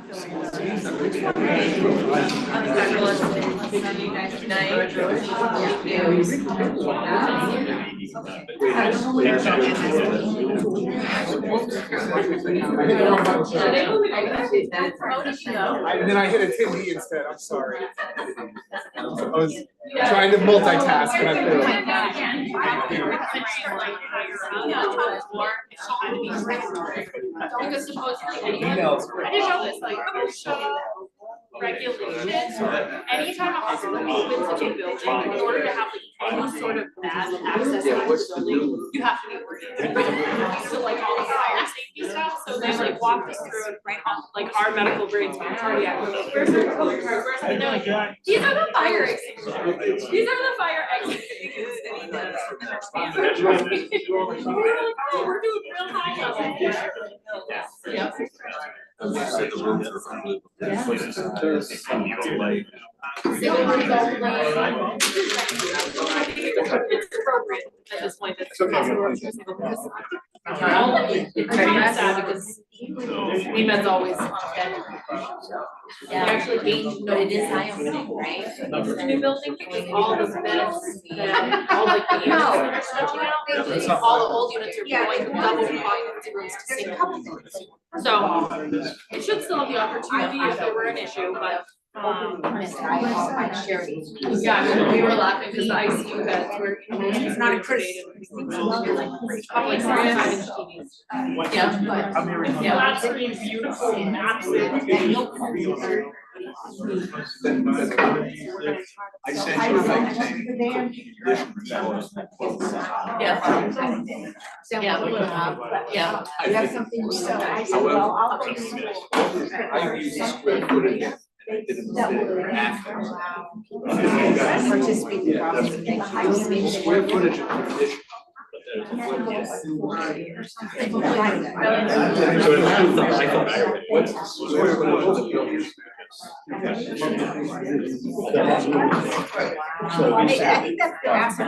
And then I hit attendee instead. I'm sorry. I was trying to multitask and I failed. Because supposedly I didn't know this, like regulations, anytime a hospital opens a new building, in order to have like any sort of bad access to the building, you have to be working. So like all the fire safety stuff, so they like walked us through it right on like our medical grades for cardiac. Where's our code card? Where's and they're like, these are the fire extinguishers. These are the fire extinguishers. We're doing real high level. Yeah. Said the rooms are completely. It's appropriate at this point. It's Med's always on schedule. Yeah, Actually gained but it is eye opening, right? the new building because all the beds, all like the units that are stretching out, all the old units are going double occupancy rooms to save couple things. So it should still have the opportunity if there were an issue, but yeah, we were laughing because the ICU beds were, it's not accredited. Like 45-inch TVs. Yeah, but yeah, that's pretty beautiful, massive. I sent you like Yeah. Yeah. You have something to say. I said, well, I'll go to school. I use the square footage. Participate in the process. Square footage of condition. What's the square footage of the building? I think that's the answer.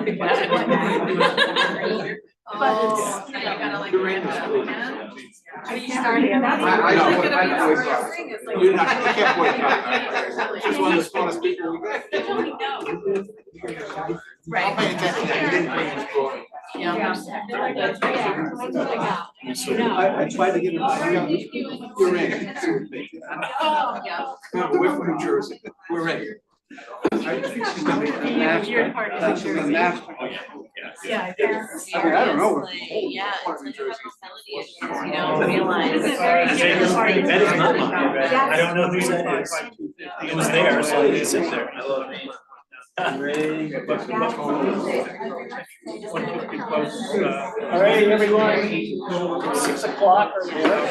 Are you starting? I don't. You're not. You can't boycott. Just one of the smallest people we got. Right. Yeah. I tried to get it. You're in. We're from New Jersey. We're in. You're part of New Jersey. Yeah. I mean, I don't know. Yeah, it's like facility issues, you don't realize. That is not mine. I don't know whose that is. It was there, so it is in there. All right, everyone, 6 o'clock or there.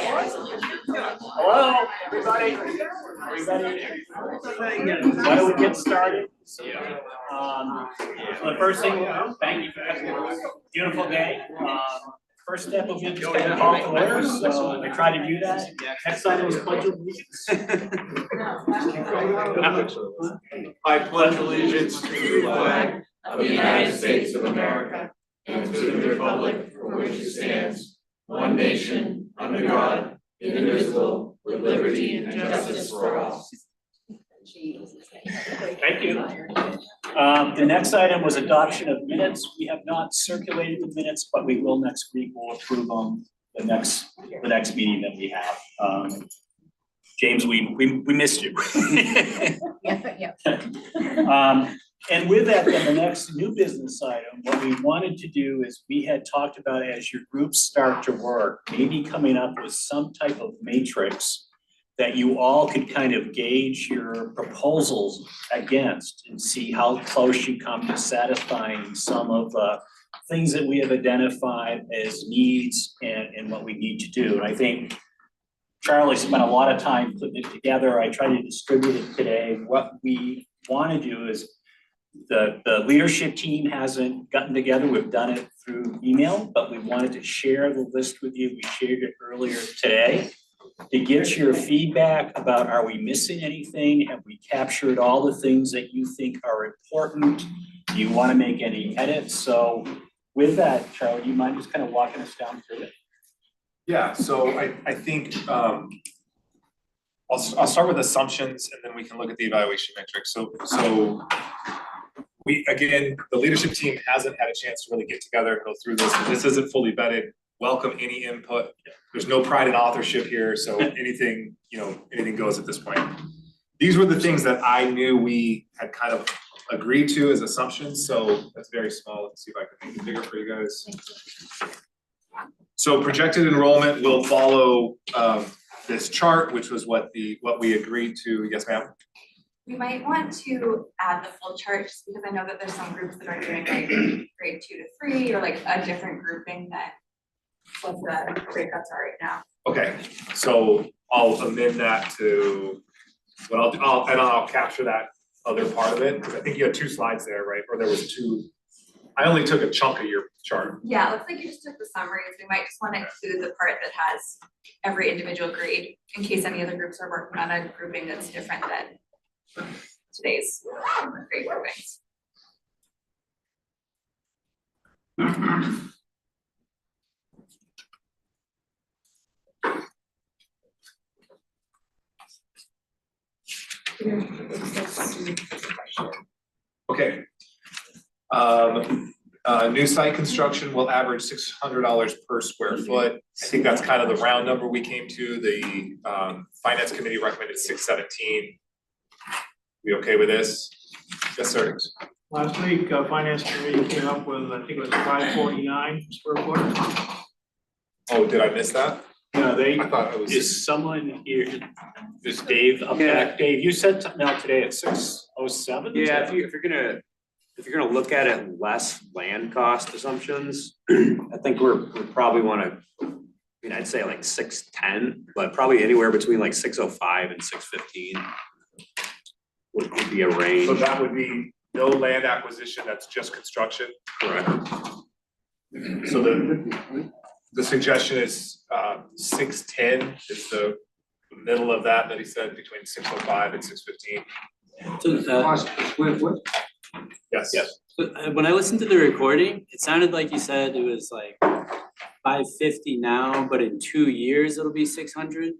Hello, everybody. Why don't we get started? So the first thing, thank you for having us. Beautiful day. First step will be just get a call to order, so I try to do that. Next time was pledge of allegiance. I pledge allegiance to the flag of the United States of America and to the republic for which it stands, one nation, under God, indivisible, with liberty and justice for all. Thank you. The next item was adoption of minutes. We have not circulated the minutes, but we will next week. We'll approve them the next meeting that we have. James, we missed you. Yeah. And with that, then the next new business item, what we wanted to do is we had talked about as your groups start to work, maybe coming up with some type of matrix that you all could kind of gauge your proposals against and see how close you come to satisfying some of the things that we have identified as needs and what we need to do. And I think Charlie spent a lot of time putting it together. I tried to distribute it today. What we want to do is the leadership team hasn't gotten together. We've done it through email, but we wanted to share the list with you. We shared it earlier today to get your feedback about, are we missing anything? Have we captured all the things that you think are important? Do you want to make any edits? So with that, Charlie, do you mind just kind of walking us down through it? Yeah, so I think I'll start with assumptions and then we can look at the evaluation metrics. So we, again, the leadership team hasn't had a chance to really get together and go through this. This isn't fully vetted. Welcome any input. There's no pride in authorship here, so anything, anything goes at this point. These were the things that I knew we had kind of agreed to as assumptions, so that's very small. Let's see if I can make it bigger for you guys. So projected enrollment will follow this chart, which was what we agreed to. Yes, ma'am? We might want to add the full chart just because I know that there's some groups that are doing like grade 2 to 3 or like a different grouping than what the breakouts are right now. Okay, so I'll amend that to what I'll capture that other part of it, because I think you had 2 slides there, right? Or there was 2. I only took a chunk of your chart. Yeah, it looks like you just took the summaries. We might just want to include the part that has every individual grade in case any other groups are working on a grouping that's different than today's grade groupings. Okay. New site construction will average $600 per square foot. I think that's kind of the round number we came to. The finance committee recommended $617. We okay with this? Yes, sir. Last week, finance committee came up with, I think it was 549 square foot. Oh, did I miss that? No, I thought it was. is someone here, is Dave up back? Dave, you said something out today at 607? Yeah, if you're gonna look at it less land cost assumptions, I think we're probably wanna, I'd say like 610, but probably anywhere between like 605 and 615 would be a range. So that would be no land acquisition, that's just construction? Correct. So the suggestion is 610 is the middle of that he said, between 605 and 615. So, Cost per square foot? Yes. when I listened to the recording, it sounded like you said it was like 550 now, but in 2 years it'll be 600.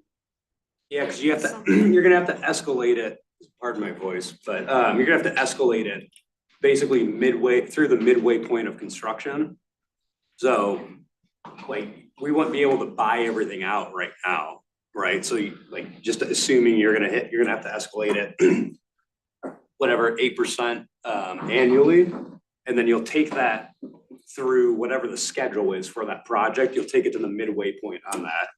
Yeah, cause you have to, you're gonna have to escalate it, pardon my voice, but you're gonna have to escalate it basically through the midway point of construction. So like, we wouldn't be able to buy everything out right now, right? So just assuming you're gonna have to escalate it whatever, 8% annually, and then you'll take that through whatever the schedule is for that project, you'll take it to the midway point on that,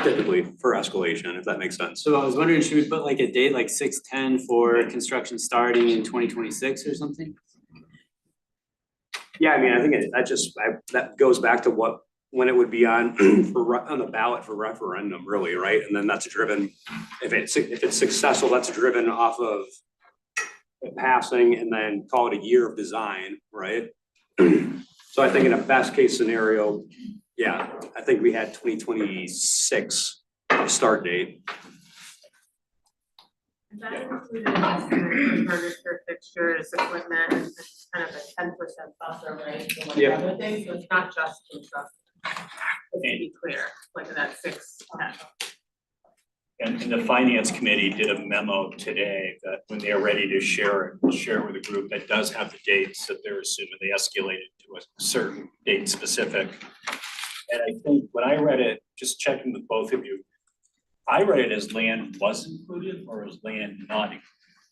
typically for escalation, if that makes sense. So I was wondering, should we put like a date like 610 for construction starting in 2026 or something? Yeah, I think that goes back to when it would be on the ballot for referendum, really, right? And then that's driven, if it's successful, that's driven off of it passing and then call it a year of design, right? So I think in a best case scenario, yeah, I think we had 2026 start date. That included investment for furniture, fixtures, equipment, and it's kind of a 10% buffer, right? So like Yep. other things, so it's not just construction. Just to be clear, like that 610. And the finance committee did a memo today that when they're ready to share it, we'll share with the group that does have the dates that they're assuming they escalated to a certain date specific. And I think when I read it, just checking with both of you, I read it as land was included or as land not included?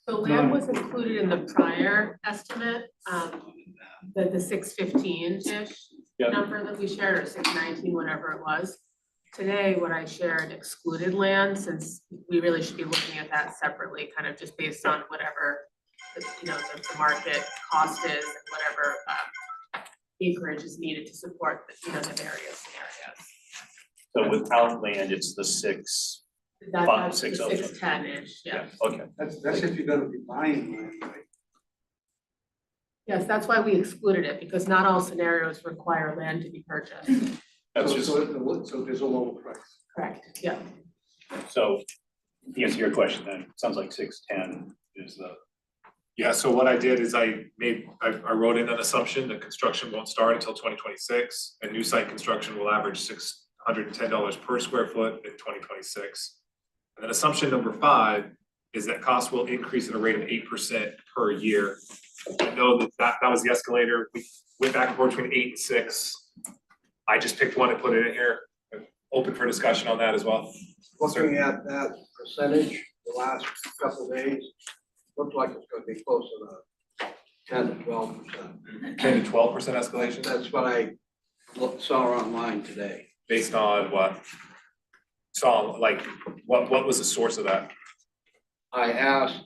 So land was included in the prior estimate, the 615-ish Yep. number that we shared, or 619, whatever it was. Today, what I shared excluded land, since we really should be looking at that separately, kind of just based on whatever, the market cost is and whatever acreage is needed to support the various scenarios. So without land, it's the That's the 610. 610-ish, yeah. Okay. That's if you're gonna be buying land, right? Yes, that's why we excluded it, because not all scenarios require land to be purchased. That's So, just, so there's a lower price. Correct, yeah. so to answer your question then, it sounds like 610 is the. Yeah, so what I did is I wrote in an assumption that construction won't start until 2026, and new site construction will average $610 per square foot in 2026. And then assumption number 5 is that costs will increase at a rate of 8% per year. I know that was the escalator. We went back and forth between 8 and 6. I just picked one and put it in here. I'm open for discussion on that as well. Looking at that percentage, the last couple of days, looked like it's gonna be close to the 10 to 12%. 10 to 12% escalation That's what I saw online today. based on what? What was the source of that? I asked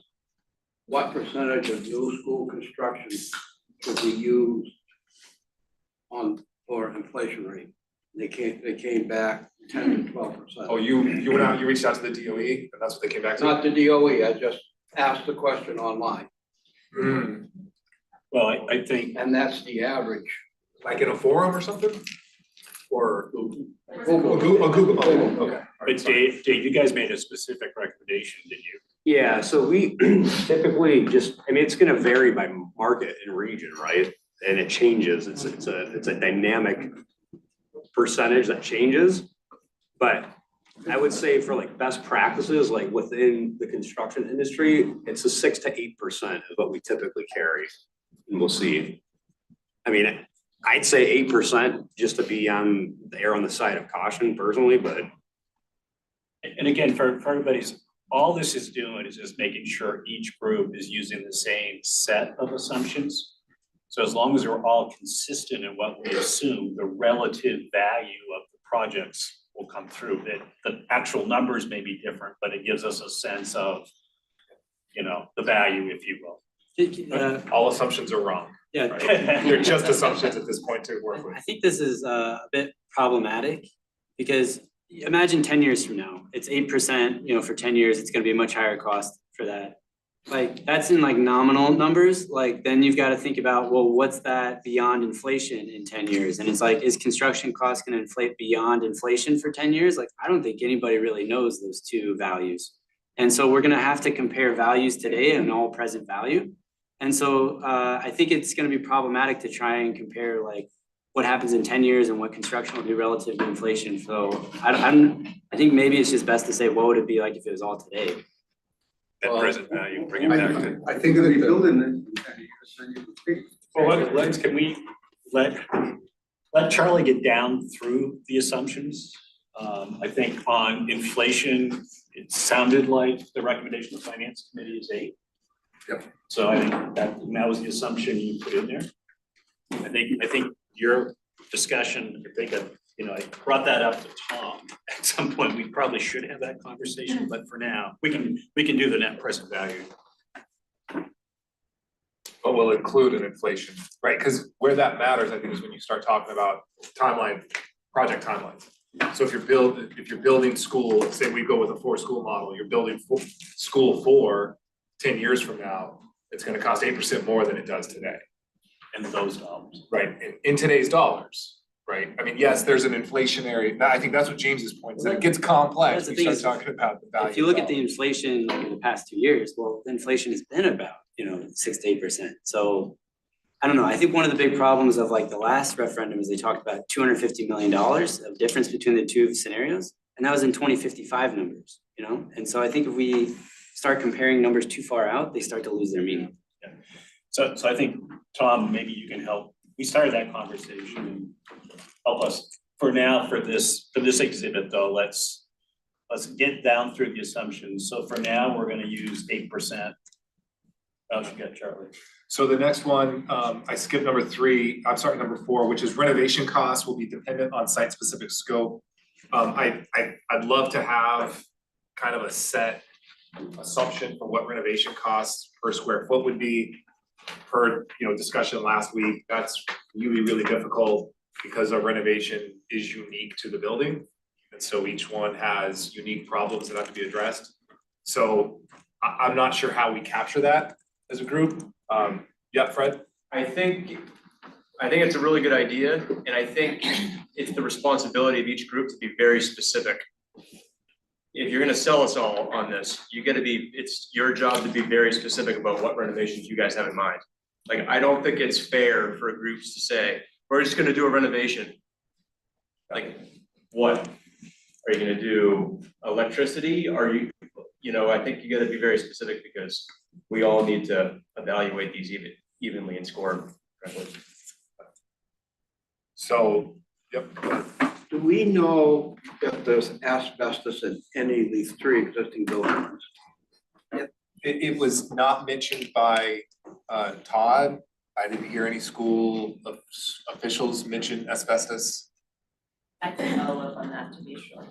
what percentage of new school construction should be used for inflation rate. They came back 10 to 12%. Oh, you went out, you reached out to the DOE and that's what they came back to? Not the DOE, I just asked the question online, Hmm, Well, I think, and that's the average. like in a forum or something? Or? Google. Google, oh, okay. but Dave, you guys made a specific recommendation, did you? Yeah, so we typically just, I mean, it's gonna vary by market and region, right? And it changes, it's a dynamic percentage that changes. But I would say for like best practices, like within the construction industry, it's a 6 to 8% is what we typically carry. And we'll see. I mean, I'd say 8% just to be on the side of caution personally, but And again, for everybody's, all this is doing is just making sure each group is using the same set of assumptions. So as long as we're all consistent in what we assume, the relative value of the projects will come through. That the actual numbers may be different, but it gives us a sense of, the value, if you will. All assumptions are wrong. Yeah, Right? They're just assumptions at this point to work with. I think this is a bit problematic because imagine 10 years from now, it's 8%, for 10 years, it's gonna be a much higher cost for that. Like, that's in like nominal numbers, like then you've got to think about, well, what's that beyond inflation in 10 years? And it's like, is construction costs gonna inflate beyond inflation for 10 years? Like, I don't think anybody really knows those two values. And so we're gonna have to compare values today and all present value. And so I think it's gonna be problematic to try and compare like what happens in 10 years and what construction will do relative to inflation. So I think maybe it's just best to say, what would it be like if it was all today? At present value, bring it back to. I think that If you the, build it in 10 years, then you would think. Well, can we let Charlie get down through the assumptions? I think on inflation, it sounded like the recommendation of the finance committee is 8. Yep. So I think that was the assumption you put in there. I think your discussion, I brought that up to Tom at some point. We probably should have that conversation, but for now, we can do the net present value. But we'll include an inflation, right? Because where that matters, I think, is when you start talking about project timelines. So if you're building school, say we go with a 4-school model, you're building school 4 10 years from now, it's gonna cost 8% more than it does today. And those dollars. Right, in today's dollars, right? I mean, yes, there's an inflationary, I think that's what James's point is, that it gets complex, That's the we thing start is, talking about the value. If you look of at the inflation like in the past 2 years, well, the inflation has been about, 6 to 8%. So I don't know, I think one of the big problems of like the last referendum is they talked about $250 million of difference between the two scenarios. And that was in 2055 numbers, And so I think if we start comparing numbers too far out, they start to lose their meaning. So I think, Tom, maybe you can help. We started that conversation and help us for now, for this exhibit though, let's get down through the assumptions. So for now, we're gonna use 8%. Oh, you got Charlie. So the next one, I skipped number 4, which is renovation costs will be dependent on site-specific scope. I'd love to have kind of a set assumption for what renovation costs per square foot would be. Heard, discussion last week, that's really, really difficult because our renovation is unique to the building. And so each one has unique problems that have to be addressed. So I'm not sure how we capture that as a group. Yeah, Fred? I think it's a really good idea, and I think it's the responsibility of each group to be very specific. If you're gonna sell us all on this, it's your job to be very specific about what renovations you guys have in mind. Like, I don't think it's fair for groups to say, we're just gonna do a renovation. Like, what? Are you gonna do electricity? Are you you know, I think you gotta be very specific because we all need to evaluate these evenly and score correctly. So, yep, Do we know if there's asbestos in any of these 3 existing buildings? it was not mentioned by Todd. I didn't hear any school officials mention asbestos. I can follow up on that to be sure.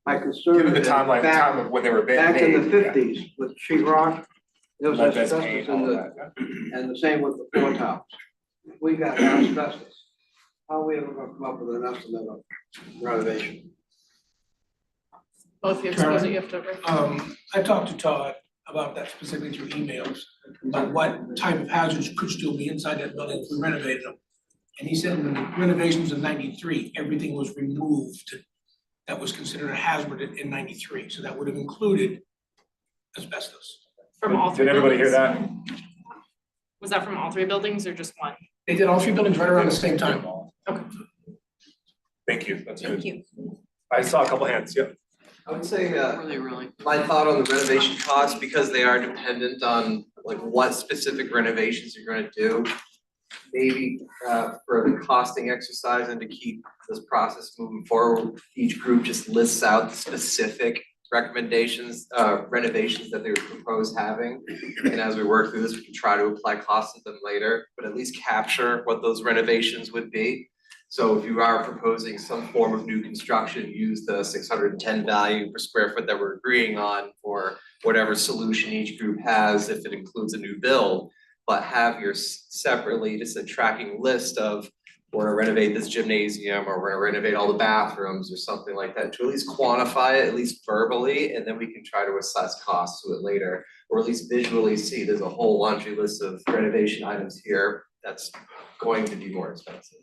My concern Given the is timeline, the back, time of when they were made. back in the yeah. 50s with sheetrock, there was Lead-based asbestos paint, in all the, that, yeah. and the same with the floor tops. We got asbestos. How are we ever gonna come up with an estimate of renovation? Well, if you expose it, you have to. I talked to Todd about that specifically through emails, about what type of hazards could still be inside that building if we renovated them. And he said when the renovations in '93, everything was removed that was considered a hazard in '93, so that would have included asbestos. From all 3 Did everybody hear buildings? that? Was that from all 3 buildings or just one? They did all 3 buildings right around the same time. Okay. Thank you, that's good. Thank you. I saw a couple hands, yep. I would say, Really? my thought on the renovation costs, because they are dependent on like what specific renovations you're gonna do. Maybe for the costing exercise and to keep this process moving forward, each group just lists out specific recommendations, renovations that they would propose having. And as we work through this, we can try to apply costs to them later, but at least capture what those renovations would be. So if you are proposing some form of new construction, use the 610 value per square foot that we're agreeing on for whatever solution each group has, if it includes a new build. But have your separately, just a tracking list of, we're gonna renovate this gymnasium, or we're gonna renovate all the bathrooms or something like that, to at least quantify it, at least verbally, and then we can try to assess costs to it later. Or at least visually see, there's a whole laundry list of renovation items here that's going to be more expensive.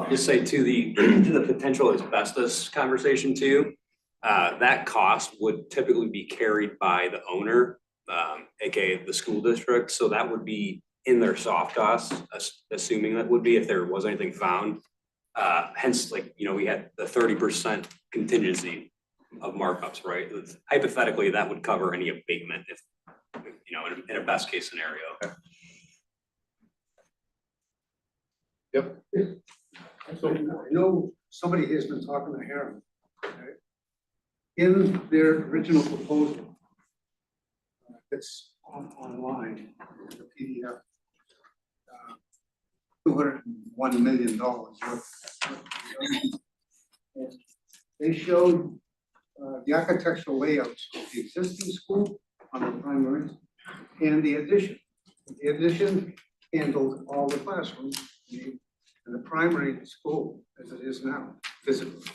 Just say to the potential asbestos conversation too, that cost would typically be carried by the owner, AKA the school district, so that would be in their soft costs, assuming that would be if there was anything found. Hence, like, you know, we had the 30% contingency of markups, right? Hypothetically, that would cover any abatement if, you know, in a best case scenario. Yep. So I know somebody has been talking to Heron. Okay? In their original proposal, it's online, the PDF. $201 million worth. They showed the architectural layouts of the existing school on the primary and the addition. The addition handled all the classrooms and the primary school as it is now, physically.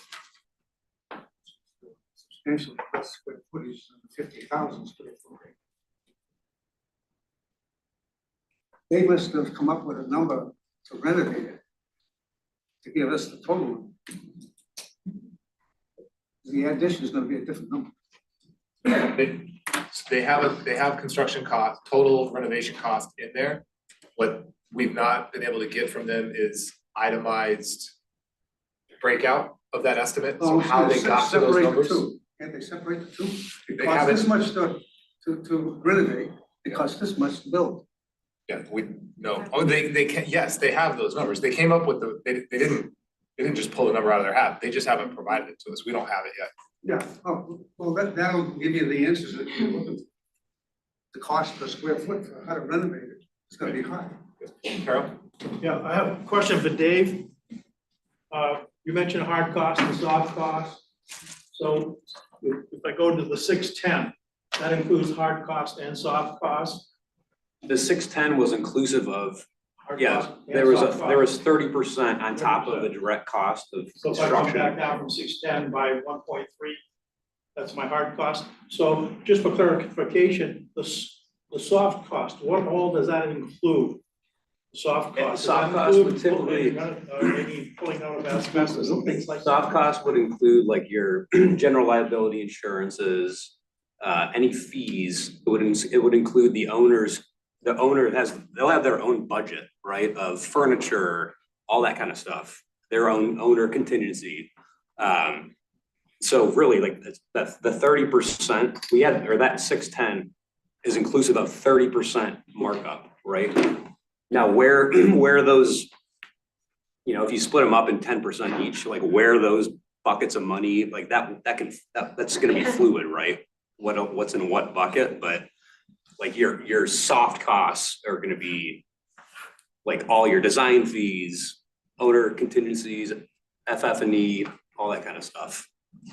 Substantially less square footage than 50,000 square foot. They must have come up with a number to renovate it, to give us the total. The addition is gonna be a different number. They have construction cost, total renovation cost in there. What we've not been able to get from them is itemized breakout of that estimate, so how they got to those numbers. Can't they separate the two? It They costs haven't- this much to renovate, it costs this much to build. Yeah, they can, yes, they have those numbers. They came up with they didn't just pull the number out of their hat. They just haven't provided it to us. We don't have it yet. Yeah, oh, well, that'll give you the answers that you're looking for. The cost per square foot for how to renovate it, it's gonna be high. Carol? Yeah, I have a question for Dave. You mentioned hard costs and soft costs. So if I go to the 610, that includes hard cost and soft costs? The 610 was inclusive of, Hard yeah, cost and there was soft cost. there was 30% on top of the direct cost of So if I come back construction. down from 610 by 1.3, that's my hard cost. So just for clarification, the soft cost, what all does that include? Soft Yeah, cost. soft Does that cost would include typically- any pulling out of asbestos and things like that? Soft costs would include like your general liability insurances, any fees. It would include the owners. The owner they'll have their own budget, right, of furniture, all that kind of stuff, their own owner contingency. So really, like, that's the 30%, we had, or that 610 is inclusive of 30% markup, right? Now, where those, you know, if you split them up in 10% each, like where those buckets of money, like that's gonna be fluid, right? What's in what bucket, but like your soft costs are gonna be like all your design fees, owner contingencies, FF&E, all that kind of stuff,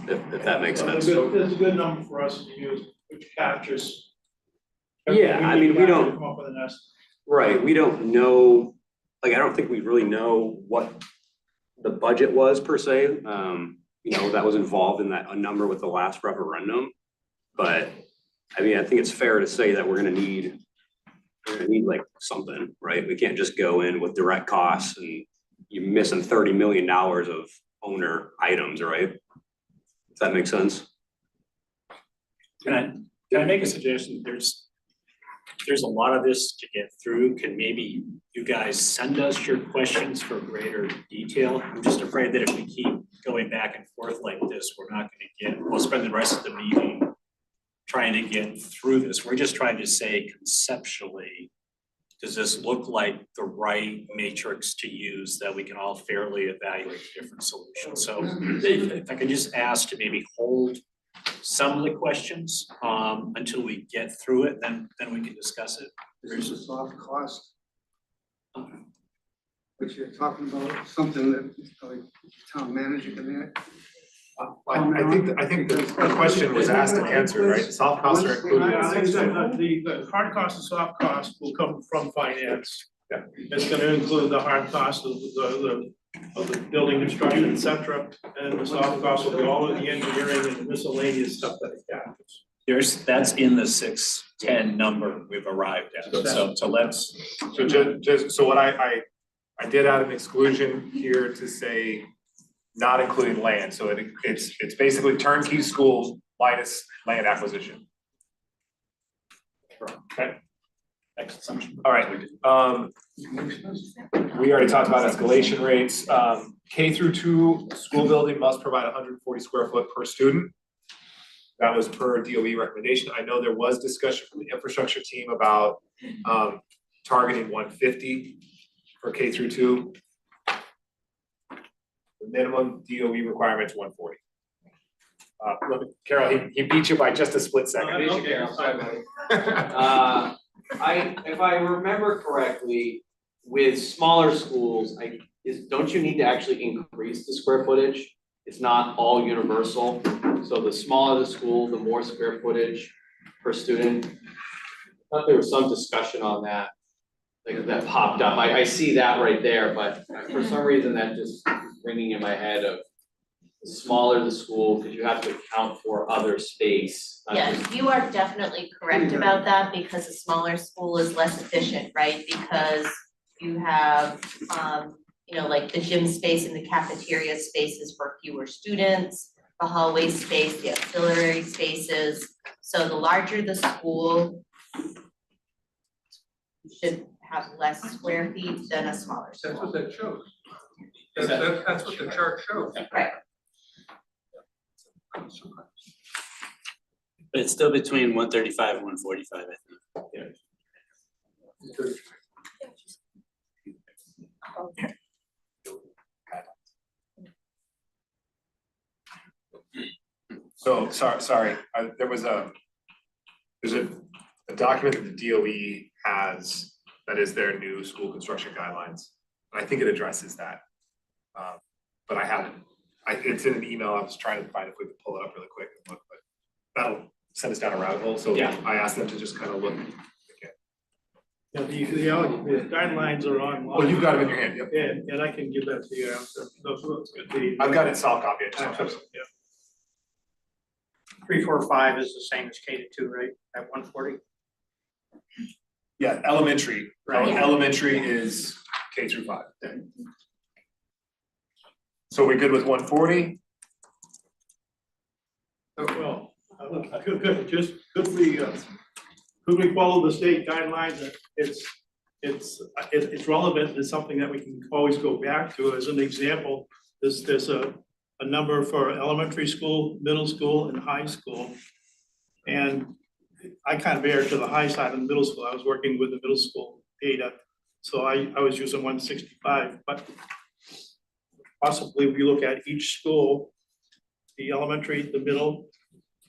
if that makes sense. It's a good number for us to use, which captures. Yeah, I mean, we don't. Come up with an estimate. Right, we don't know, like, I don't think we really know what the budget was per se. You know, that was involved in a number with the last referendum. But, I mean, I think it's fair to say that we're gonna need like something, right? We can't just go in with direct costs and you're missing $30 million of owner items, right? Does that make sense? Can I make a suggestion? There's a lot of this to get through. Can maybe you guys send us your questions for greater detail? I'm just afraid that if we keep going back and forth like this, we'll spend the rest of the meeting trying to get through this. We're just trying to say conceptually, does this look like the right matrix to use that we can all fairly evaluate the different solutions? So if I could just ask to maybe hold some of the questions until we get through it, then we can discuss it. There's a soft cost. Which you're talking about, something that like town manager can add. I think the question was asked and answered, right? Soft costs are included in I think 610. the hard cost and soft cost will come from finance. Yeah. It's gonna include the hard cost of the building construction, et cetera, and the soft cost will be all of the engineering and miscellaneous stuff that it captures. That's in the 610 number we've arrived at. So let's. So so what I did add an exclusion here to say not including land, so it's basically turnkey school minus land acquisition. Okay. Next assumption. All right, we already talked about escalation rates. K through 2 school building must provide 140 square foot per student. That was per DOE recommendation. I know there was discussion from the infrastructure team about targeting 150 for K through 2. The minimum DOE requirement is 140. Look, Carol, he beat you by just a split second. If I remember correctly, with smaller schools, don't you need to actually increase the square footage? It's not all universal, so the smaller the school, the more square footage per student. I thought there was some discussion on that, like that popped up. I see that right there, but for some reason that just ringing in my head of the smaller the school, because you have to account for other space. Yes, you are definitely correct about that, because a smaller school is less efficient, right? Because you have, you know, like the gym space and the cafeteria spaces for fewer students, the hallway space, the auxiliary spaces. So the larger the school, you should have less square feet than a smaller school. That's what that shows. That's what the chart shows. Right. But it's still between 135 and 145, I think. So sorry, there's a document that the DOE has that is their new school construction guidelines. And I think it addresses that. But I haven't, it's in an email. I was trying to find if we could pull it up really quick and look, but that'll send us down a rabbit hole. So Yeah. I asked them to just kind of look. Yeah, the guidelines are online. Well, you've got them in your hand, yep. And I can give that to you after. I've got it in soft copy. I just don't have it. Yeah. 345 is the same as K-2, right, at 140? Yeah, elementary. Right. Elementary is K through 5. So we're good with 140? Well, good, just could we follow the state guidelines? It's relevant, it's something that we can always go back to. As an example, there's a a number for elementary school, middle school, and high school. And I kind of erred to the high side of the middle school. I was working with the middle school data. So I was using 165, but possibly we look at each school, the elementary, the middle,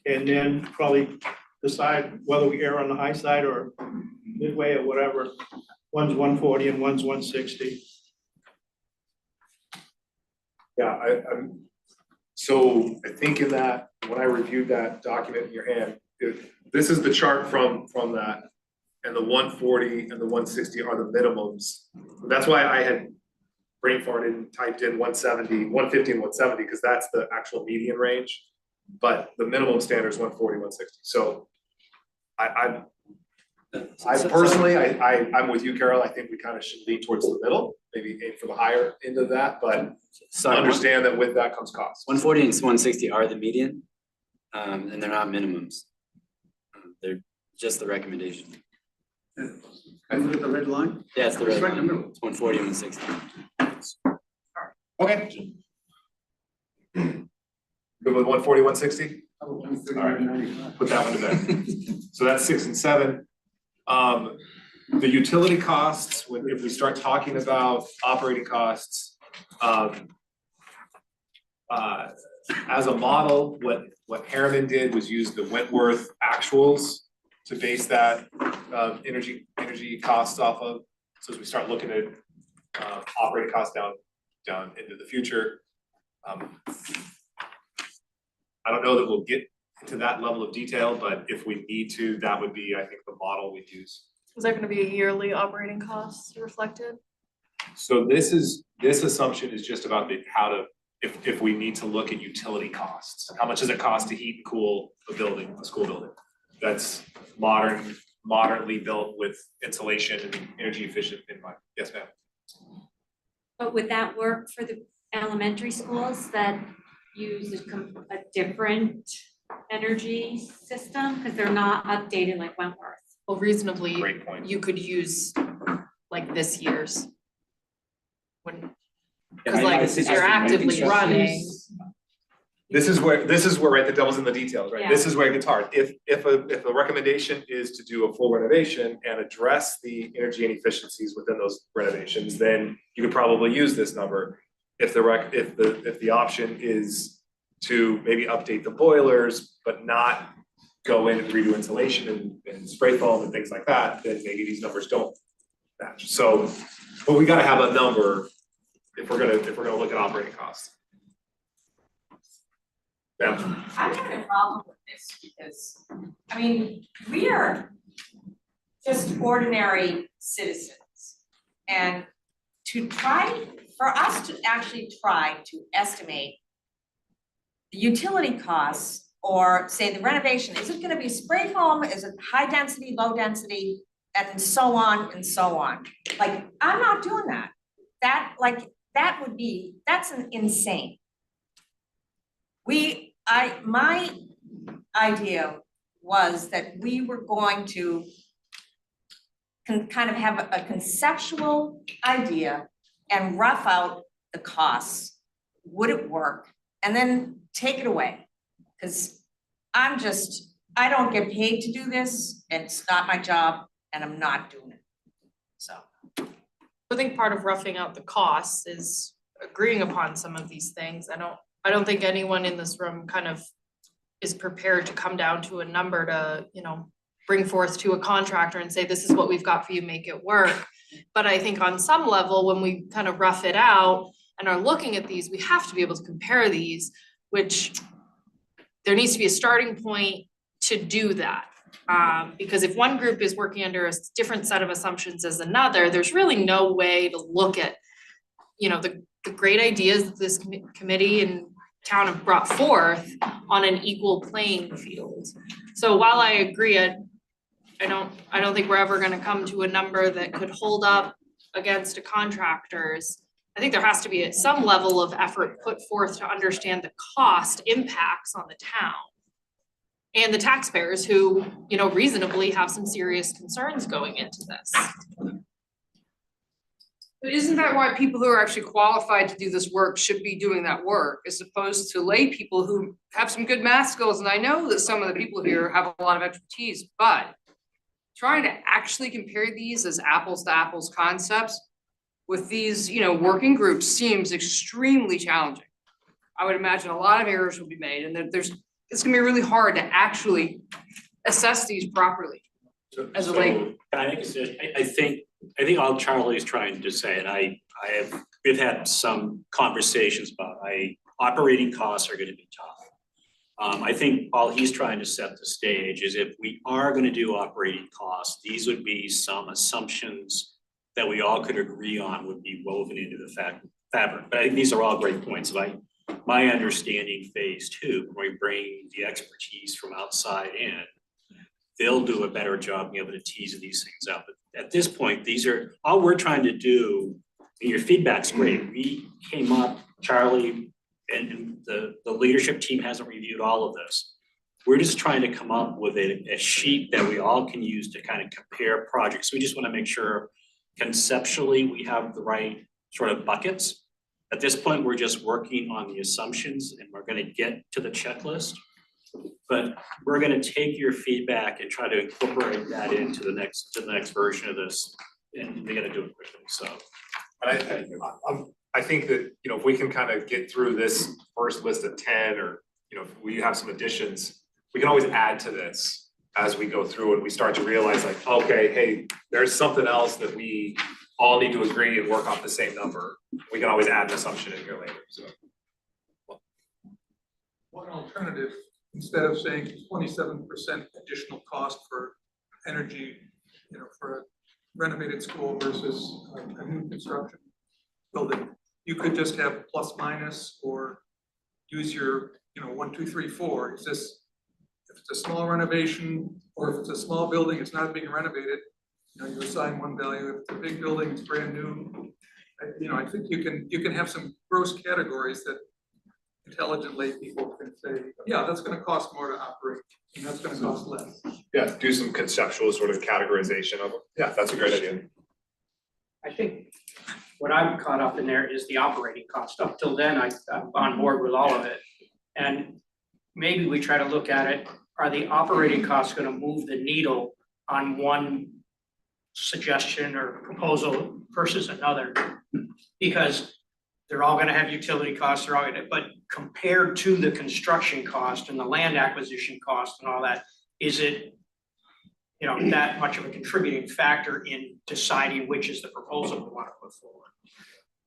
and then probably decide whether we err on the high side or midway or whatever. One's 140 and one's 160. Yeah, so I think in that, when I reviewed that document in your hand, this is the chart from that. And the 140 and the 160 are the minimums. That's why I had brain farted and typed in 170, 150 and 170, because that's the actual median range. But the minimum standard is 140, 160. So I personally, I'm with you, Carol. I think we kind of should lean towards the middle, maybe aim for the higher end of that, but understand that with that comes cost. 140 and 160 are the median, and they're not minimums. They're just the recommendation. I look at the red line. Yeah, it's the It's red right in the line. middle. It's 140 and 160. Okay. Good with 140, 160? Put that one to bed. So that's 6 and 7. The utility costs, if we start talking about operating costs, as a model, what Harriman did was use the Wentworth actuals to base that energy costs off of. So as we start looking at operating costs down into the future, I don't know that we'll get into that level of detail, but if we need to, that would be, I think, the model we'd use. Is there gonna be a yearly operating costs reflected? So this assumption is just about if we need to look at utility costs, how much does it cost to heat and cool a school building? That's modernly built with insulation and energy efficient in mind. Yes, ma'am. But would that work for the elementary schools that use a different energy system? Because they're not updated like Wentworth. Well, reasonably, Great point. you could use like this year's. When, Yeah, cause I like think you're actively construction running. This is where, right, the devil's in the details, right? Yeah. This is where it gets hard. If a recommendation is to do a full renovation and address the energy inefficiencies within those renovations, then you could probably use this number. If the option is to maybe update the boilers, but not go in and redo insulation and spray foam and things like that, then maybe these numbers don't match. So, but we gotta have a number if we're gonna look at operating costs. Yeah. I'm having a problem with this because, I mean, we are just ordinary citizens. And for us to actually try to estimate the utility costs or say the renovation, is it gonna be spray foam, is it high density, low density, and so on and so on. Like, I'm not doing that. That's insane. My idea was that we were going to kind of have a conceptual idea and rough out the costs. Would it work? And then take it away. Because I don't get paid to do this. It's not my job and I'm not doing it. So. I think part of roughing out the costs is agreeing upon some of these things. I don't think anyone in this room kind of is prepared to come down to a number to, bring forth to a contractor and say, this is what we've got for you, make it work. But I think on some level, when we kind of rough it out and are looking at these, we have to be able to compare these, which there needs to be a starting point to do that. Because if one group is working under a different set of assumptions as another, there's really no way to look at, the great ideas that this committee and town have brought forth on an equal playing field. So while I agree, I don't think we're ever gonna come to a number that could hold up against a contractor's. I think there has to be some level of effort put forth to understand the cost impacts on the town and the taxpayers who, reasonably have some serious concerns going into this. But isn't that why people who are actually qualified to do this work should be doing that work, as opposed to lay people who have some good math skills? And I know that some of the people here have a lot of expertise, but trying to actually compare these as apples to apples concepts with these, working groups seems extremely challenging. I would imagine a lot of errors will be made, and that it's gonna be really hard to actually assess these properly. As a lay. Can I make a suggestion? I think all Charlie is trying to say, and we've had some conversations about, operating costs are gonna be tough. I think all he's trying to set the stage is if we are gonna do operating costs, these would be some assumptions that we all could agree on would be woven into the fabric. But I think these are all great points. My understanding phase two, when we bring the expertise from outside in, they'll do a better job being able to tease these things out. But at this point, all we're trying to do, and your feedback's great. We came up, Charlie and the leadership team hasn't reviewed all of this. We're just trying to come up with a sheet that we all can use to kind of compare projects. We just want to make sure conceptually we have the right sort of buckets. At this point, we're just working on the assumptions and we're going to get to the checklist. But we're going to take your feedback and try to incorporate that into the next version of this, and we got to do it quickly. So, I think that if we can kind of get through this first list of 10, or if we have some additions, we can always add to this as we go through and we start to realize like, okay, hey, there's something else that we all need to agree and work off the same number. We can always add an assumption in here later. So, one alternative, instead of saying 27% additional cost for energy, for a renovated school versus a new construction building, you could just have plus minus, or use your 1, 2, 3, 4. Is this, if it's a small renovation, or if it's a small building, it's not being renovated, you assign one value. If it's a big building, it's brand new. I think you can have some gross categories that intelligent lay people can say, yeah, that's going to cost more to operate, and that's going to cost less. yeah, do some conceptual sort of categorization of them. Yeah, that's a great idea. I think what I'm caught up in there is the operating cost. Up till then, I'm on board with all of it. And maybe we try to look at it, are the operating costs going to move the needle on one suggestion or proposal versus another? Because they're all gonna have utility costs, but compared to the construction cost and the land acquisition cost and all that, is it that much of a contributing factor in deciding which is the proposal we want to put forward?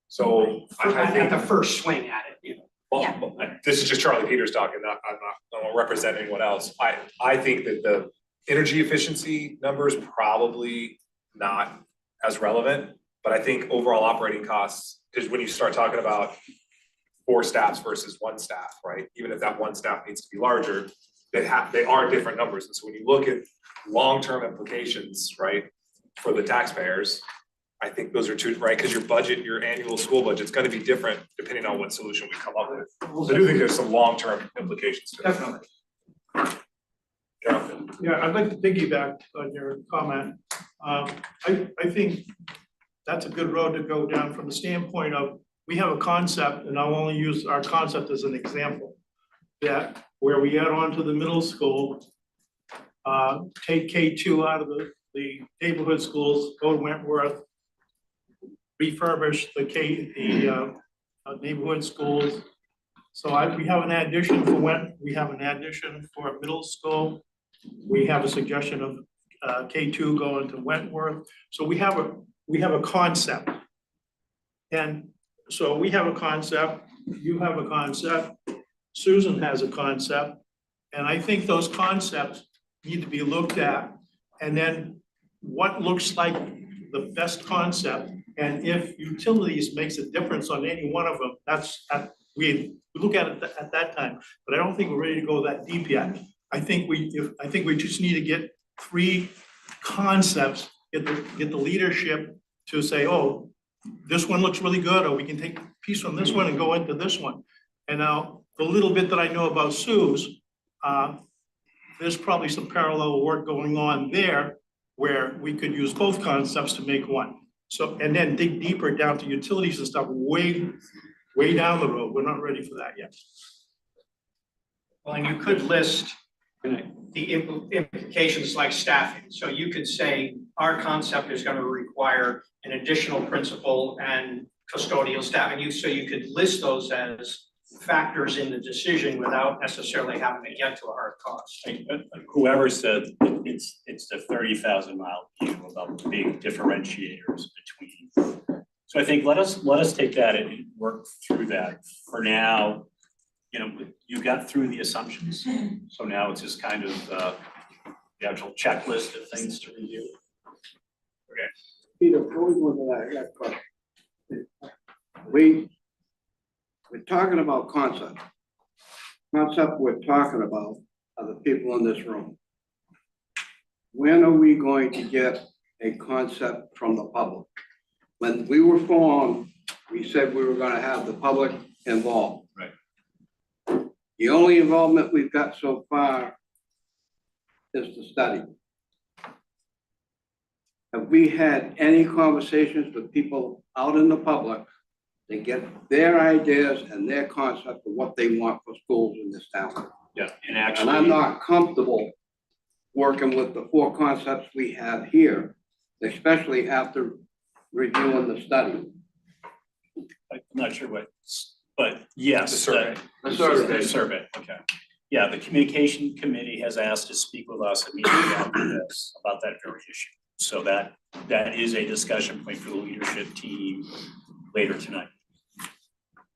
So I think at the first swing at it, Well, this is just Charlie Peters talking, I'm not representing anyone else. I think that the energy efficiency number is probably not as relevant, but I think overall operating costs, because when you start talking about 4 staffs versus 1 staff, right? Even if that 1 staff needs to be larger, they are different numbers. And so when you look at long-term implications, right, for the taxpayers, I think those are 2, right? Because your budget, your annual school budget is going to be different depending on what solution we come up with. So I do think there's some long-term implications to it. Definitely. Yeah, I'd like to piggyback on your comment. I think that's a good road to go down from the standpoint of, we have a concept, and I'll only use our concept as an example, that where we add on to the middle school, take K2 out of the neighborhood schools, go to Wentworth, refurbish the neighborhood schools. So we have an addition for middle school. We have a suggestion of K2 going to Wentworth. So we have a concept. And so we have a concept, you have a concept, Susan has a concept. And I think those concepts need to be looked at. And then what looks like the best concept, and if utilities makes a difference on any one of them, we look at it at that time. But I don't think we're ready to go that deep yet. I think we just need to get 3 concepts, get the leadership to say, oh, this one looks really good, or we can take a piece from this one and go into this one. And now the little bit that I know about Sue's, there's probably some parallel work going on there where we could use both concepts to make one. So, and then dig deeper down to utilities and stuff way down the road. We're not ready for that yet. Well, and you could list the implications like staffing. So you could say, our concept is gonna require an additional principal and custodial staff. And so you could list those as factors in the decision without necessarily having to get to a hard cost. Whoever said it's the 30,000-mile view about the big differentiators between. So I think let us take that and work through that. For now, you know, you got through the assumptions. So now it's just kind of the actual checklist of things to review. Okay. Peter, before we go into that, I got a question. We're talking about concept. Concept we're talking about are the people in this room. When are we going to get a concept from the public? When we were formed, we said we were gonna have the public involved. Right. The only involvement we've got so far is the study. Have we had any conversations with people out in the public to get their ideas and their concept of what they want for schools in this town? Yeah, and actually. And I'm not comfortable working with the 4 concepts we have here, especially after reviewing the study. I'm not sure what, but yes. The survey. The survey, okay. Yeah, the communication committee has asked to speak with us immediately after this about that very issue. So that is a discussion point for the leadership team later tonight.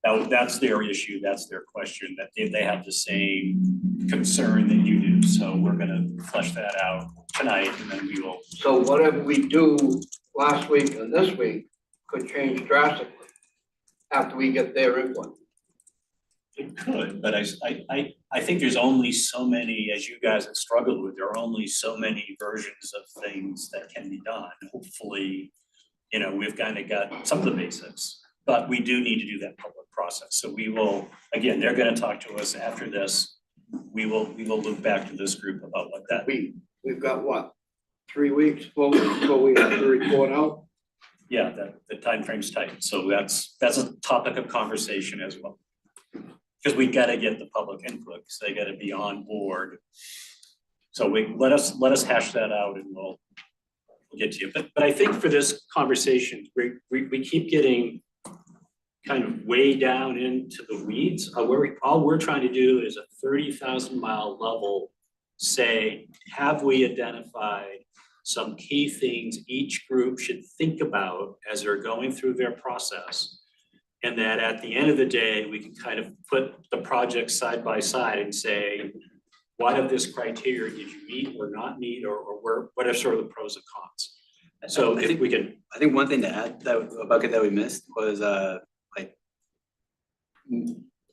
That's their issue, that's their question, that they have the same concern that you do. So we're gonna flesh that out tonight and then we will. So whatever we do last week and this week could change drastically after we get their input. It could, but I think there's only so many, as you guys have struggled with, there are only so many versions of things that can be done. Hopefully, you know, we've kind of got some of the basics, but we do need to do that public process. So we will, again, they're gonna talk to us after this. We will look back to this group about what that. We've got what, 3 weeks before we have to report out? Yeah, the timeframe's tight, so that's a topic of conversation as well. Because we gotta get the public input, because they gotta be on board. So let us hash that out and we'll get to you. But I think for this conversation, we keep getting kind of way down into the weeds. All we're trying to do is a 30,000-mile level, say, have we identified some key things each group should think about as they're going through their process? And that at the end of the day, we can kind of put the projects side by side and say, what of this criteria did you meet or not meet, or what are sort of the pros and cons? So I think we can. I think one thing to add, that a bucket that we missed was like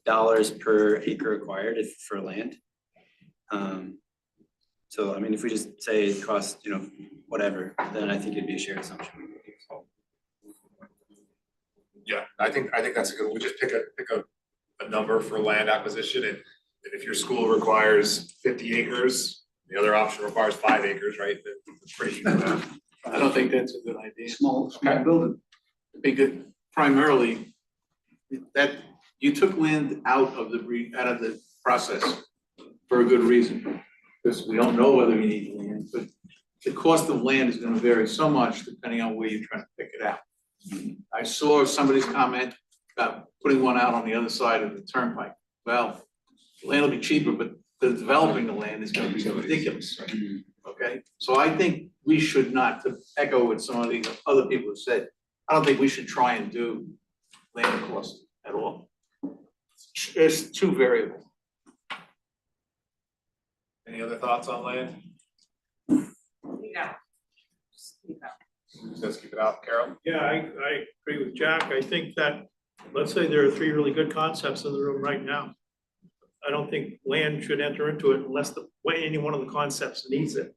dollars per acre acquired for land. So I mean, if we just say it costs, you know, whatever, then I think it'd be a shared assumption. Yeah, I think that's a good, we just pick a number for land acquisition, and if your school requires 50 acres, the other option requires 5 acres, right? It's pretty easy. I don't think that's a good idea. Small building. Because primarily, that, you took land out of the process for a good reason. Because we don't know whether you need land, but the cost of land is gonna vary so much depending on where you're trying to pick it out. I saw somebody's comment about putting one out on the other side of the turnpike. Well, the land will be cheaper, but the developing the land is gonna be ridiculous, okay? So I think we should not, to echo what some of the other people have said, I don't think we should try and do land cost at all. It's too variable. Any other thoughts on land? No. Let's keep it out, Carol. Yeah, I agree with Jack. I think that, let's say there are 3 really good concepts in the room right now. I don't think land should enter into it unless any one of the concepts needs it.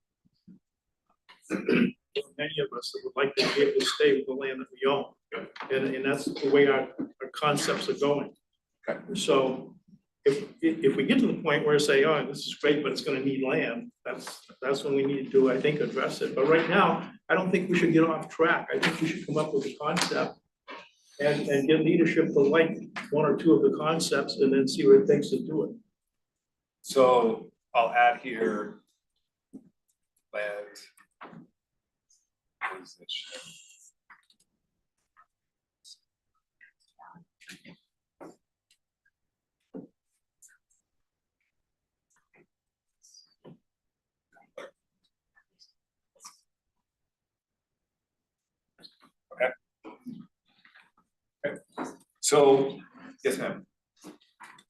Many of us would like to be able to stay with the land that we own. And that's the way our concepts are going. Okay. So if we get to the point where say, oh, this is great, but it's gonna need land, that's when we need to, I think, address it. But right now, I don't think we should get off track. I think we should come up with a concept and get leadership to like one or two of the concepts and then see what it takes to do it. So I'll add here land acquisition. Okay. Okay. So, yes, ma'am.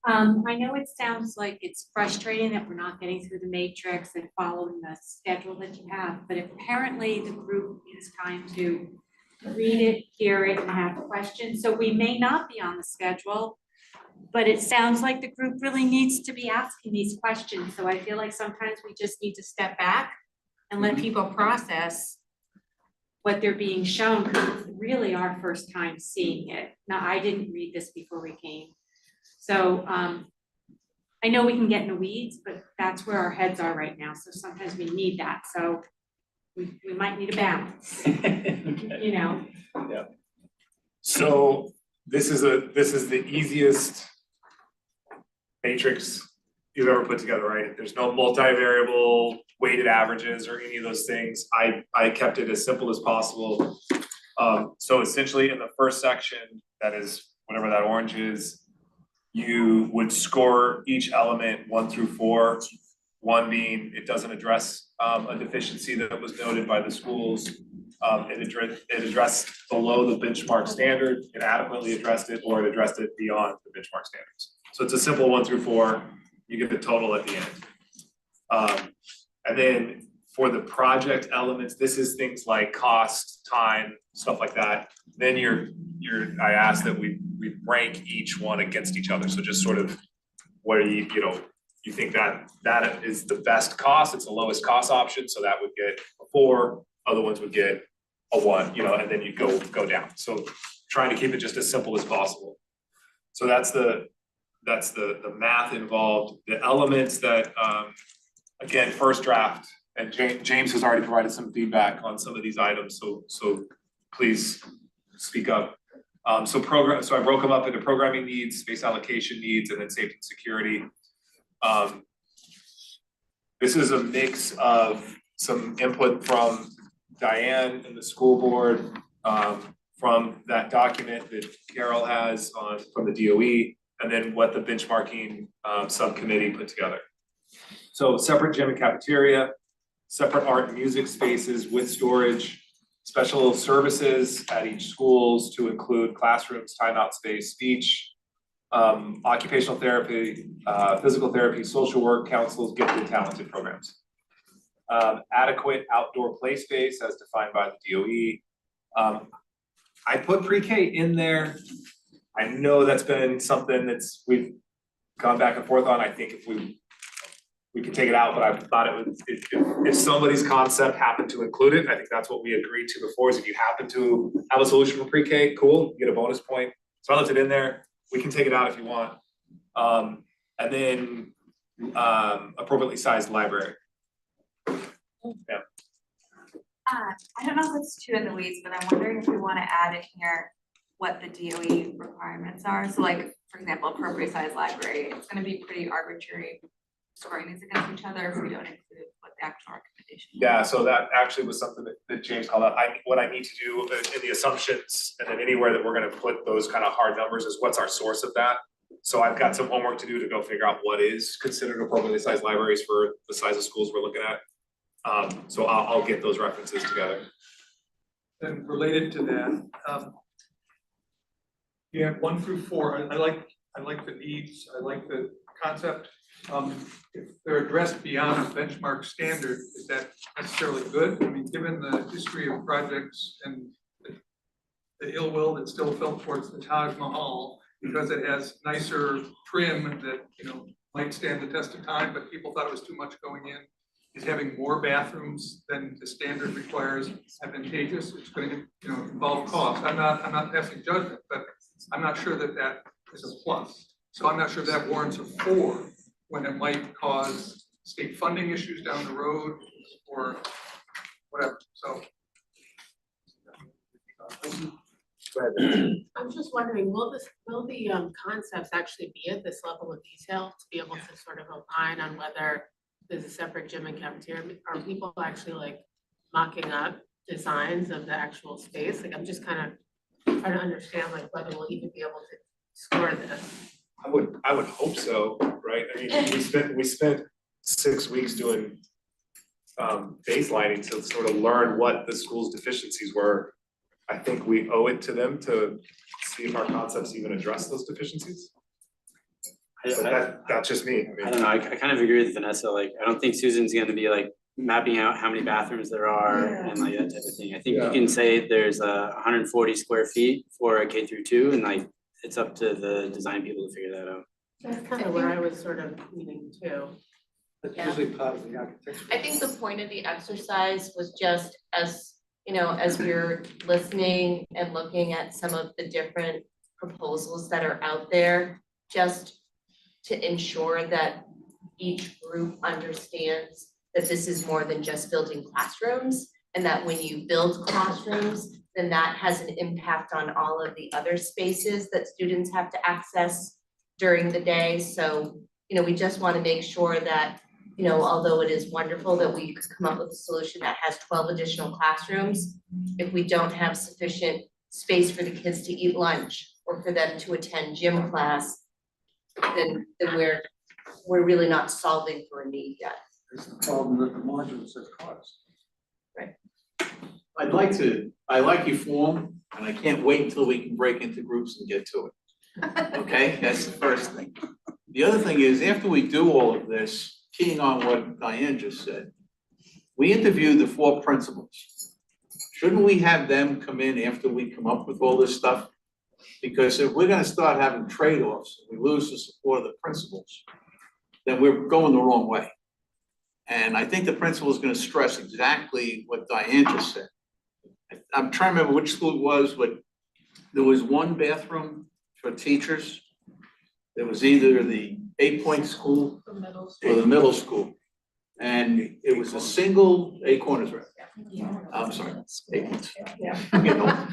I know it sounds like it's frustrating that we're not getting through the matrix and following the schedule that you have, but apparently the group needs time to read it, hear it, and have questions, so we may not be on the schedule. But it sounds like the group really needs to be asking these questions, so I feel like sometimes we just need to step back and let people process what they're being shown, because it's really our first time seeing it. Now, I didn't read this before we came. So I know we can get in the weeds, but that's where our heads are right now. So sometimes we need that. So we might need a balance, you know? Yeah. So this is the easiest matrix you've ever put together, right? There's no multivariable weighted averages or any of those things. I kept it as simple as possible. So essentially in the first section, that is whatever that orange is, you would score each element 1 through 4. 1 being it doesn't address a deficiency that was noted by the schools. It addressed below the benchmark standard, it adequately addressed it, or it addressed it beyond the benchmark standards. So it's a simple 1 through 4, you get the total at the end. And then for the project elements, this is things like cost, time, stuff like that. Then I asked that we rank each one against each other. So just sort of where you think that is the best cost, it's the lowest cost option, so that would get a 4, other ones would get a 1, and then you go down. So trying to keep it just as simple as possible. So that's the math involved, the elements that, again, first draft, and James has already provided some feedback on some of these items, so please speak up. So I broke them up into programming needs, space allocation needs, and then safety and security. This is a mix of some input from Diane and the school board, from that document that Carol has from the DOE, and then what the benchmarking subcommittee put together. So separate gym and cafeteria, separate art and music spaces with storage, special services at each schools to include classrooms, timeout space, speech, occupational therapy, physical therapy, social work, councils, gifted, talented programs. Adequate outdoor play space as defined by the DOE. I put pre-K in there. I know that's been something we've gone back and forth on. I think if we could take it out, but I thought it would, if somebody's concept happened to include it, I think that's what we agreed to before, is if you happen to have a solution for pre-K, cool, you get a bonus point. So I left it in there. We can take it out if you want. And then appropriately sized library. Yeah. I don't know if it's too in the weeds, but I'm wondering if we want to add in here what the DOE requirements are. So like, for example, appropriate size library, it's going to be pretty arbitrary scoring these against each other if we don't include what the actual recommendation is. Yeah, so that actually was something that James called out. What I need to do in the assumptions, and then anywhere that we're going to put those kind of hard numbers, is what's our source of that. So I've got some homework to do to go figure out what is considered appropriately sized libraries for the size of schools we're looking at. So I'll get those references together. And related to that, you have 1 through 4. I like the needs. I like the concept. If they're addressed beyond the benchmark standard, is that necessarily good? I mean, given the history of projects and the ill will that's still felt towards the Taj Mahal, because it has nicer trim that might stand the test of time, but people thought it was too much going in. Is having more bathrooms than the standard requires advantageous? It's going to involve cost. I'm not passing judgment, but I'm not sure that is a plus. So I'm not sure that warrants a 4 when it might cause state funding issues down the road or whatever, so. I'm just wondering, will the concepts actually be at this level of detail to be able to sort of opine on whether there's a separate gym and cafeteria? Are people actually like mocking up designs of the actual space? Like, I'm just kind of trying to understand like whether we'll even be able to score this. I would hope so, right? I mean, we spent 6 weeks doing baselining to sort of learn what the school's deficiencies were. I think we owe it to them to see if our concepts even address those deficiencies. But that's just me. I don't know, I kind of agree with Vanessa, like, I don't think Susan's gonna be like mapping out how many bathrooms there are and like that type of thing. I think you can say there's 140 square feet for a K through 2, and like, it's up to the design people to figure that out. That's kind of where I was sort of meaning too. That's Yeah. usually part of the architecture. I think the point of the exercise was just as, you know, as we're listening and looking at some of the different proposals that are out there, just to ensure that each group understands that this is more than just building classrooms, and that when you build classrooms, then that has an impact on all of the other spaces that students have to access during the day. So, you know, we just want to make sure that, you know, although it is wonderful that we could come up with a solution that has 12 additional classrooms, if we don't have sufficient space for the kids to eat lunch or for them to attend gym class, then we're really not solving for a need yet. It's the problem that the modulus has caused. I like your form, and I can't wait until we can break into groups and get to it. Okay, that's the first thing. The other thing is, after we do all of this, keying on what Diane just said, we interviewed the 4 principals. Shouldn't we have them come in after we come up with all this stuff? Because if we're gonna start having trade-offs, we lose the support of the principals, then we're going the wrong way. And I think the principal is gonna stress exactly what Diane just said. I'm trying to remember which school it was, but there was 1 bathroom for teachers. There was either the 8 Point school or the middle school. And it was a single, 8 Corners, right? I'm sorry, 8 Points. You know.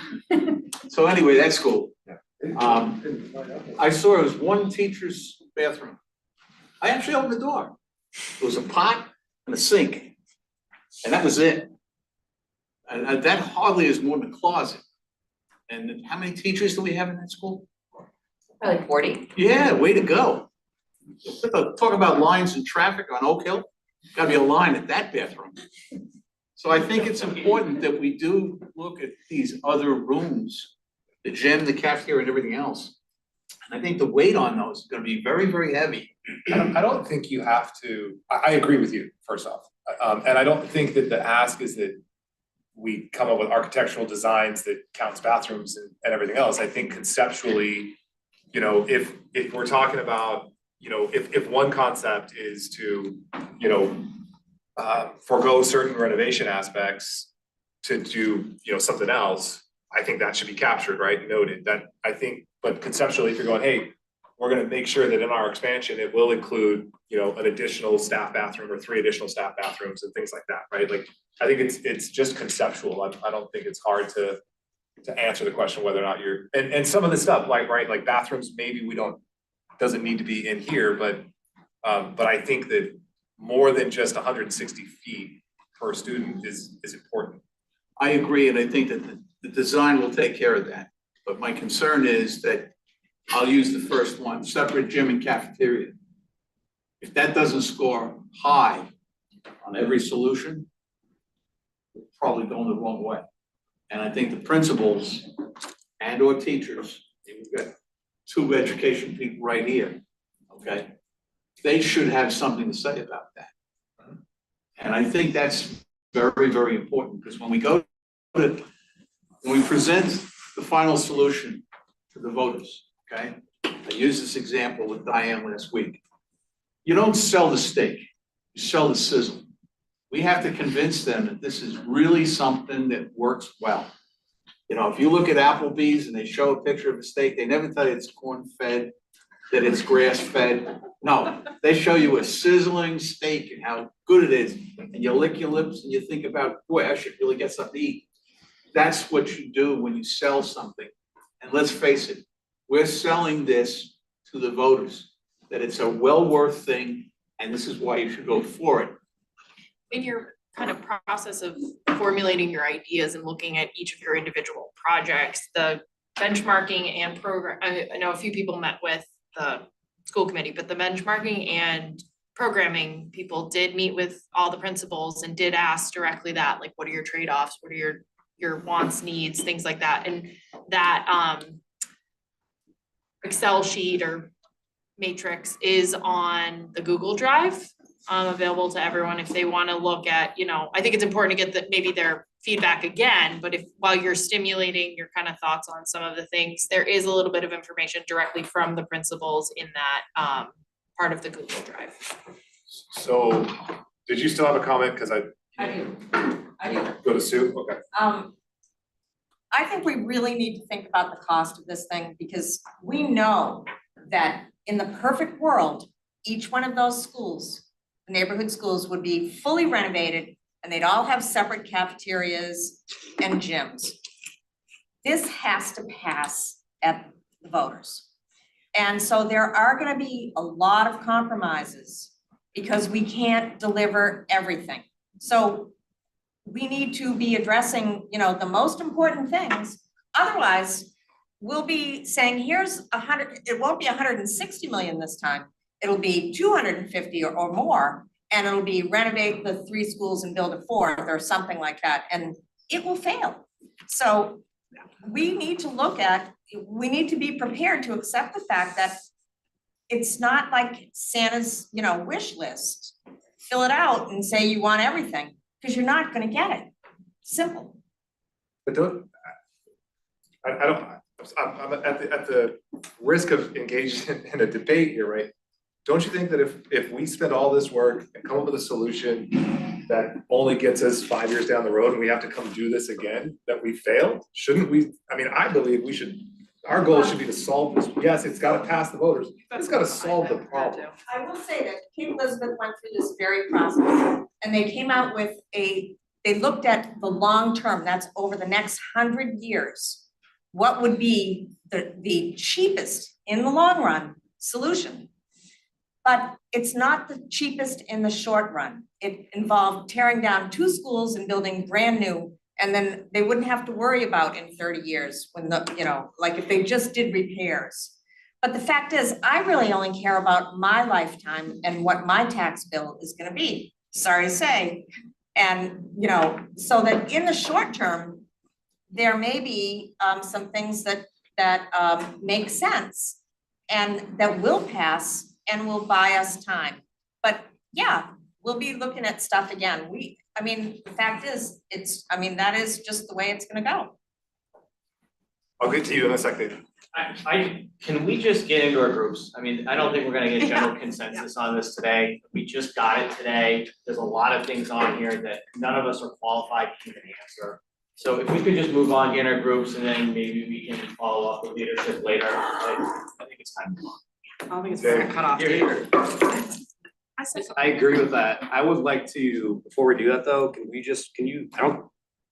So anyway, that school. I saw it was 1 teacher's bathroom. I actually opened the door. There was a pot and a sink. And that was it. And that hardly is more than a closet. And how many teachers do we have in that school? Probably 40. Yeah, way to go. Talk about lines in traffic on Oak Hill. Gotta be a line at that bathroom. So I think it's important that we do look at these other rooms, the gym, the cafeteria, and everything else. And I think the weight on those is gonna be very, very heavy. I don't think you have to, I agree with you, first off. And I don't think that the ask is that we come up with architectural designs that counts bathrooms and everything else. I think conceptually, you know, if we're talking about, you know, if one concept is to, you know, forego certain renovation aspects to do, you know, something else, I think that should be captured, right? Noted that I think, but conceptually, if you're going, hey, we're gonna make sure that in our expansion, it will include, you know, an additional staff bathroom or 3 additional staff bathrooms and things like that, right? Like, I think it's just conceptual. I don't think it's hard to answer the question whether or not you're, and some of the stuff, like, right, like bathrooms, maybe we don't, doesn't need to be in here, but I think that more than just 160 feet per student is important. I agree, and I think that the design will take care of that. But my concern is that, I'll use the first one, separate gym and cafeteria. If that doesn't score high on every solution, we're probably going the wrong way. And I think the principals and or teachers, we've got 2 education people right here, okay? They should have something to say about that. And I think that's very, very important, because when we present the final solution to the voters, okay? I used this example with Diane last week. You don't sell the steak, you sell the sizzle. We have to convince them that this is really something that works well. You know, if you look at Applebee's and they show a picture of a steak, they never tell you it's corn-fed that it's grass-fed. No, they show you a sizzling steak and how good it is, and you lick your lips and you think about, boy, I should really get something to eat. That's what you do when you sell something. And let's face it, we're selling this to the voters, that it's a well-worth thing, and this is why you should vote for it. In your kind of process of formulating your ideas and looking at each of your individual projects, the benchmarking and program, I know a few people met with the school committee, but the benchmarking and programming people did meet with all the principals and did ask directly that, like, what are your trade-offs? What are your wants, needs, things like that. And that Excel sheet or matrix is on the Google Drive, available to everyone if they want to look at, you know, I think it's important to get maybe their feedback again, but if while you're stimulating your kind of thoughts on some of the things, there is a little bit of information directly from the principals in that part of the Google Drive. So, did you still have a comment? Cause I do. Go to Sue, okay. I think we really need to think about the cost of this thing, because we know that in the perfect world, each one of those schools, neighborhood schools, would be fully renovated and they'd all have separate cafeterias and gyms. This has to pass at the voters. And so there are gonna be a lot of compromises because we can't deliver everything. So we need to be addressing, you know, the most important things. Otherwise, we'll be saying, here's it won't be 160 million this time. It'll be 250 or more, and it'll be renovate the 3 schools and build a 4th or something like that, and it will fail. So we need to be prepared to accept the fact that it's not like Santa's, you know, wish list. Fill it out and say you want everything, because you're not gonna get it. Simple. But I'm at the risk of engaging in a debate here, right? Don't you think that if we spend all this work and come up with a solution that only gets us 5 years down the road and we have to come do this again, that we failed? Shouldn't we? I mean, I believe we should, our goal should be to solve this. Yes, it's gotta pass the voters, but it's gotta solve the problem. I will say that Cape Elizabeth went through this very process, and they came out with they looked at the long term, that's over the next 100 years. What would be the cheapest in the long run solution? But it's not the cheapest in the short run. It involved tearing down 2 schools and building brand new, and then they wouldn't have to worry about in 30 years when like if they just did repairs. But the fact is, I really only care about my lifetime and what my tax bill is gonna be, sorry to say. And, so that in the short term, there may be some things that make sense and that will pass and will buy us time. But yeah, we'll be looking at stuff again. The fact is, that is just the way it's gonna go. I'll get to you in a second. Can we just get into our groups? I mean, I don't think we're gonna get general consensus on this today. We just got it today. There's a lot of things on here that none of us are qualified to even answer. So if we could just move on, get in our groups, and then maybe we can follow up with leadership later. I think it's time to move on. I don't think it's gonna cut off. I agree with that. I would like to, before we do that though,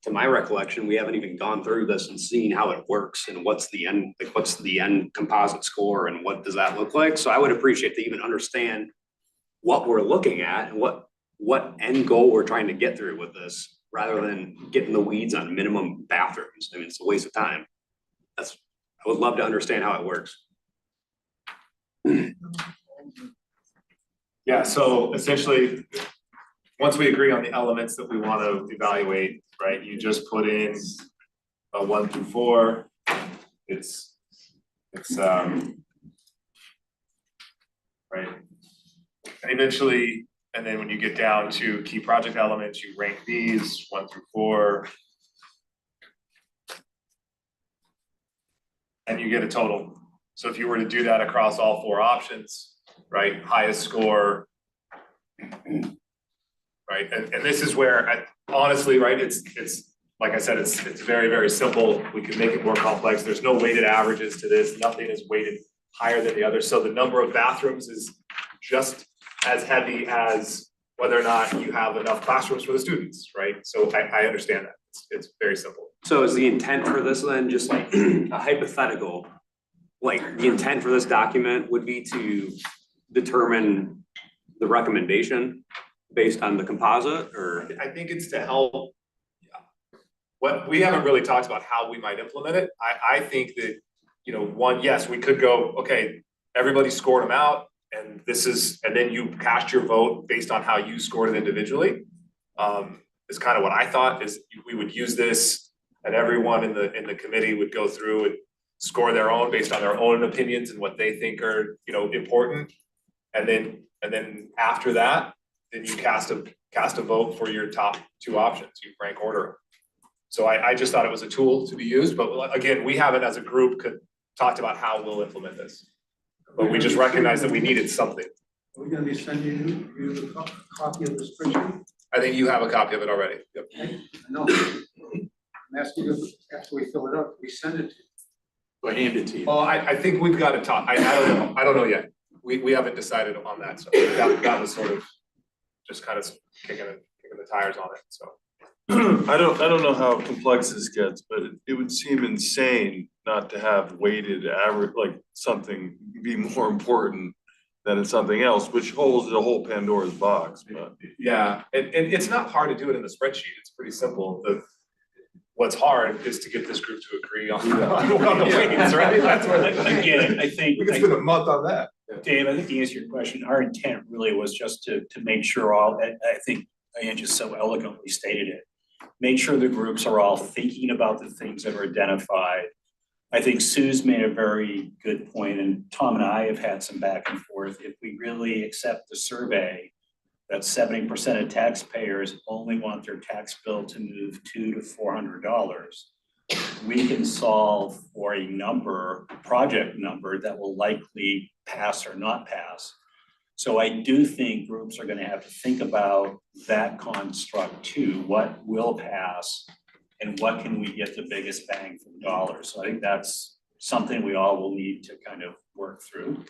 to my recollection, we haven't even gone through this and seen how it works and what's the end composite score and what does that look like? So I would appreciate to even understand what we're looking at and what end goal we're trying to get through with this, rather than getting the weeds on minimum bathrooms. I mean, it's a waste of time. I would love to understand how it works. Yeah, so essentially, once we agree on the elements that we want to evaluate, right, you just put in a 1 through 4. It's right. And eventually, and then when you get down to key project elements, you rank these 1 through 4. And you get a total. So if you were to do that across all 4 options, right, highest score, right, and this is where, honestly, right, it's like I said, it's very, very simple. We can make it more complex. There's no weighted averages to this. Nothing is weighted higher than the other, so the number of bathrooms is just as heavy as whether or not you have enough classrooms for the students, right? So I understand that, it's very simple. So is the intent for this then just like a hypothetical? Like the intent for this document would be to determine the recommendation based on the composite or? I think it's to help. What, we haven't really talked about how we might implement it. I think that, you know, one, yes, we could go, okay, everybody scored them out and this is, and then you cast your vote based on how you scored it individually. Is kind of what I thought is we would use this and everyone in the committee would go through and score their own based on their own opinions and what they think are, you know, important. And then after that, then you cast a vote for your top two options, you rank order them. So I just thought it was a tool to be used, but again, we haven't as a group talked about how we'll implement this. But we just recognized that we needed something. Are we gonna be sending you the copy of the spreadsheet? I think you have a copy of it already. Yep. No. I'm asking you, after we fill it out, we send it to you. I hand it to you. Well, I think we've got to talk. I don't know yet. We haven't decided on that, so that was sort of just kind of kicking the tires on it, so. I don't know how complex this gets, but it would seem insane not to have weighted average, like something be more important than something else, which holds the whole Pandora's box, but. Yeah, and it's not hard to do it in the spreadsheet. It's pretty simple. What's hard is to get this group to agree on the weights, right? That's what. Again, I think. We could spend a month on that. Dave, I think to answer your question, our intent really was just to make sure I think Ann just so eloquently stated it. Make sure the groups are all thinking about the things that are identified. I think Sue's made a very good point, and Tom and I have had some back and forth. If we really accept the survey, that 70% of taxpayers only want their tax bill to move $200 to $400. We can solve for a project number that will likely pass or not pass. So I do think groups are gonna have to think about that construct too. What will pass and what can we get the biggest bang for the dollar? So I think that's something we all will need to kind of work through.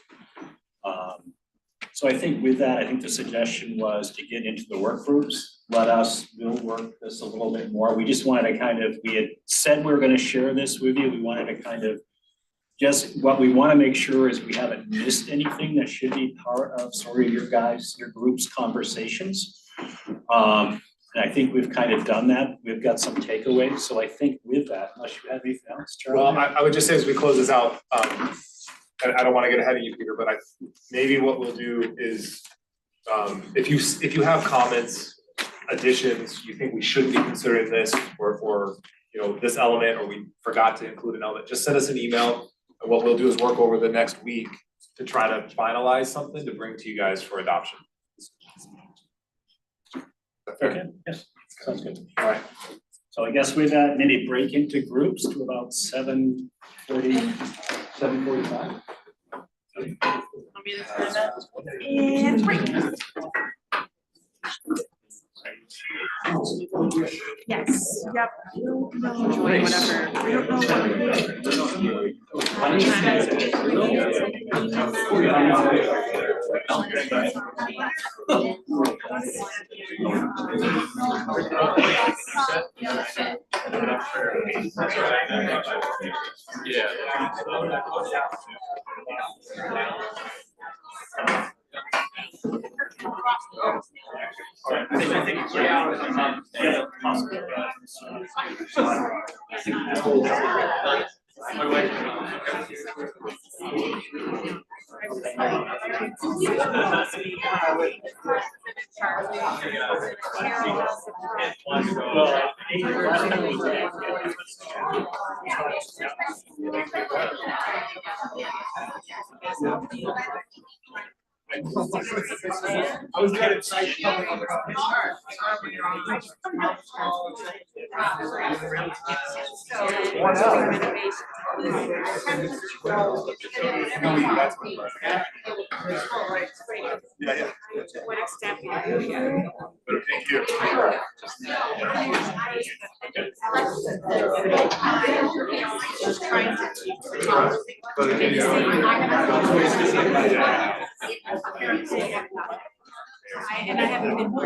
So I think with that, I think the suggestion was to get into the work groups. We'll work this a little bit more. We just wanted to we had said we were gonna share this with you. We wanted to kind of just what we want to make sure is we haven't missed anything that should be part of sort of your group's conversations. And I think we've kind of done that. We've got some takeaways. So I think with that, unless you have anything else, Charlie. Well, I would just say as we close this out, and I don't want to get ahead of you, Peter, but maybe what we'll do is if you have comments, additions, you think we shouldn't be considering this or you know, this element, or we forgot to include an element, just send us an email. And what we'll do is work over the next week to try to finalize something to bring to you guys for adoption. Okay, yes, sounds good. All right. So I guess with that, maybe break into groups to about 7:40, 7:45. And break. Yes, yep. Whatever. I don't know I was trying to cite Yeah. To what extent we are doing it. Thank you. Just trying to and I haven't been. I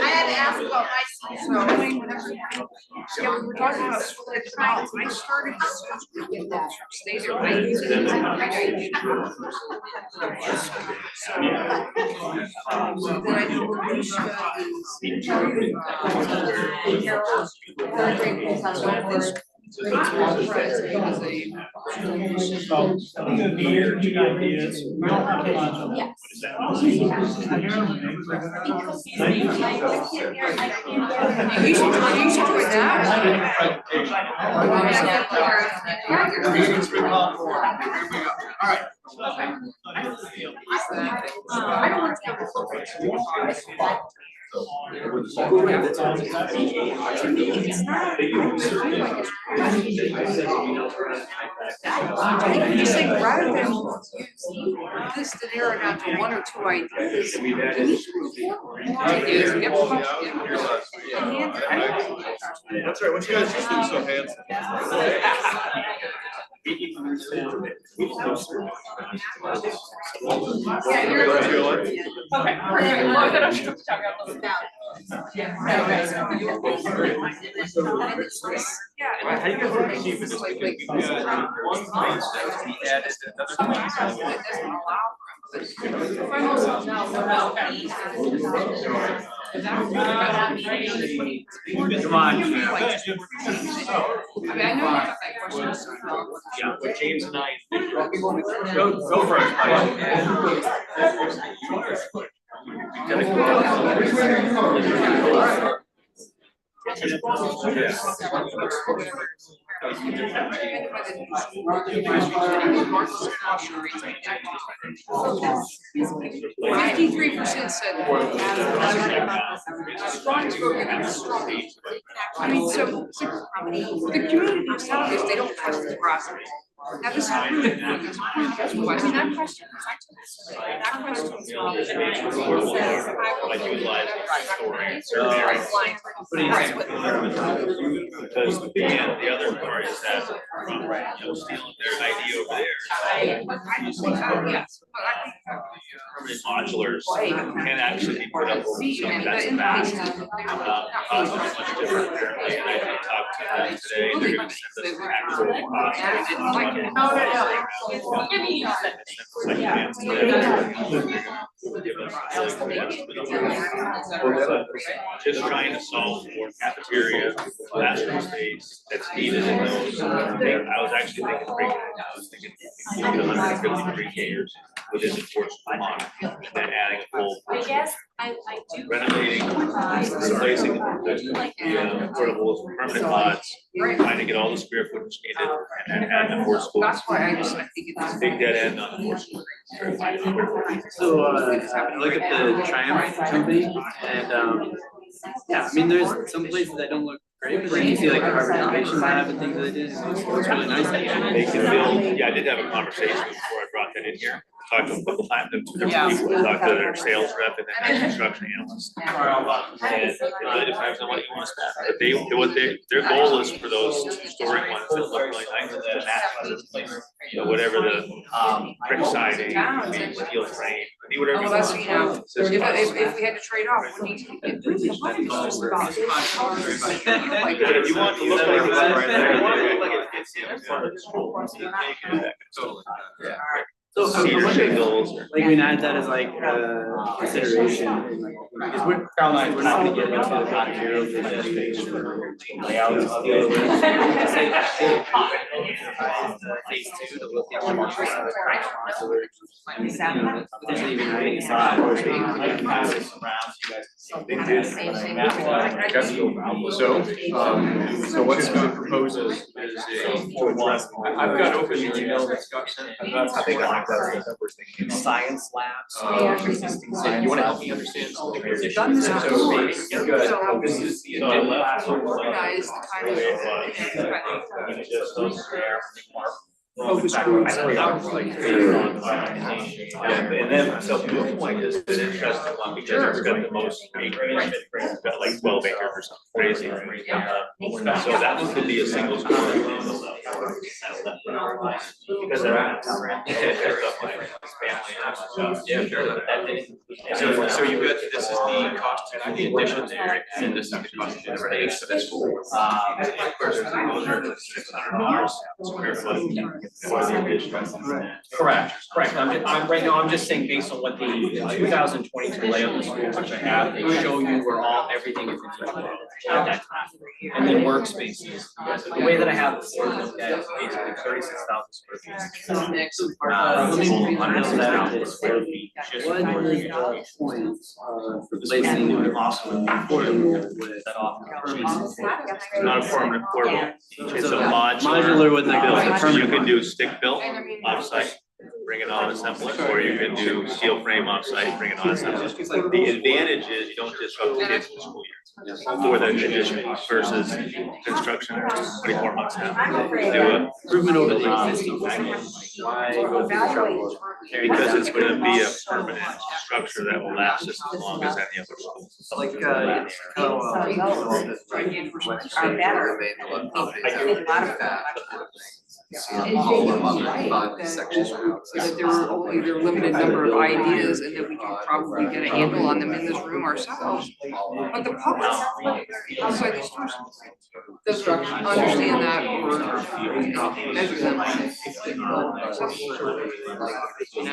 had to ask about my yeah, we were talking about split trials. I started to get that stay there. I used it. Then I know Alicia is just like rather than use this to narrow down to one or two ideas. That's right, when you guys just look so handsome. How do you guys perceive this? Because we've got one place that we added another. Come on. I mean, I know you have that question. Yeah, with James and I. Go for it, $53% said. Strong program, strong. I mean, so the community salaries, they don't trust the process. Now, this is really important, because I mean, that question was actually, that question was really. Like utilize story, because the other part is that from stealing their idea over there. Permanent modulars can actually be put up over some that's a fact. Cost is much different apparently, and I did talk to them today, they're gonna send us an actual cost. Just trying to solve for cafeteria, classroom space that's needed in those. I was actually thinking breaking it down, I was thinking 153 cares within the course of the month, and then adding a full. I guess I do. Renovating, replacing the portables, permanent mods, trying to get all the square footage needed, and then add the four schools. That's why I think it's. Big dead end on the four schools. So, look at the Triumph company and, yeah, I mean, there's some places that don't look great, but then you see like the Harvard Innovation Lab and things that they did, it's really nice. They can build, yeah, I did have a conversation before I brought that in here, talked to them a couple times, two different people, I talked to their sales rep and then their construction analyst. And it really depends on what you want to spend, but their goal is for those two-story ones that look really nice, to match, whatever the brick siding, steel frame, whatever. Well, that's, if we had to trade off, we need to get rid of the money, it's just about. But if you want to look like it's in front of the school, you can make it. So shingles or. like we can add that as like consideration, because we're, Carl and I, we're not gonna get into the material for that space or layouts of the other. Phase two to look at more modular, potentially even adding a side or being around so you guys can see. So what's been proposed is I've got open email that's got sent. I think I like that. Science labs. You wanna help me understand some of the You've done this before. So, good. So- This is the So, agenda. organized kind of, Focus groups. And then, so Blue Point is an interesting one because it's got the most acreage, it's got like 12 acres or something crazy. So that one could be a single school. Because they're out of town. Yeah, sure. So you've got, this is the cost of the addition there, and this is the cost of the renovation for the school. Of course, those are $600 square foot. For the addition. Correct. Right now, I'm just saying based on what the 2022 layout of the schools which I have, they show you where everything is in each row at that time. And then workspaces, the way that I have before looked at is basically 36,000 square feet. Let me 100,000 square feet just for the Points for placing an awesome portable with that off. It's not a permanent portable, it's a Modular with like a So you permanent. can do stick built offsite, bring it on assembly, or you can do steel frame offsite, bring it on assembly. The advantage is you don't disrupt the kids in the school year. For the addition versus construction, 24 months now. Do it. Improvement over the existing. Why go through the trouble? Because it's gonna be a permanent structure that will last just as long as any other school. Like, Are better. that there are only there are limited number of ideas and that we can probably get a handle on them in this room ourselves. But the public outside these doors doesn't understand that or measure them on it. You know? It's what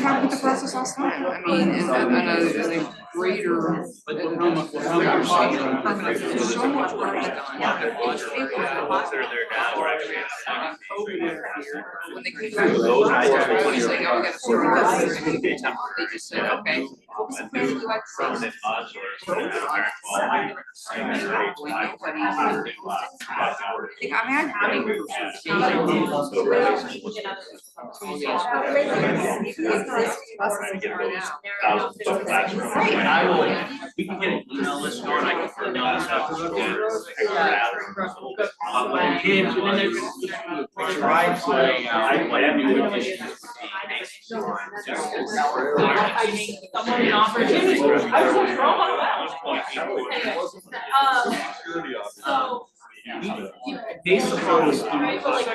happened with the process last time. I mean, in a greater. There's so much work is done. Once they're there now, we're actually. When they came back, I was like, oh, we gotta sort of, they just said, okay. What was the plan we like to see? Permanent modular. I'm having. We can get an email list or I can put down stuff. When kids, and then they're gonna drive, so I new additions. Someone an opportunity. I was like, so. Based upon the Right, but like,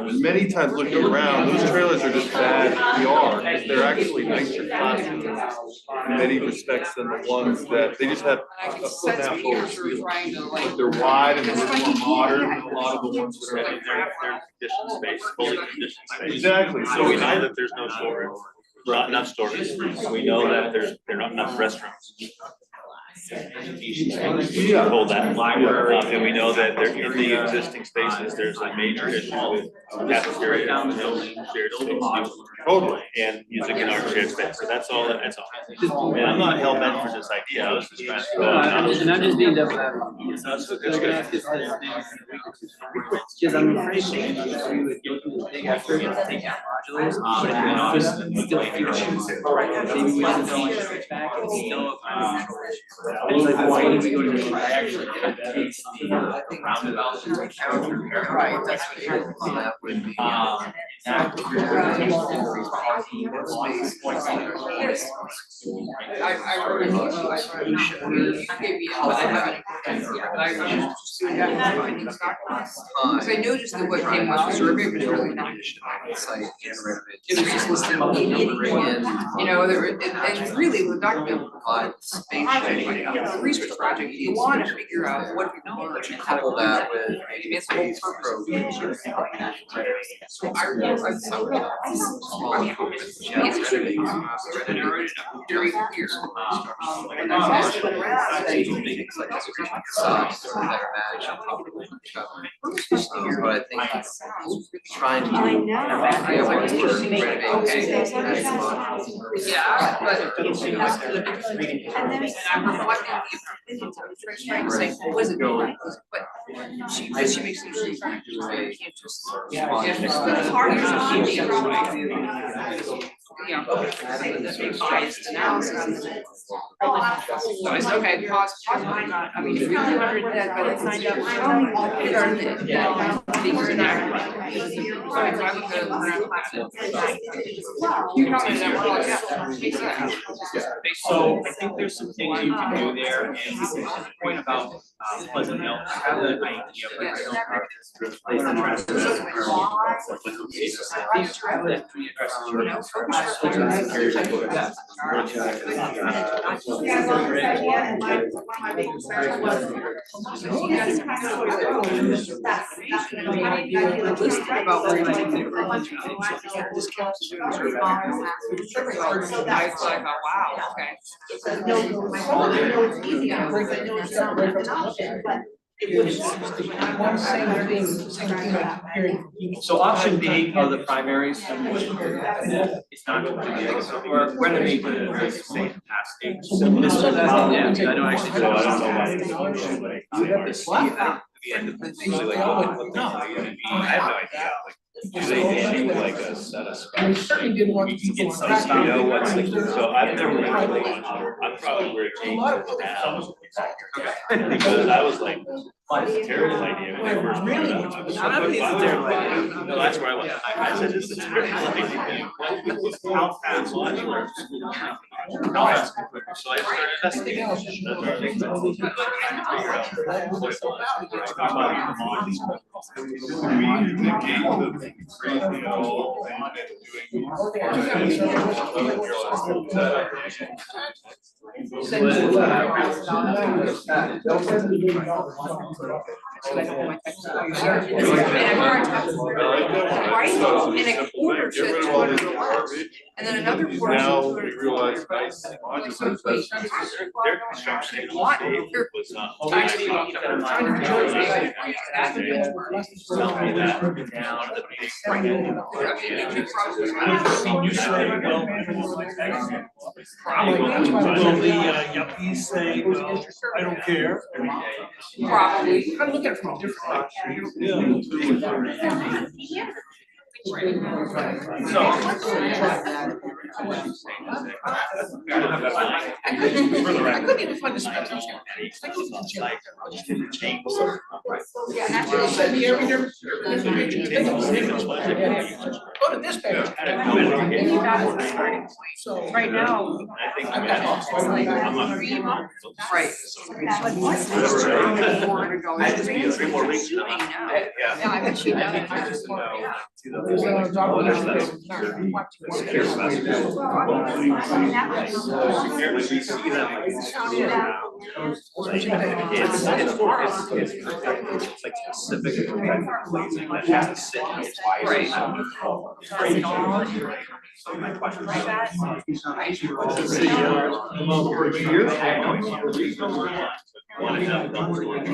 Many times looking around, those trailers are just bad PR, because they're actually nicer classrooms in many respects than the ones that, they just have a foot and a half over wheels. They're wide and they're more modern than a lot of the ones that are. They're conditioned space, fully conditioned space. Exactly, So we know that there's no storage, not enough storage, we know that there are not enough restrooms. Yeah. Hold that, and we know that there in the existing spaces, there's a major issue with cafeteria, shared space. Totally. And using in our shared space, so that's all, that's all. And I'm not hell bent for this idea, I was just trying to. I'm just being devil advocate. That's good. Because I'm afraid we would go through the big effort to take out modulars, but then obviously still feel choose. Maybe we should go and switch back and still. It's like, why do we go to the, I actually takes the roundabout. Right, that's what it is. I really love you, I gave you, but I haven't, because I noticed that what came was the survey was really not. It was just listing all the numbers, you know, there were, and really the document provides the research project, you wanna figure out what we know, but you couple that with its whole purpose. So I really, very clear. And that's actually been around. But I think trying to. Yeah, but. And then I'm reflecting the opinions, I was trying to say, what was it, but she makes them. You can't just. It's hard to biased analysis. So I said, okay, pause, I mean, if you're 200 that by the signed up, it are these are not. So I looked at you commented that we're like, yeah, makes sense. So I think there's some things you can do there, and the point about Pleasant Hill, have an idea of what your about where you think they're discount students are better. I thought, wow, okay. it's easy, I know it's not like an option, but it would. So option B are the primaries. It's not completely, so we're renovate the same capacity. So this is, yeah, I don't actually. So I don't know why. Usually like, I have no idea, like, do they do like a set of specs? You get some stuff. You know what's the, so I've never really, I'm probably where it came from now. Because I was like, it's a terrible idea when they first brought it up. I was like, I don't think it's a terrible idea. No, that's where I went, I said, this is a terrible idea. How fast launch works. No, it's quicker, so I started investigating. That's where I think that's what I'm trying to figure out. What it was. Talk about the launch. Right, and a quarter to $200, and then another quarter. Now we realize nice modular systems, their construction was not. Actually, I'm trying to do it. Tell me that down at the base. Will the yuppies say, well, I don't care? Probably. You gotta look at it from a different perspective. I couldn't even find the specs. Yeah, actually, send me every different. Go to this page. So right now, I've got like 3 months. Right. But what's this? $400. 3 more weeks now. Yeah, I bet you know. I just know. It's like specific glazing that has to sit in its wire. So my question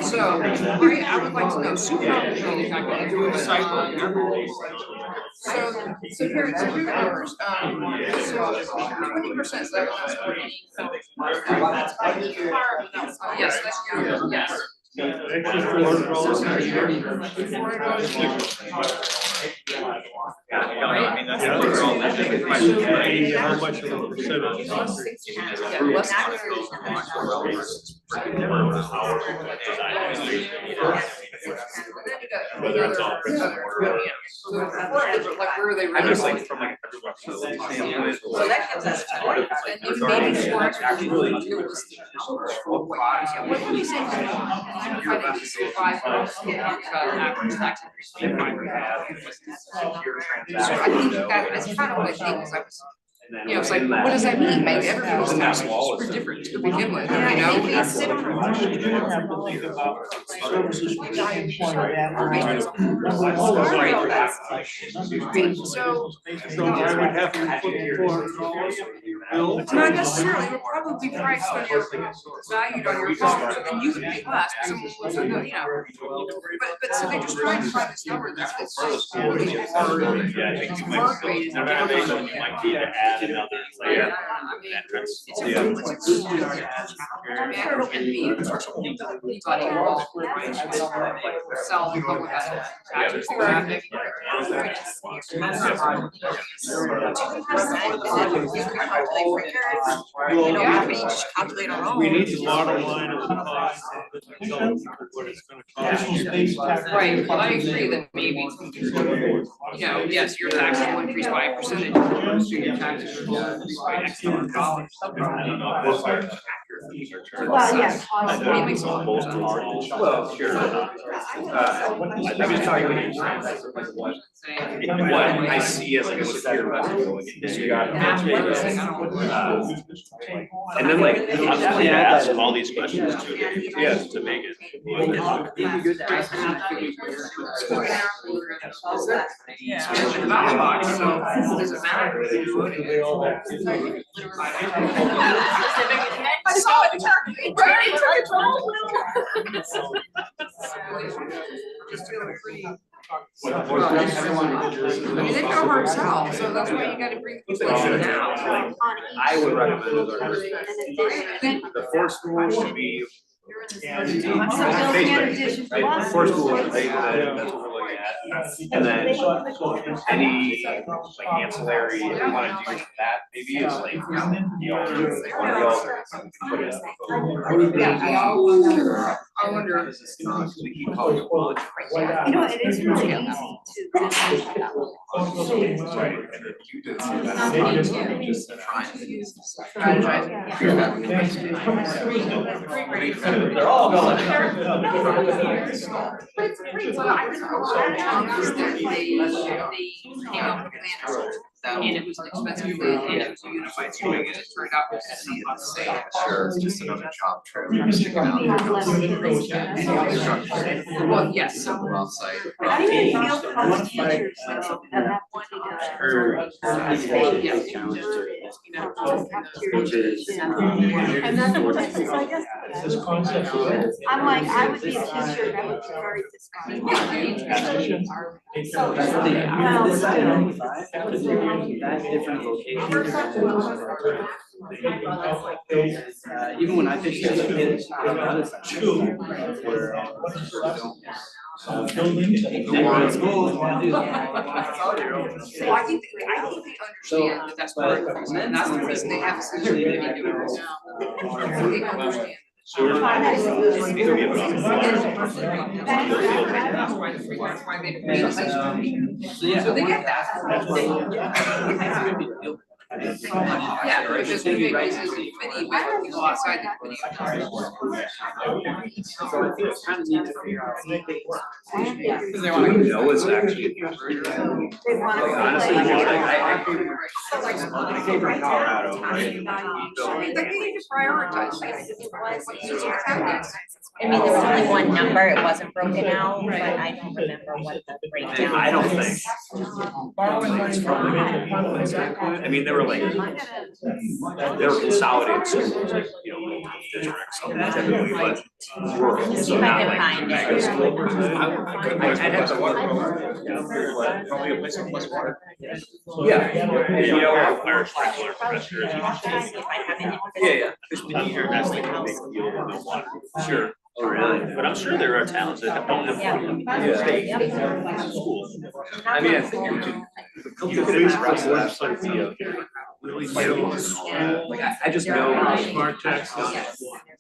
So, I would like to know super opportunity, I'm gonna do a cycle. So here are numbers, so 20% is that was 40. Yes, this year, yes. I mean, that's those are all legitimate questions. How much of a percentage? Whether it's all bricks and mortar. Like where are they? I just like from like. So that gives us time. And if maybe for actually really realistic. What would you say? Unified agency of five, average tax increase. So I think that's kind of what I think, is I was. You know, it's like, what does that mean? Maybe everybody's tax is super different to begin with, you know? You have to think about services we can So. So I would have to put bill. Not necessarily, it would probably be priced on your, valued on your cost, and you would pay less, but someone will say, no, you know. But so they're just trying to find this number that's just really hard. Yeah, I think you might, renovation, you might need to add another layer. Entrance. Sell the public taxes. We need the bottom line of the cost. What it's gonna cost. Right, but I agree that maybe, you know, yes, your taxes will increase by a percentage, so your taxes will increase by X number of dollars. Well, yes. Maybe some of those are hard. Well, sure. I'm just talking about what I see as like a secure value, and then like, I'm just gonna ask them all these questions to make it. I saw it, Brady took it all. Just feeling pretty. I mean, they've got a hard sell, so that's why you gotta bring people in now. I would recommend the first school should be. First school, that's what we're looking at, and then any like ancillary, if you wanna do that, maybe is like, you know, put it. I wonder. We keep calling it college. You know, it is really easy to. Right, and then you did say that. Just they're all going. But it's great, well, I was. They came up with an answer, and it was an expensive thing, and it was a unified school, and it turned out to see the same. Sure, it's just another job trip. Well, yes, so We're on site. How do you feel for those teachers that have wanted And that's what I said, I guess. This concept. I'm like, I would be a teacher that would be very discouraged. Different locations. Even when I pitched it, kids on the other side. Where Well, I think they understand that that's part of the reason, and that's the reason they have essentially been doing this now. So they understand. That's why they made it such. So they get that. Yeah, because we make this as a committee, we have people outside the committee. So it's kind of neat to figure out. Because they want to. You know, it's actually. Honestly, I came from Colorado, right? They need to prioritize things. I mean, there was only one number, it wasn't broken out, but I don't remember what the breakdown. I don't think. I mean, they were like, they were consolidated schools, like, you know, districts, typically, but. So not like mega schools. I'd have to look. Probably a place of plus one. Yeah. You know, fire sprinkler pressure. Yeah. Just when you hear that's like a big deal in the water. Sure. Oh, really? But I'm sure there are towns that don't have state schools. I mean, I think you could express that idea. really Fight new over school. and all that. Like, I just know. Smart Text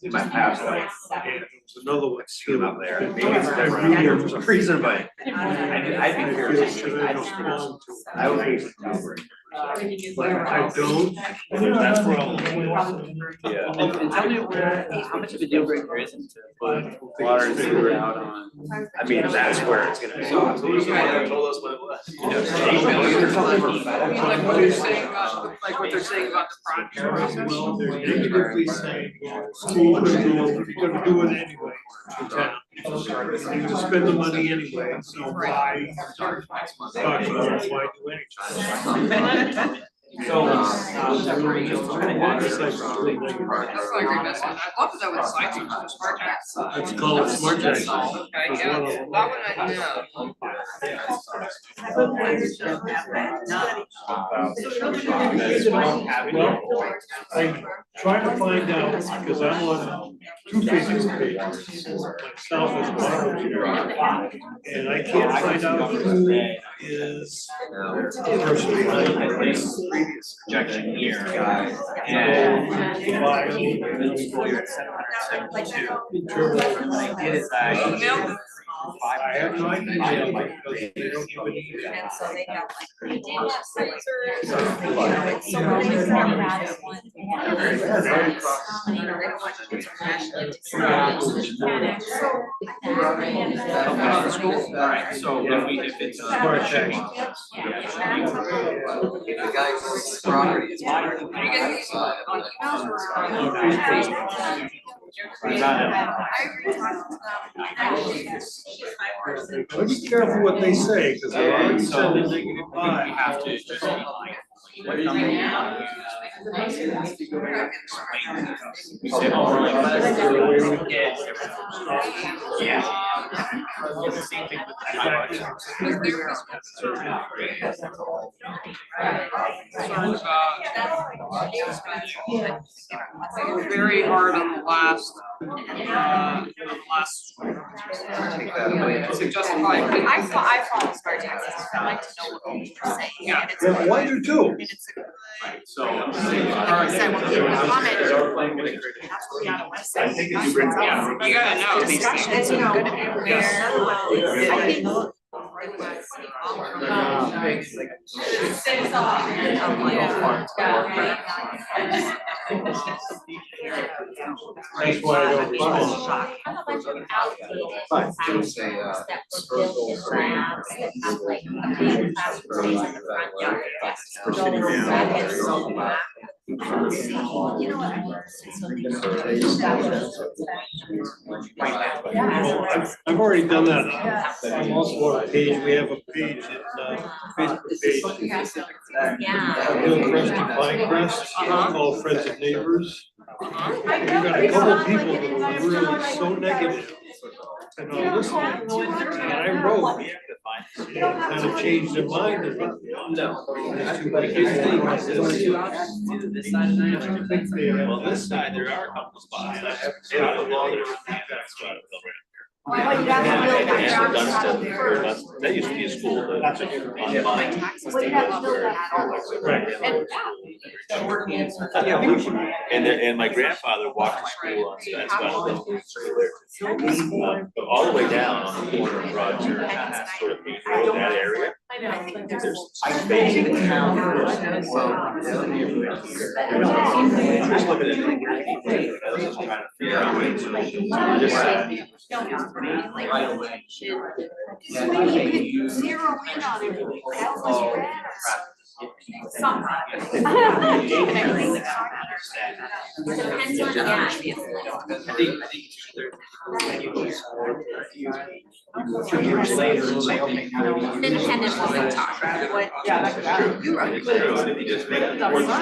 In my past life. and there's another one Shoot too. up there, maybe it's different for some reason, but I'd be curious, I don't. I would be. But I don't, that's where I'll. Yeah. And tell me how much of a deal breaker is it to put water and sewer out on? I mean, that's where it's gonna be. So who's the one that told us what it was? Like what they're saying about, like what they're saying about the project. Well, they're negatively saying, school could do, you're gonna do it anyway in town. You're gonna spend the money anyway, so why talk about it, why do anything? So. That's not a great message. I love that with cycling, the smart tax. Let's call it Smart Text. Okay, yeah, that one I know. Well, I try to find out, because I'm on two Facebook pages, myself as well. And I can't find out who is the person. Previous projection here, and middle school, you're at 772. What I did is I. I have no idea, because they don't even need it. And so they have like. We did have sensors, It's so many many bad ones. They had Very those good. sites, they don't want you internationally to see that. So we can actually with that, right? About the school, alright, so if it's. Smart Text. The guy's property is. Are you getting these on emails or on? Be careful what they say, because they already said the negative We five. have to just be like, what number you want to use. We say, oh, we're like, kids, yeah. It's the same thing with the Very hard on the last, to justify. I follow smart taxes, I like to know what people are saying. Yeah. And it's Yeah, a- one or two. and it's a- So. Like I said, when people comment, that's what we on a website. Yeah, you gotta know. Discussions are gonna be where, I think. That's why I don't respond. Have a bunch of outdated Fine, classrooms say, that were built in labs that have like a big classroom space in the front yard. desks, We're sitting doors, down. brackets, so that- You know what I mean? So they Well, I've already done that. I'm also on a page, we have a page, Facebook page. Yeah. Hillcrest and Pinecrest, it's called Friends and Neighbors. We got a couple people that were really so negative. And I listened, and I wrote, kind of changed their mind. No. But here's the thing, there's two options, either this side of the. Well, this side, there are a couple spots. They have a longer spot. Well, you have to build that And ground Dunstan, structure or first. Dunstan, that used to be a school, but That's on My Vine. taxes, well, you have to build that all. Right. And Yeah, we should, and my grandfather walked to school on Scotts Bluff. But all the way down on the corner of Broad Church, sort of Beach Road, that area. I know, but there's. There's space in the town. Just looking at it, I was just trying to figure out ways to. Right away. So when you could zero in on everything, that was rad. Something. Depends on, yeah. Independent woman talk. What? You're right. If you just make it towards the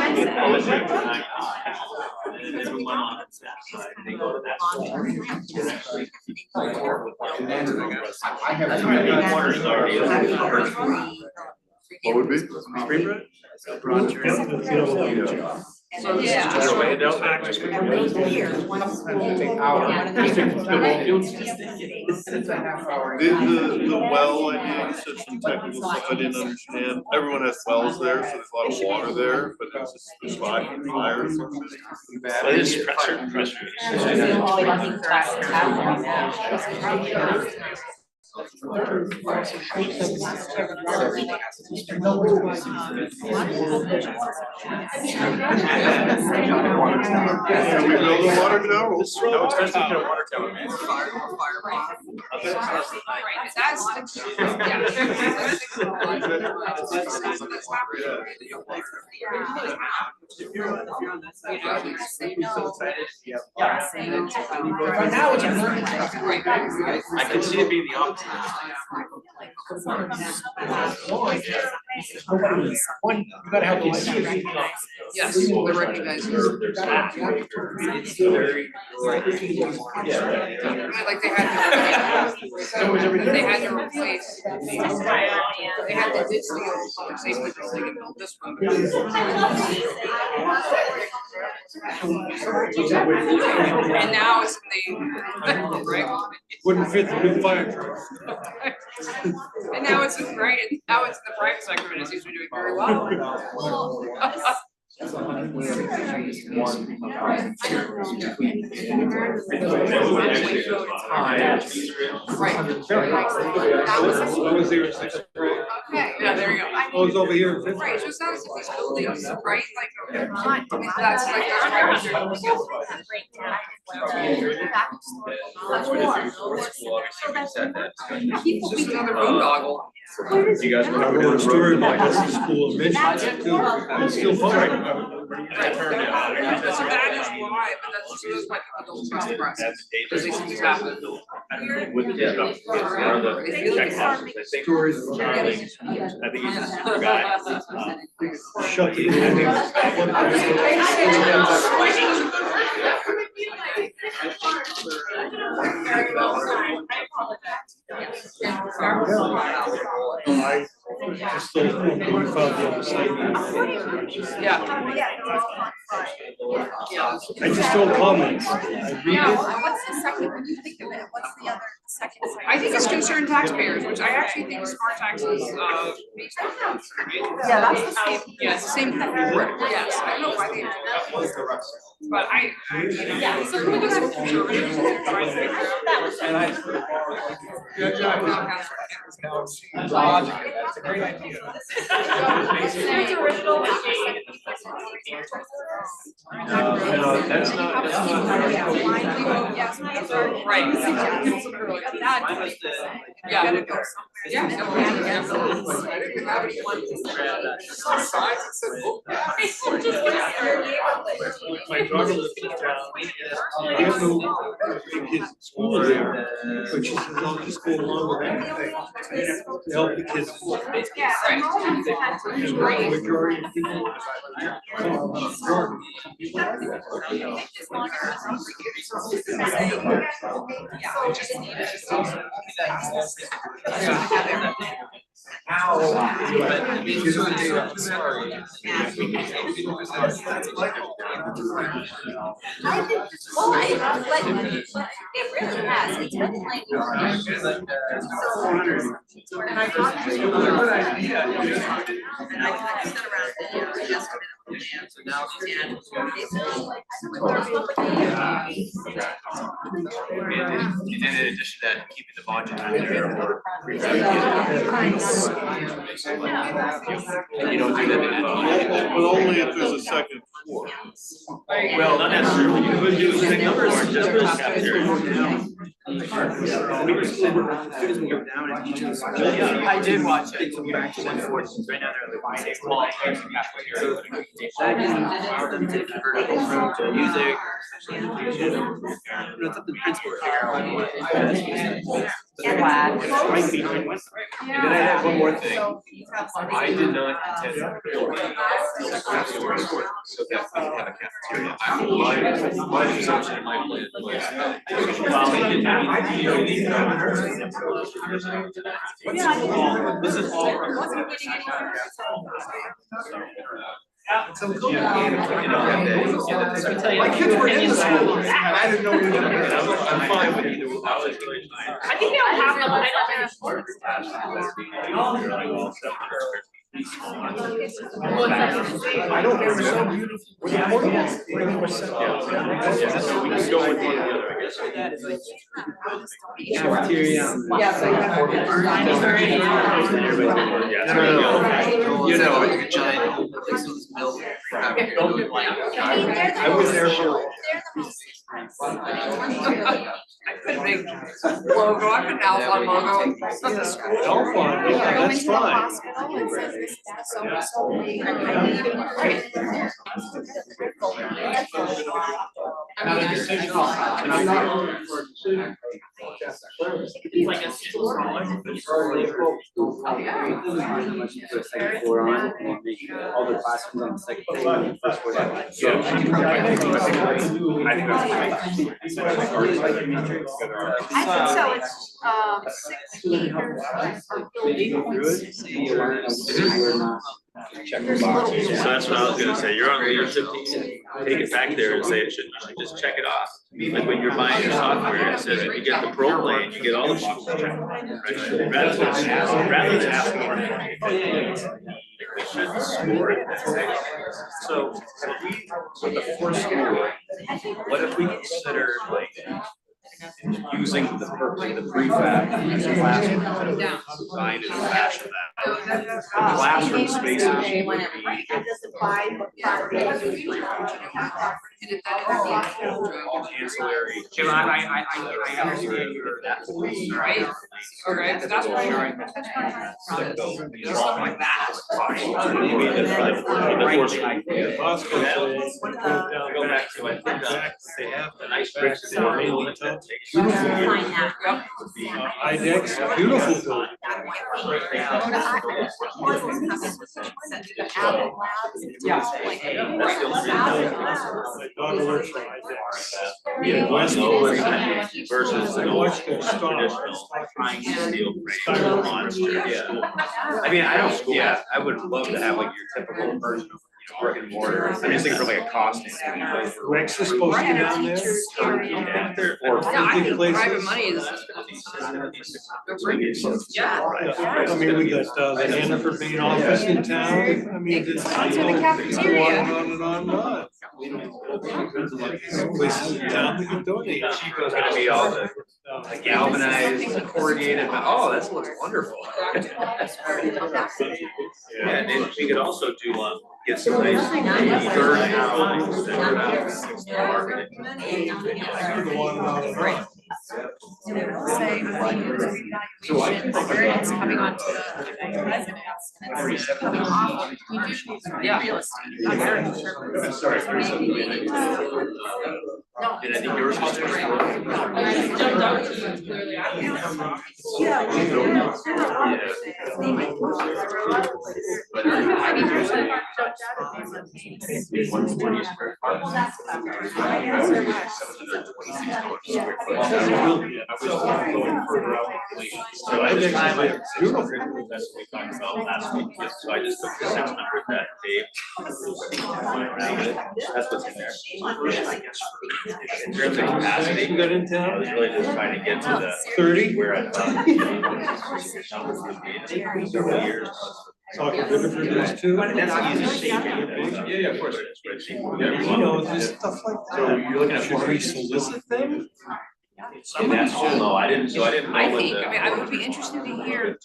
and everyone on its that side, they go to that side. I have. That corner's already. What would be? Yep, you know, And So then this is yeah. just And right then down there. here, one school, Take one hours. of the The well, I did, you said some technical stuff I didn't understand. Everyone has wells there, so there's a lot of water there, but it's just, there's fire or something. It is certain pressure. Can we build a water tower? How expensive can a water tower be? I can see it being the opposite. One, you gotta have the light. Yes, they're recognizing. Like they had to replace. They had to ditch the old public safety building and build this one. And now it's in the, right? Wouldn't fit the new fire truck. And now it's in, right, and now it's in the private sector and it seems to be doing very well. Yeah, there you go. I was over here in fifth. Right, so it's not as if these buildings, right, like, that's like people need another boondoggle. You guys want to go to the story about this school of mission? It's still fun. So that is why, but that's, so that's why people don't trust the press, because they see this happen. Shut the I still think we found the other side. I just don't comment. I read Now, it. what's the second, when you think of it, what's the other second side? I think it's concerned taxpayers, which I actually think smart taxes, based on. Yeah, that's the same. Yeah, it's the same thing, yes, I don't know why they do that. But yeah, certainly this is conservative, they're trying to figure out. And I. That's a great idea. There's original. No, that's not. Right. Yeah. My daughter lives in town. I have no kids in school there, but she says, I'll just go along with anything to help the kids. Majority of people. I think, well, it really has, it's been like. And I talked to you. Good idea. And I kind of sit around and estimate. So now And in addition to that, keeping the budget out there or. And you don't do that. But only if there's a second floor. Well, not necessarily, you could do the numbers, just cafeteria. I did watch it. Unfortunately, right now they're like small cafeteria. To music, education, it's up to the principal to figure out what. And then I have one more thing. I did not intend to build so that we can have a cafeteria. My presumption in my plan was, while they didn't have this is all. Some cool. My kids were in the school, and I didn't know we were gonna get it. I'm fine with either. I was really fine. I think they all have them, but I I don't think it's so beautiful. We can go with one or the other, I guess. Cafeteria. Yeah, so you have to. You know, like a giant, like some milk. I was there for. I could make logo, I could outline logo on the school. Alpha, yeah, that's fine. Another decision. And I'm not looking for a decision. Like a school. Second floor on, and make all the classrooms on the second floor and first floor. I think so, it's 6 meters or building points. Check the box. So that's what I was gonna say, you're on, you're to take it back there and say it should, you should just check it off. Like when you're buying your software, it says if you get the pro plan, you get all the boxes checked. Right? Rather than ask more. We should score it. So with the first school, what if we consider like using the prefab as a classroom, designed in a fashion that classroom spaces would be ancillary. Jim, I understand your, right, okay, but that's why you're right. Something like that. Maybe the go back to, I think, they have the nice bricks that are really tough. IDEX, beautiful building. My daughter works for IDEX. Yeah, versus the old traditional trying to steal frame monster, yeah. I mean, I don't, yeah, I would love to have like your typical version of brick and mortar. I'm just thinking from like a cost. Rex is supposed to be down there. Or No, I think private money is. Yeah. I mean, we got the Hannaford main office in town. I mean, it's. Onto the cafeteria. On and on and on. Places in town that can donate. Chico's gonna be all the galvanized, corrugated, but oh, that looks wonderful. Yeah, and then we could also do get some nice third house. Experience coming on to the residents and it's coming off. We do real estate. Sorry. No. And I think yours was Clearly, I So I just, beautiful, that's what we talked about last week, so I just took the 600 that Dave. That's what's in there. In terms of capacity, I was really just trying to get to the 30? where I thought. Numbers would be in several years. Talking different too. That's easy shaping. Yeah, of course. You know, there's stuff like that. So you're looking at. Should we solicit them? That's, no, I didn't know I what think, the. I mean, I would be interested to hear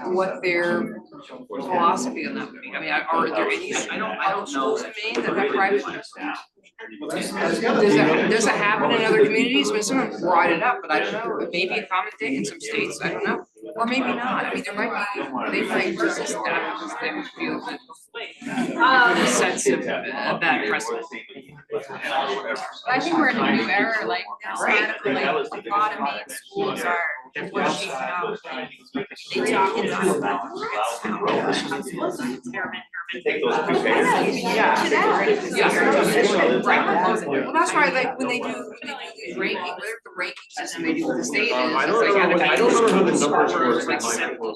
what their philosophy on that would be. I mean, are there any, I don't know to me that private. Does it happen in other communities? I mean, someone brought it up, but I don't know, it may be a common thing in some states, I don't know. Or maybe not, I mean, there might be, they might resist that because they would feel that a sense of bad precedent. I think we're in a new era, like, there's like, a lot of main schools are, we're shaking out. They talk about. Take those two pairs. Well, that's why, like, when they do these ranking, whatever the ranking system they do with the state is. I don't know how the numbers work. Like simple.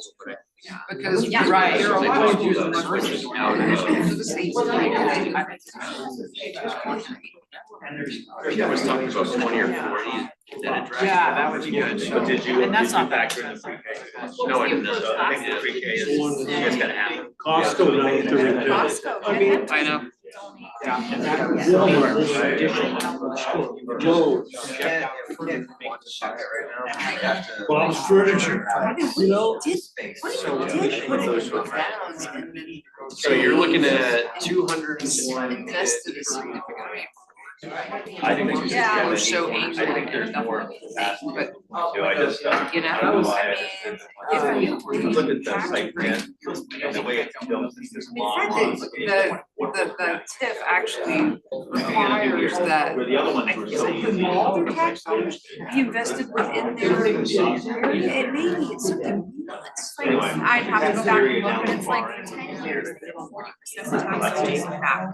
Because, Yeah. right, there are a lot of schools So that they are much switched more. out of- The state's like, I was talking about 20 or 40 that addressed. Yeah, that would be good. But did you, And that's not factor in the pre-K? No, I didn't, so I think the pre-K is, it's gonna happen. Costco knows to reduce. I know. Yeah, and that was additional school. Whoa. Bob's Furniture, you know? So you're looking at 201. Invested a significant amount. I think it's. Yeah, we're so angry. I think there's more. But, I just, you know, I don't know why. I mean, If you look at the site plan, and the way it's built, it's this long. the TIF actually requires that Where the other ones were so easy. all their tax dollars be invested within their area. It may be it's something, it's like, I'd have to go back and look, but it's like for 10 years, 40% of the taxes came back.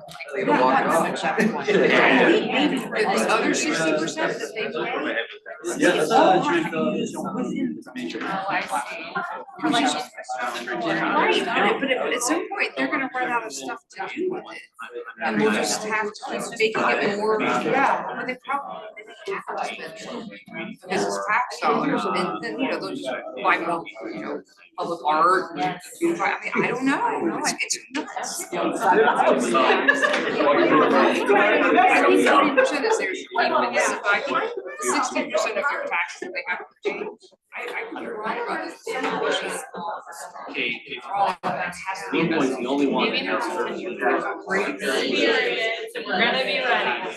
maybe for the other 60% that they pay. Yes. Right, but at some point, they're gonna run out of stuff to do with it. And we'll just have to keep making it more, yeah, but they probably, they have to spend because it's tax dollars, and then, you know, they'll just buy more, you know, public art, beautify, I mean, I don't know, like, it's nuts. I don't know, 40% is theirs, even if I can, 60% of your taxes that they have to pay. I could be wrong about this. Greenpoint's the only one. Maybe there's a great experience, and we're gonna be ready.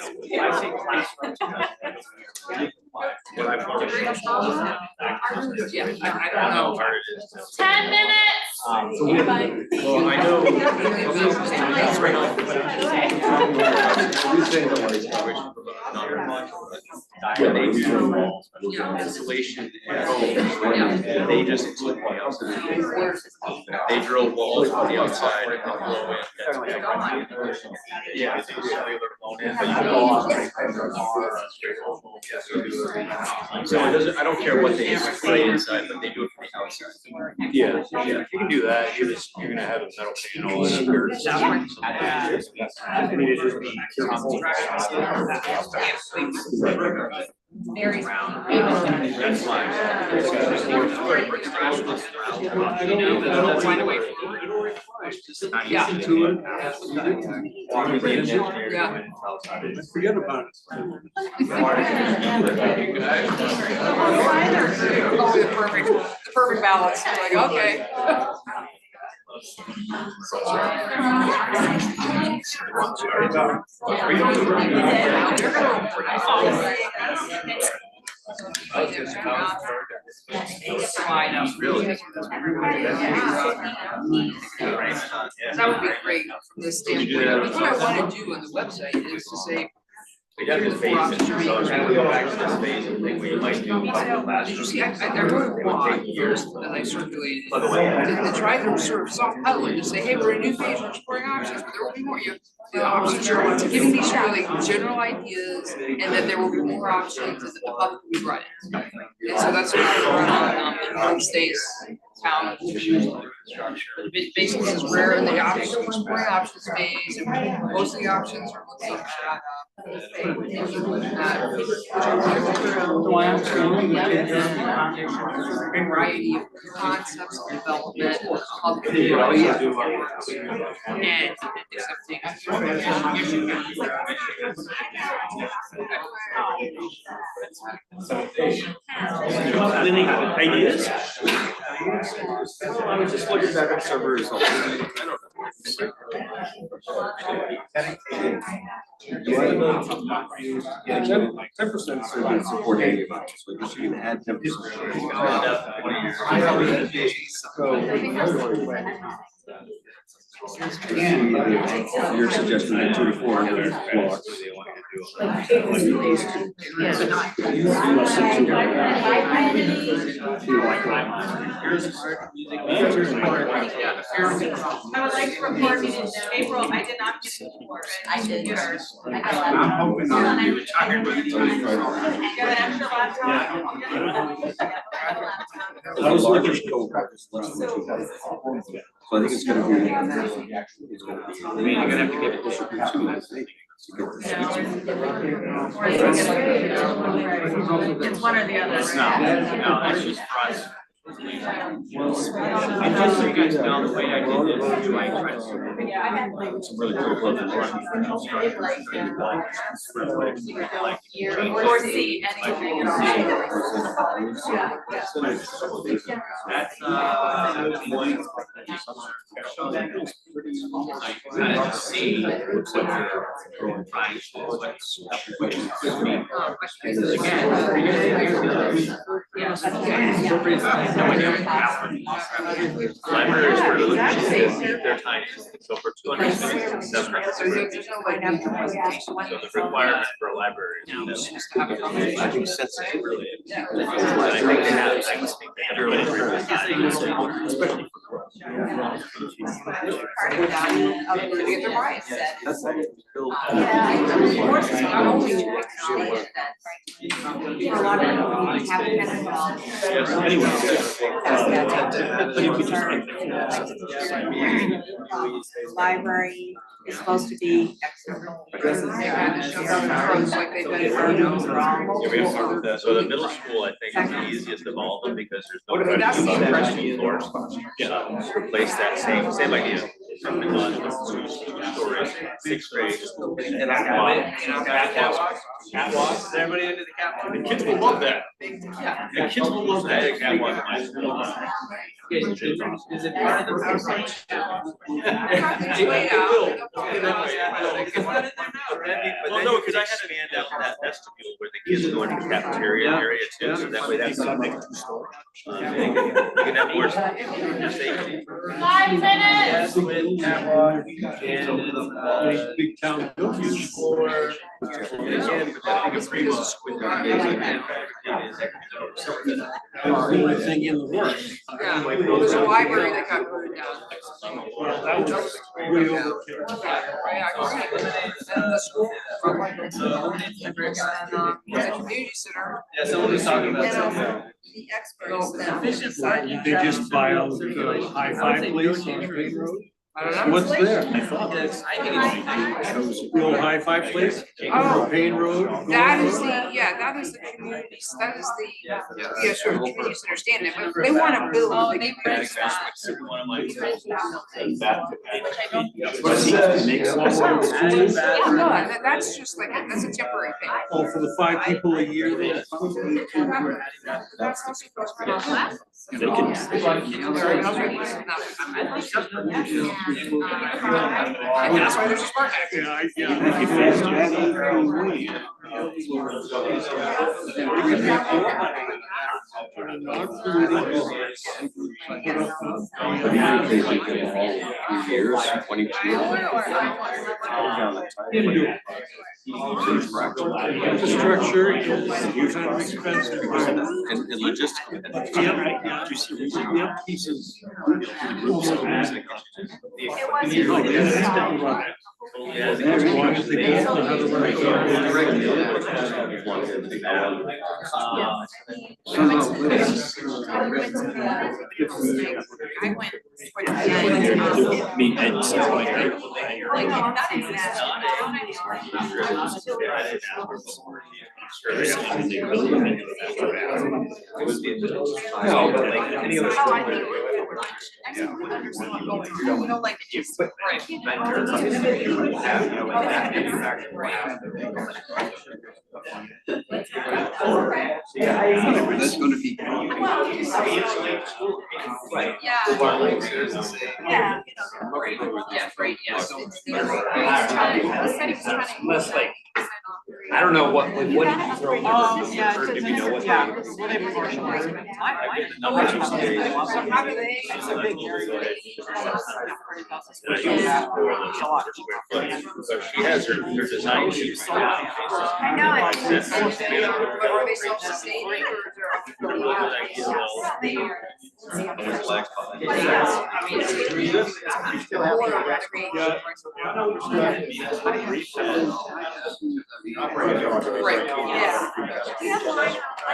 Yeah, I don't know. 10 minutes. Well, I know. When they do insulation and they just put the outside. They drill walls on the outside and they'll blow in. Yeah. It's cellular blown in, but you can go so it doesn't, I don't care what they spray inside, but they do it from the outside. Yeah, yeah, if you can do that, you're gonna have a metal panel and a dirt. I mean, it just be Very round. That's fine. Find a way. Yeah. Forget about it. Oh, the perfect balance, like, okay. That would be great from this standpoint. But what I wanna do on the website is to say, We got this phase, so it's gonna go back to this phase and think we might do. did you see, I wrote a blog Years. that I circulated, By the way. to try to sort of soft pedal it, to say, hey, we're in a new phase, we're exploring options, but there will be more, the options are giving these really general ideas, and then there will be more options, and the public will be brought in. And so that's what we're on, in one state's town. It basically says where are the options, exploring options phase, and most of the options are looking at, a variety of concepts of development, hub. And Any ideas? Well, I was just looking back at server results. I don't know. Yeah, 10% support any of us, so you can add 10%. You're suggesting that 2 to 4 blocks. I would like to report in April, I did not get a report. I did. I'm hoping that you retired by the time. Get an extra laptop. I was looking at so I think it's gonna be. I mean, you're gonna have to give it to. It's one or the other. No, that's just for us. And just so you guys know, the way I did this, is I tried to. Some really cool clothes. Or see anything at all. That's C, looks like they're throwing triangles, which could be, because again, no idea what happened. Libraries for literature, they're tiny, so for 267. So there's no line after presentation. So the requirement for a library is just to have a. I think sensitive really. I think they have, I was thinking, everyone agrees, especially for. Part of that, of the other right said. That's like build. Courses not only to accommodate that, for a lot of people, we haven't been involved. Library is supposed to be external. Like they've been in our nose or all. Yeah, we have some of that. So the middle school, I think, is the easiest of all of them because there's no That's the freshman floors. So replace that same idea. Something on 2 stories, 6th grade. And catwalks, is everybody into the catwalk? The kids will love that. Yeah. The kids will love that. Catwalk in my school. Is it part of the PowerPoint? Well, no, because I had to expand out that vestibule where the kids go into the cafeteria area too, so that way that's something. They can have more safety. 5 minutes. Yes, with catwalk and big town buildings for. Again, but I think it's pretty much with their kids like that. Thing in the works. Yeah, well, there's a library that got voted down. That was way overkill. Yeah, and the school, and the community center. Yeah, someone was talking about something. The experts, the efficient They just filed the high five place on Bay Road. I don't know. What's there? I think it's. The old high five place, Oh. Payne Road. That is the, yeah, that is the communities, that is the, yeah, sure, communities understand it, but they wanna build. They One of my. That. Yeah, no, that's just like, that's a temporary thing. Oh, for the 5 people a year they. That's how people spend on classes. They can. And that's why there's a spark act. Years, 22. Infrastructure is kind of expensive. And logistics. Yep, pieces. I went for the Meet and stuff like that. like, that exists. No, but like any other. Oh, I think it would work. Excellent, understand what going on. You know, like, it's, right. Vendors, you have, you know, like that manufacturer. That's gonna be. Right. Yeah. Yeah. Yeah, right, yes. The city was trying to. Less like. I don't know what, like, what did you throw? Oh, yeah, Or do we know what? yeah. they- Well, they commercialize it. How much you say? So how do they? It's a big area. So she has her design sheet. I know, I think it's. Are they self-sustaining Right, yeah. Yeah, well, I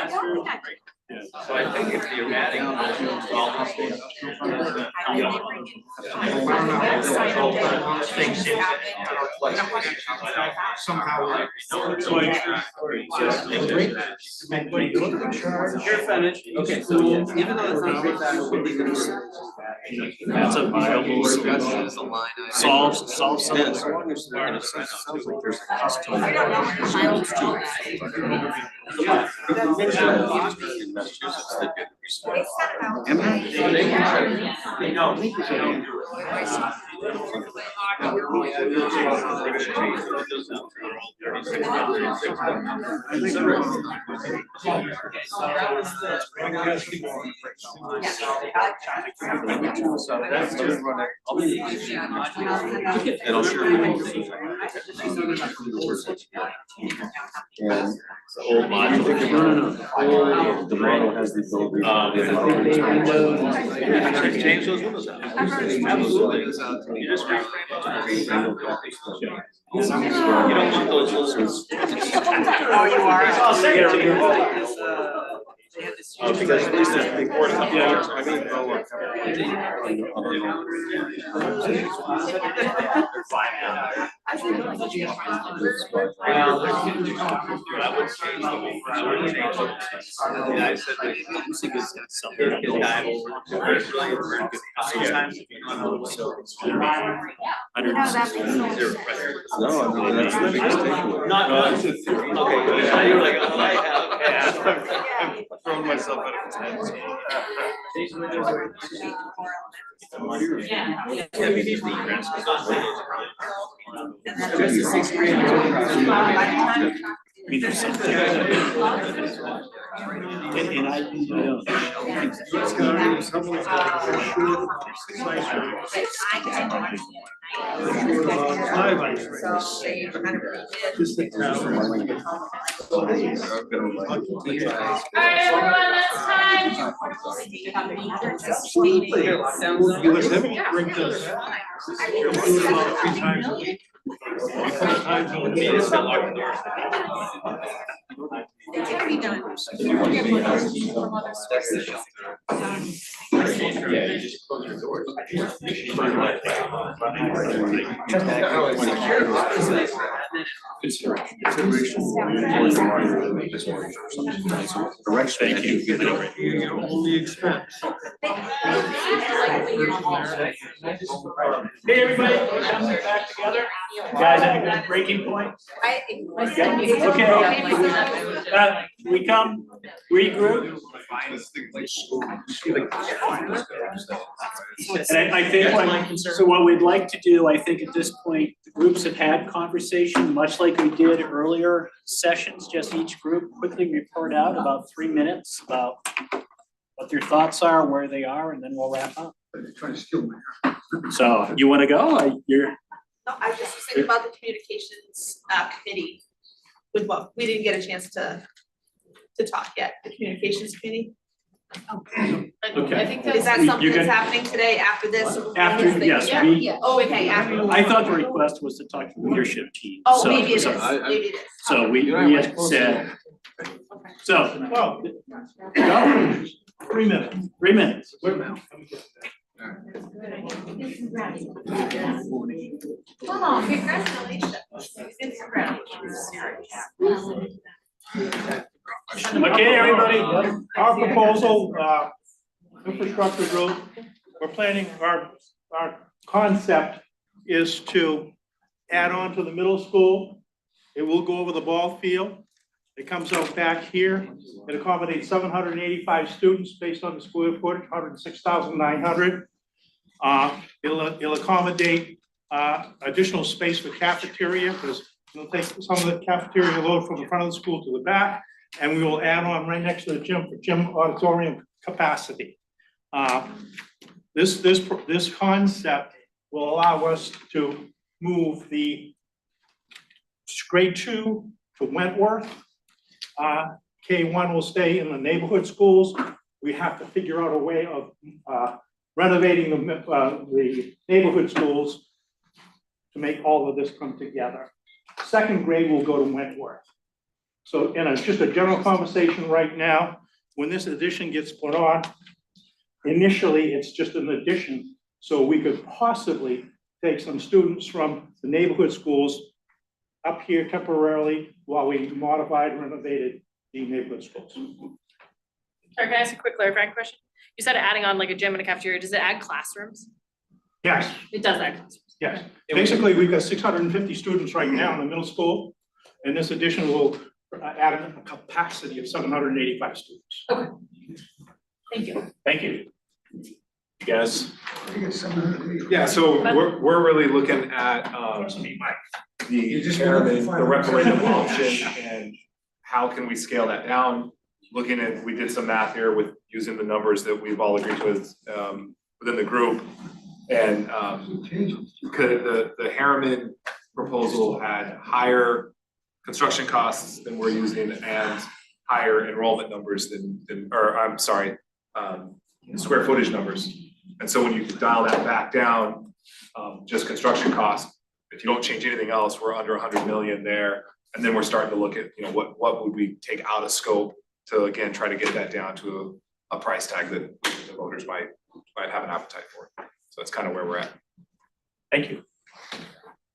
don't think So I think if you're adding all these things. Somehow. You're finished. Okay, so even though it's not very bad, That's a viable solution. Solves some of As the. long as they're gonna sign up. Sounds like there's a custom. I don't know what the child's doing. In Massachusetts, they get It's kind of. Am I? And I'll share. Old module. The model has the ability. Change those windows out. Absolutely. You just you don't want those little. Oh, you are? I'll say it to you. Because at least that's before the. Yeah. I mean, I would change the whole. I would change it. Yeah, I said that music is something that can dive over. It's really very good. Sometimes if you don't know. No, I mean, that's the biggest takeaway. Not to theory. Okay, now you're like, oh, I have, okay. I've thrown myself out of tent. Yeah. Yeah, we need the grants. Just a sixth grade. We do something. And I, you know. Alright, everyone, that's time. You would never drink this. Do it about 3 times a week. 3 times a week. It can be done. Yeah, you just close your doors. Thank you. Your only expense. Hey, everybody, coming back together. Guys, any breaking point? Okay. We come, regroup. And I think, so what we'd like to do, I think at this point, the groups have had conversation, much like we did earlier sessions, just each group quickly report out about 3 minutes about what their thoughts are, where they are, and then we'll wrap up. Trying to steal my. So you want to go? You're. No, I just was thinking about the communications committee with what, we didn't get a chance to talk yet, the communications committee. Okay. I think is that something that's happening today after this? After, yes, we. Oh, okay, after. I thought the request was to talk to the leadership team. Oh, So- maybe it is, so- maybe it is. So we had said, so, Well, go. 3 minutes. 3 minutes. Oh, congratulations. Okay, everybody. Our proposal, infrastructure group, we're planning, our concept is to add on to the middle school. It will go over the ball field. It comes out back here. It accommodates 785 students based on the square footage, 106,900. It'll accommodate additional space for cafeteria, because We'll take some of the cafeteria load from the front of the school to the back, and we will add on right next to the gym for gym auditorium capacity. This concept will allow us to move the grade 2 to Wentworth. K1 will stay in the neighborhood schools. We have to figure out a way of renovating the neighborhood schools to make all of this come together. Second grade will go to Wentworth. So in just a general conversation right now, when this addition gets put on, initially it's just an addition. So we could possibly take some students from the neighborhood schools up here temporarily while we modified and renovated the neighborhood schools. Sorry, can I ask a quick clarifying question? You said adding on like a gym and a cafeteria, does it add classrooms? Yes. It does add classrooms. Yes, basically, we've got 650 students right now in the middle school, and this addition will add a capacity of 785 students. Okay. Thank you. Thank you. You guys? Yeah, so we're really looking at the referendum option and how can we scale that down? Looking at, we did some math here with using the numbers that we've all agreed to within the group. And the Harriman proposal had higher construction costs than we're using and higher enrollment numbers square footage numbers. And so when you dial that back down, just construction costs, if you don't change anything else, we're under 100 million there. And then we're starting to look at, what would we take out of scope to, again, try to get that down to a price tag that the voters might have an appetite for. So that's kind of where we're at. Thank you.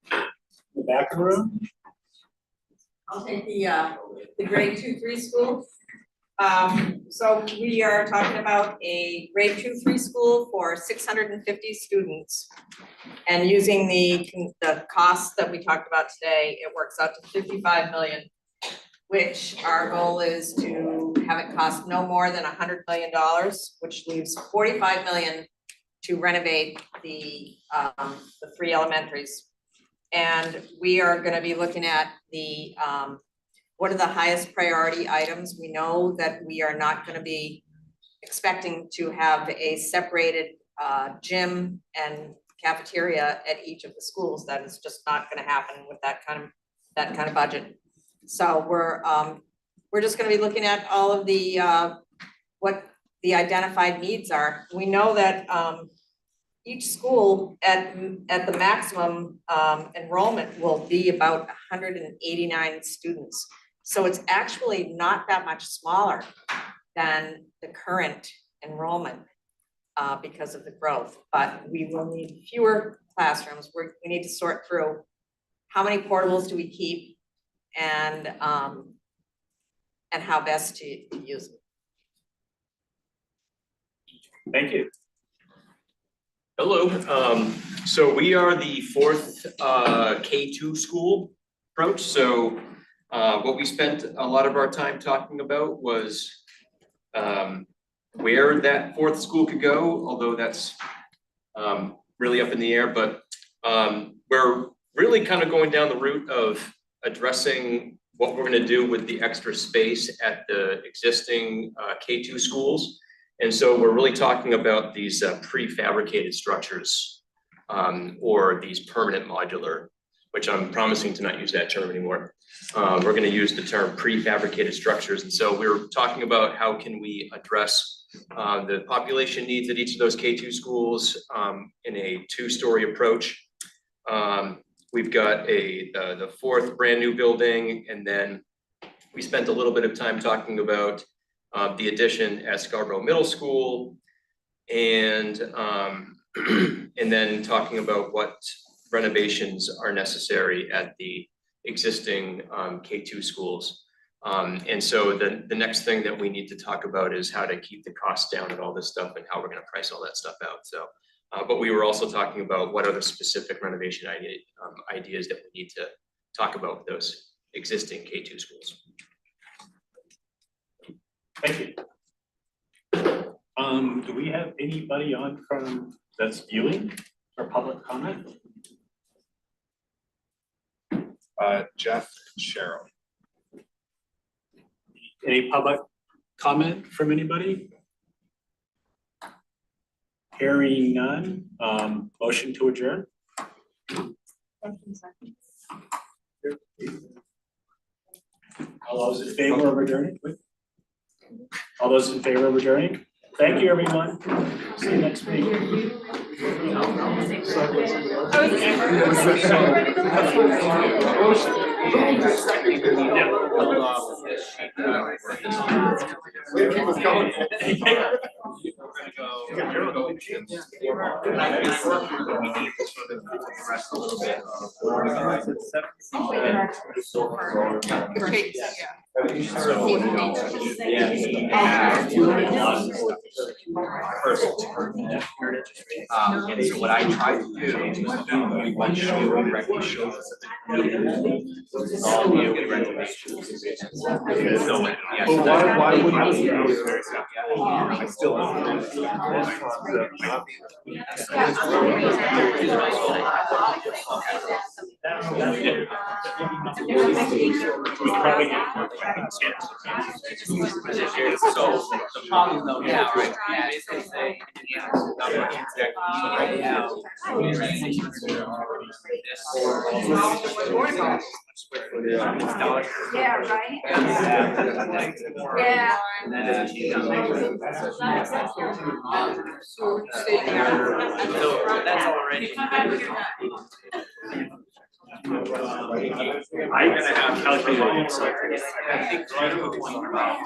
The back of the room? I'll take the grade 2-3 school. So we are talking about a grade 2-3 school for 650 students. And using the costs that we talked about today, it works out to 55 million, which our goal is to have it cost no more than $100 million, which leaves 45 million to renovate the 3 elementaries. And we are gonna be looking at the what are the highest priority items. We know that we are not gonna be expecting to have a separated gym and cafeteria at each of the schools. That is just not gonna happen with that kind of budget. So we're just gonna be looking at all of the what the identified needs are. We know that each school at the maximum enrollment will be about 189 students. So it's actually not that much smaller than the current enrollment because of the growth, but we will need fewer classrooms. We need to sort through how many portables do we keep and how best to use them. Thank you. Hello, so we are the 4th K2 school approach. So what we spent a lot of our time talking about was where that 4th school could go, although that's really up in the air, but we're really kind of going down the route of addressing what we're going to do with the extra space at the existing K2 schools. And so we're really talking about these prefabricated structures or these permanent modular, which I'm promising to not use that term anymore. We're going to use the term prefabricated structures. And so we're talking about how can we address the population needs at each of those K2 schools in a 2-story approach. We've got the 4th brand new building, and then we spent a little bit of time talking about the addition at Scarborough Middle School, and then talking about what renovations are necessary at the existing K2 schools. And so the next thing that we need to talk about is how to keep the costs down and all this stuff and how we're going to price all that stuff out. So, but we were also talking about what are the specific renovation ideas that we need to talk about with those existing K2 schools. Thank you. Do we have anybody on from that's viewing or public comment? Jeff and Cheryl. Any public comment from anybody? Hearing none, motion to adjourn. All those in favor of adjourning? All those in favor of adjourning? Thank you, everyone. See you next week. And so what I try to do is we want to show directly show us all the recommendations. So, yeah. But why would I still. So the problem though now, right, yeah, is they say, right now. Yeah, right? Yeah. And that doesn't change. So that's already. I'm gonna have calculated. I think the point about.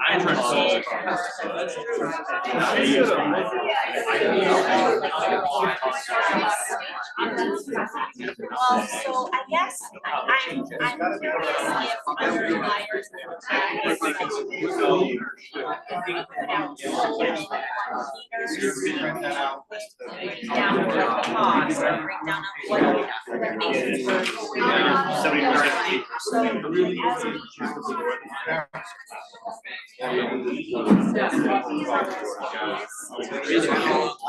I'm trying to solve. Well, so I guess I'm curious if underliers down to the cost, or break down of what recommendations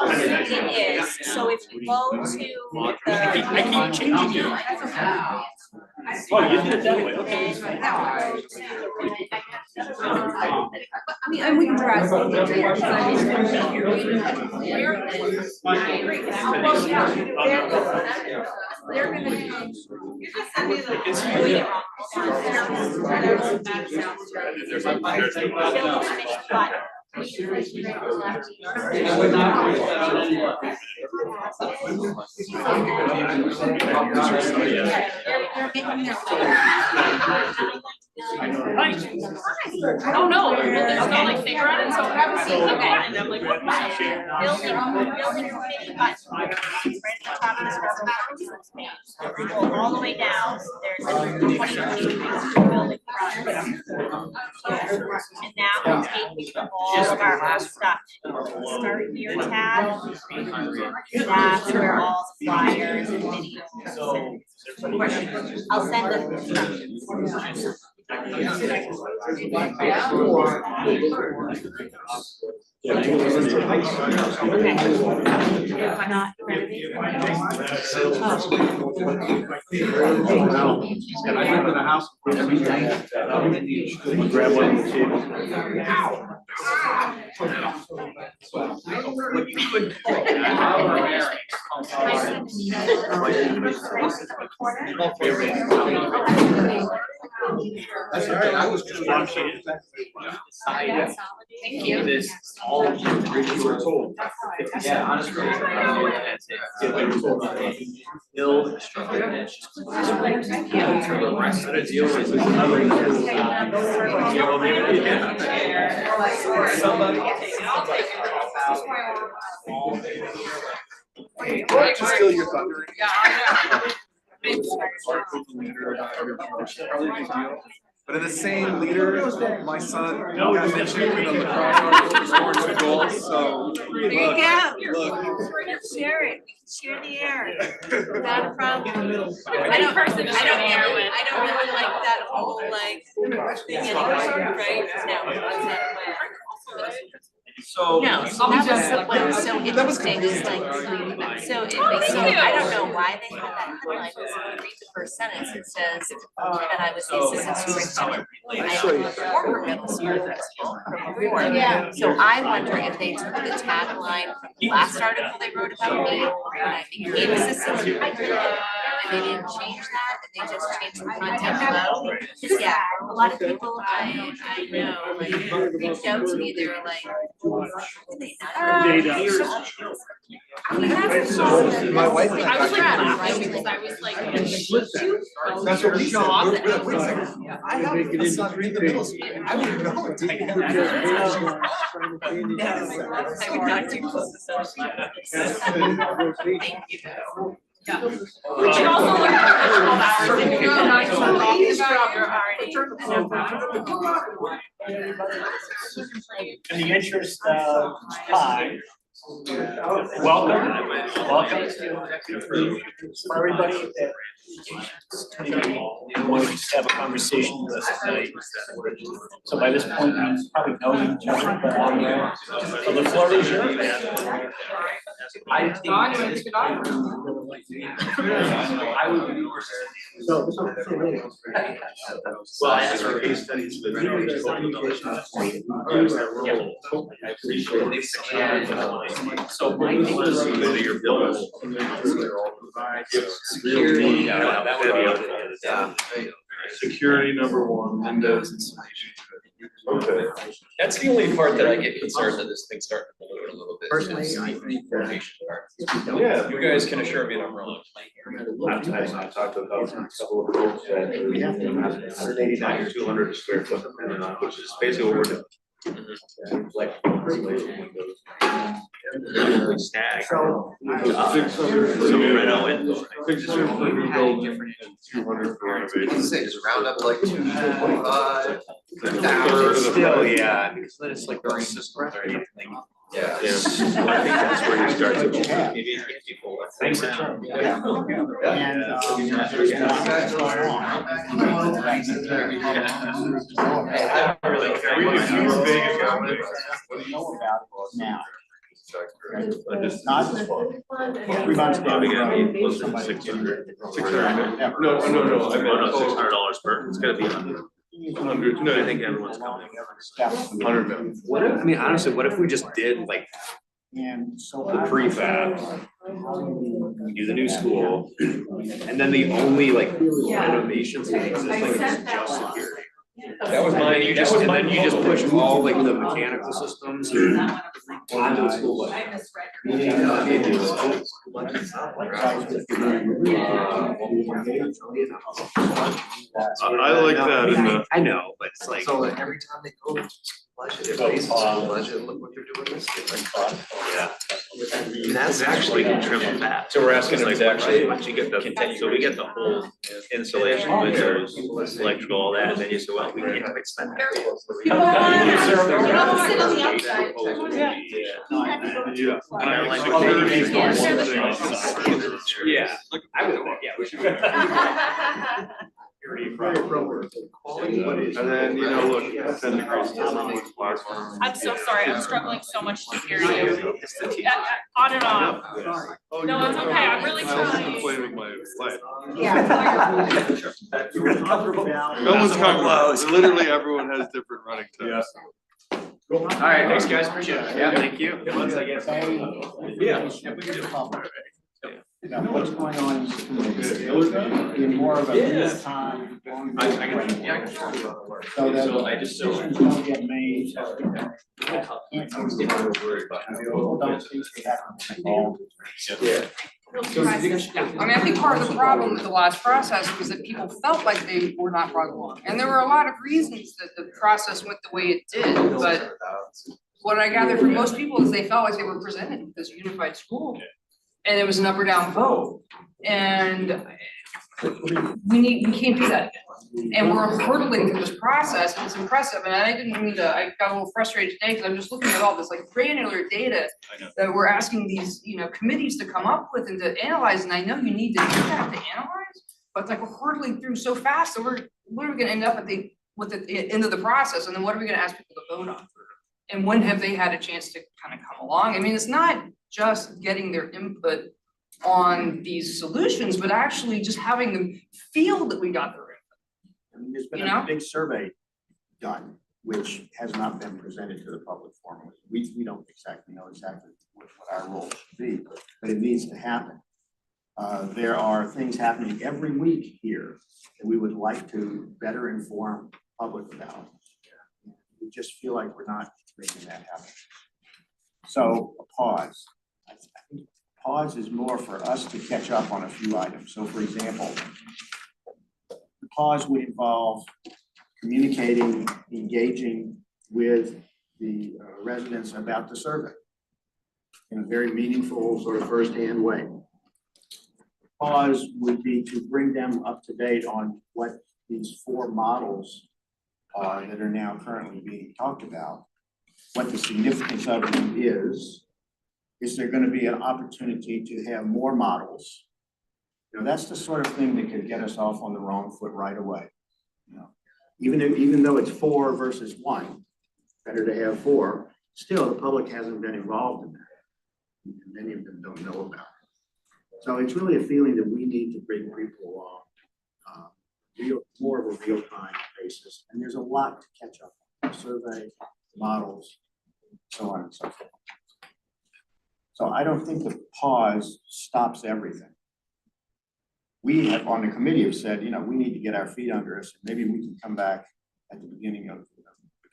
It is, so if you go to the. I keep changing you. Oh, you did it that way, okay. I mean, and we can try. They're gonna, you just send me the. Oh, no, really, it's not like figure out it, so have a seat, okay, and I'm like, what? Building committee button, right at the top of this page. Scroll all the way down, there's 20 pages for building projects. And now we'll take you to all of our stuff. Start your tab. That's where all the flyers and videos and I'll send the instructions. Grab one of the tables. What you could. That's all right, I was just watching it. Thank you. This all. You were told. Yeah, honestly. Build a structure. The rest of the deal is another. Somebody. Just steal your thunder. Yeah, I know. But in the same leader, my son got mentioned in the lacrosse article for scoring some goals, so. There you go. Look. Share it, share the air. Not a problem. I don't I don't really like that whole like thing anyway, right? No, that's not my. So. No, so that was what was so interesting is like, so I don't know why they had that headline, because if you read the first sentence, it says that I was the assistant superintendent. I am a former middle school principal from before. Yeah. So I wonder if they took the tagline from the last article they wrote about me, when I became assistant superintendent, and they didn't change that, and they just changed the content below. Because yeah, a lot of people I know, like, reached out to me, they were like, did they not? My wife and I was like, got- laughing because I was like, That's what we said. job. We're like, I have a son in the middle school. I don't even know what to do. I would not do close Thank you. Yeah. We should also look at the 12 hours and do the nice one talking about In the interest of time, welcome. For everybody that wanted to just have a conversation with us tonight. So by this point, we probably know each other, but so the floor is yours. Well, I asked for case studies, but I appreciate it. So my thing is, Your bills. Security, that would be, Security number one, Windows. Okay. That's the only part that I get concerned that this thing's starting to balloon a little bit. Personally, is I the think that- formation part. Yeah. You guys can assure me that I'm wrong. I talked to a couple of folks that we have 189 or 200 square foot, which is basically what we're doing. Like. Snag. So. Reno and. 600 for new building and 200 for renovation. Just round up like 225. Still, yeah, because then it's like very system or anything. Yeah. I think that's where you start to maybe get people. Thanks. I don't really care. We could do a big accommodation. what do you know about it now? I just. Not this far. 3 months down the road, somebody- 600. No, I meant. $600 per, it's gonna be 100. No, I think everyone's coming. 100 million. What if, I mean, honestly, what if we just did like And so. the prefab, we do the new school, and then the only like renovations that exist like is just security. That was my, You just, and then you just push all like the mechanical systems onto the school budget. I misread your. I like that in the. I know, but it's like. So like every time they go to budget, it raises the budget, look what they're doing this year. Yeah. And That's actually can trim that. So we're asking them Like to actually once you get the, continue. so we get the whole insulation, windows, electrical, all that, and then you say, well, we can't quite spend that. People want to sit on the outside. Yeah. And I like Security is the one security. thing. Yeah, I would, yeah, we should. And then, you know, look, 10 degrees platform. I'm so sorry, I'm struggling so much to hear you. On and off. Oh, No, you it's know, okay, I'm really I also trying. complain with my life. Yeah. No one's comfortable, literally everyone has different running times. All right, thanks guys, appreciate it. Yeah, thank you. Once I get. Yeah. What's going on in schools in more of a real time. So that decisions don't get made. People don't think they have to be involved. Yeah, I mean, I think part of the problem with the last process was that people felt like they were not brought along. And there were a lot of reasons that the process went the way it did, but what I gathered from most people is they felt like they were presented with this unified school. And it was an up or down vote. And we can't do that again. And we're hurtling through this process, and it's impressive, and I didn't mean to, I got a little frustrated today, because I'm just looking at all this like granular data that we're asking these, you know, committees to come up with and to analyze, and I know you need to do that to analyze, but like we're hurtling through so fast, so what are we gonna end up with the end of the process, and then what are we gonna ask people to vote on? And when have they had a chance to kind of come along? I mean, it's not just getting their input on these solutions, but actually just having them feel that we got their input. I mean, there's been You a know? big survey done, which has not been presented to the public formally. We don't exactly know what our role should be, but it needs to happen. There are things happening every week here that we would like to better inform public about. We just feel like we're not making that happen. So a pause. I think pause is more for us to catch up on a few items. So for example, the pause would involve communicating, engaging with the residents about the survey in a very meaningful sort of firsthand way. Pause would be to bring them up to date on what these 4 models that are now currently being talked about, what the significance of them is there going to be an opportunity to have more models? You know, that's the sort of thing that could get us off on the wrong foot right away. You know, even though it's 4 versus 1, better to have 4, still the public hasn't been involved in that. And many of them don't know about it. So it's really a feeling that we need to bring people along, more of a real-time basis. And there's a lot to catch up on, the survey, models, so on and so forth. So I don't think the pause stops everything. We have on the committee have said, you know, we need to get our feet under us. Maybe we can come back at the beginning of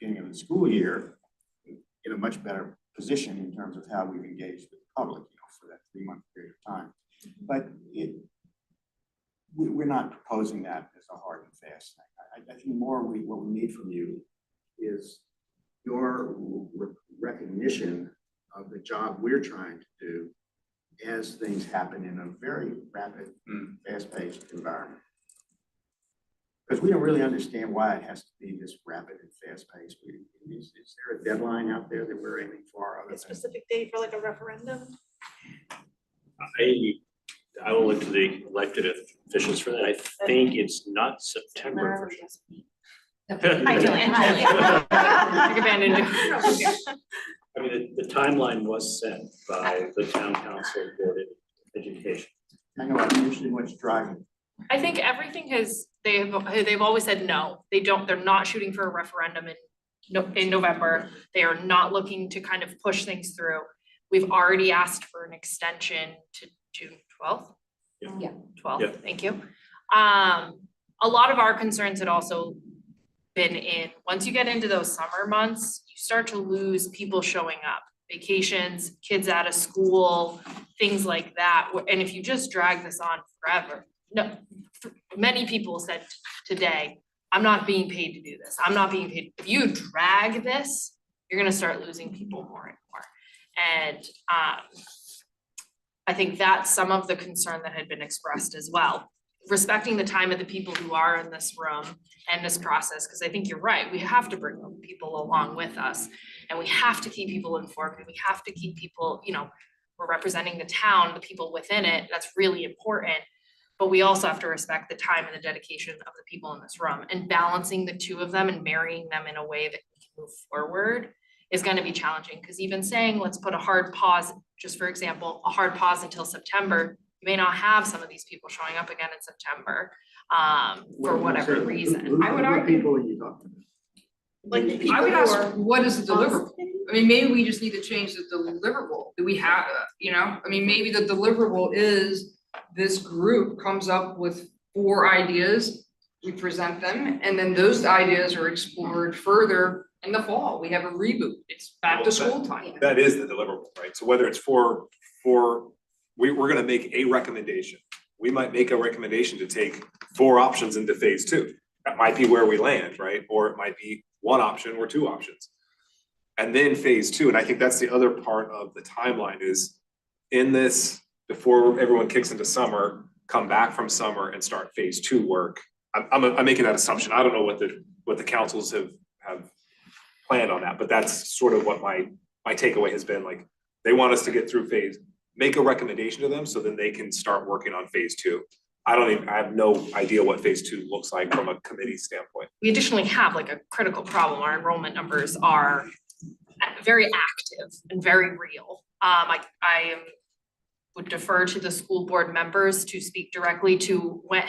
the school year in a much better position in terms of how we've engaged with the public, you know, for that 3-month period of time. But we're not proposing that as a hard and fast thing. I think more what we need from you is your recognition of the job we're trying to do as things happen in a very rapid, fast-paced environment. Because we don't really understand why it has to be this rapid and fast-paced. Is there a deadline out there that we're aiming for? A specific date for like a referendum? I will look to the elected officials for that. I think it's not September. I mean, the timeline was set by the town council board of education. I know I'm usually what's driving. I think everything they've always said no, they're not shooting for a referendum in November. They are not looking to kind of push things through. We've already asked for an extension to June 12th. Yeah. 12th, Yeah. thank you. A lot of our concerns had also been once you get into those summer months, you start to lose people showing up, vacations, kids out of school, things like that. And if you just drag this on forever, many people said today, I'm not being paid to do this. I'm not being paid. If you drag this, you're gonna start losing people more and more. And I think that's some of the concern that had been expressed as well. Respecting the time of the people who are in this room and this process, because I think you're right, we have to bring people along with us and we have to keep people informed and we have to keep people, you know, we're representing the town, the people within it, that's really important. But we also have to respect the time and the dedication of the people in this room, and balancing the two of them and marrying them in a way that we can move forward is going to be challenging, because even saying, let's put a hard pause, just for example, a hard pause until September, you may not have some of these people showing up again in September for whatever reason. I would argue. People are you talking about? Like I would ask, what is the deliverable? I mean, maybe we just need to change the deliverable. Do we have, you know, I mean, maybe the deliverable is this group comes up with 4 ideas, we present them, and then those ideas are explored further in the fall. We have a reboot. It's back to school time. That is the deliverable, right? So whether it's we're gonna make a recommendation. We might make a recommendation to take 4 options into phase 2. That might be where we land, right? Or it might be 1 option or 2 options. And then phase 2, and I think that's the other part of the timeline is in this, before everyone kicks into summer, come back from summer and start phase 2 work. I'm making that assumption. I don't know what the councils have planned on that, but that's sort of what my takeaway has been. Like, they want us to get through make a recommendation to them so then they can start working on phase 2. I have no idea what phase 2 looks like from a committee standpoint. We additionally have like a critical problem. Our enrollment numbers are very active and very real. I would defer to the school board members to speak directly to when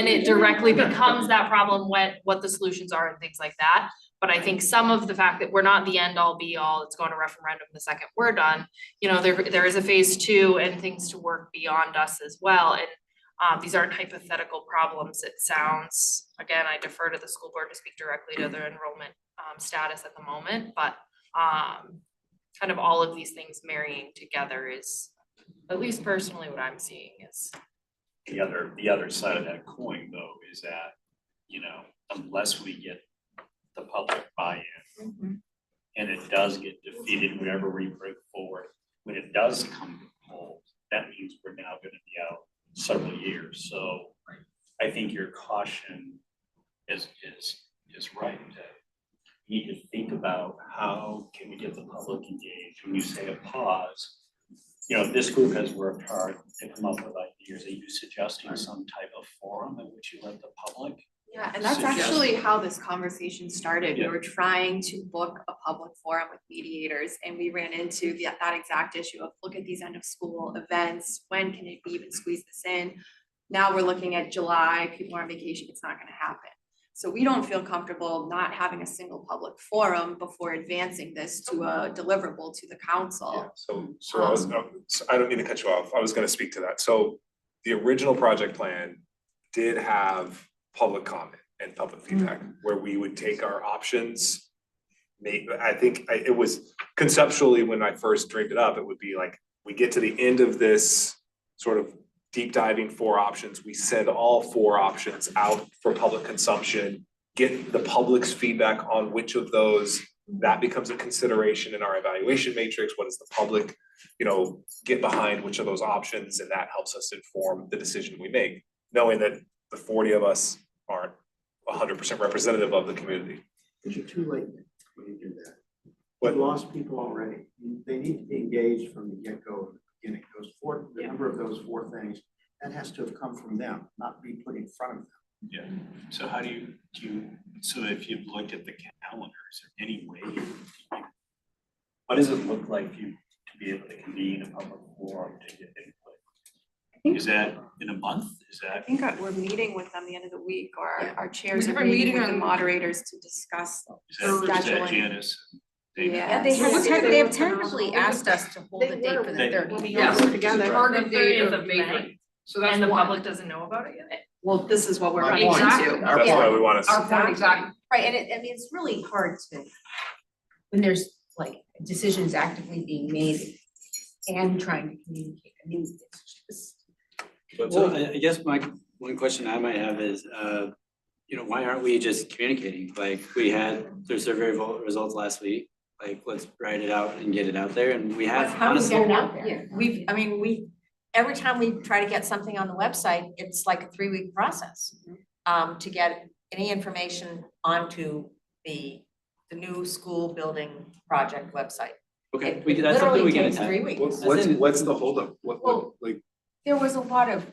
it directly becomes that problem, what the solutions are and things like that. But I think some of the fact that we're not the end all be all, it's going to referendum the second we're done, you know, there is a phase 2 and things to work beyond us as well. And these aren't hypothetical problems. It sounds, again, I defer to the school board to speak directly to their enrollment status at the moment, but kind of all of these things marrying together is, at least personally, what I'm seeing is. The other side of that coin though is that, you know, unless we get the public buy-in and it does get defeated whenever we bring forward, when it does come to poll, that means we're now gonna be out several years. So I think your caution is right. You need to think about how can we get the public engaged. When you say a pause, you know, this group has worked hard to come up with ideas. Are you suggesting some type of forum in which you let the public? Yeah, and that's suggest? actually how this conversation started. We Yeah. were trying to book a public forum with mediators, and we ran into that exact issue of look at these end of school events, when can we even squeeze this in? Now we're looking at July, people are on vacation, it's not gonna happen. So we don't feel comfortable not having a single public forum before advancing this to a deliverable to the council. So I don't mean to cut you off. I was gonna speak to that. So the original project plan did have public comment and public feedback where we would take our options. I think it was conceptually when I first dreamed it up, it would be like, we get to the end of this sort of deep diving 4 options, we send all 4 options out for public consumption, get the public's feedback on which of those, that becomes a consideration in our evaluation matrix. What does the public, you know, get behind which of those options, and that helps us inform the decision we make, knowing that the 40 of us aren't 100% representative of the community. But you're too late when you do that. We've lost people already. They need to be engaged from the get-go, at the beginning. The number of those 4 things, that has to have come from them, not be put in front of them. Yeah, so how do you, so if you've looked at the calendar, is there any way, what does it look like for you to be able to convene a public forum to get input? Is that in a month? Is I that? think we're meeting with them the end of the week, or our chairs We are have a meeting meeting with the on- moderators to discuss Is that scheduling. Janice? and Dana? Yeah. They have tentatively asked us to hold the date for the They- 30th. Yes, target date of May. So that's And the one. public doesn't know about it yet? Well, this is what we're My running point. into. That's why we want to. Our point, exactly. Right, and I mean, it's really hard to, when there's like decisions actively being made and trying to communicate, I mean, it's just. So I guess one question I might have is, you know, why aren't we just communicating? Like, we had the survey results last week, like, let's write it out and get it out there, and we have How do we honestly. get it out there? Yeah, every time we try to get something on the website, it's like a 3-week process. To get any information onto the new school building project website. Okay, that's something we can attack. Literally takes 3 weeks. What's the holdup? Well, Like, There was a lot of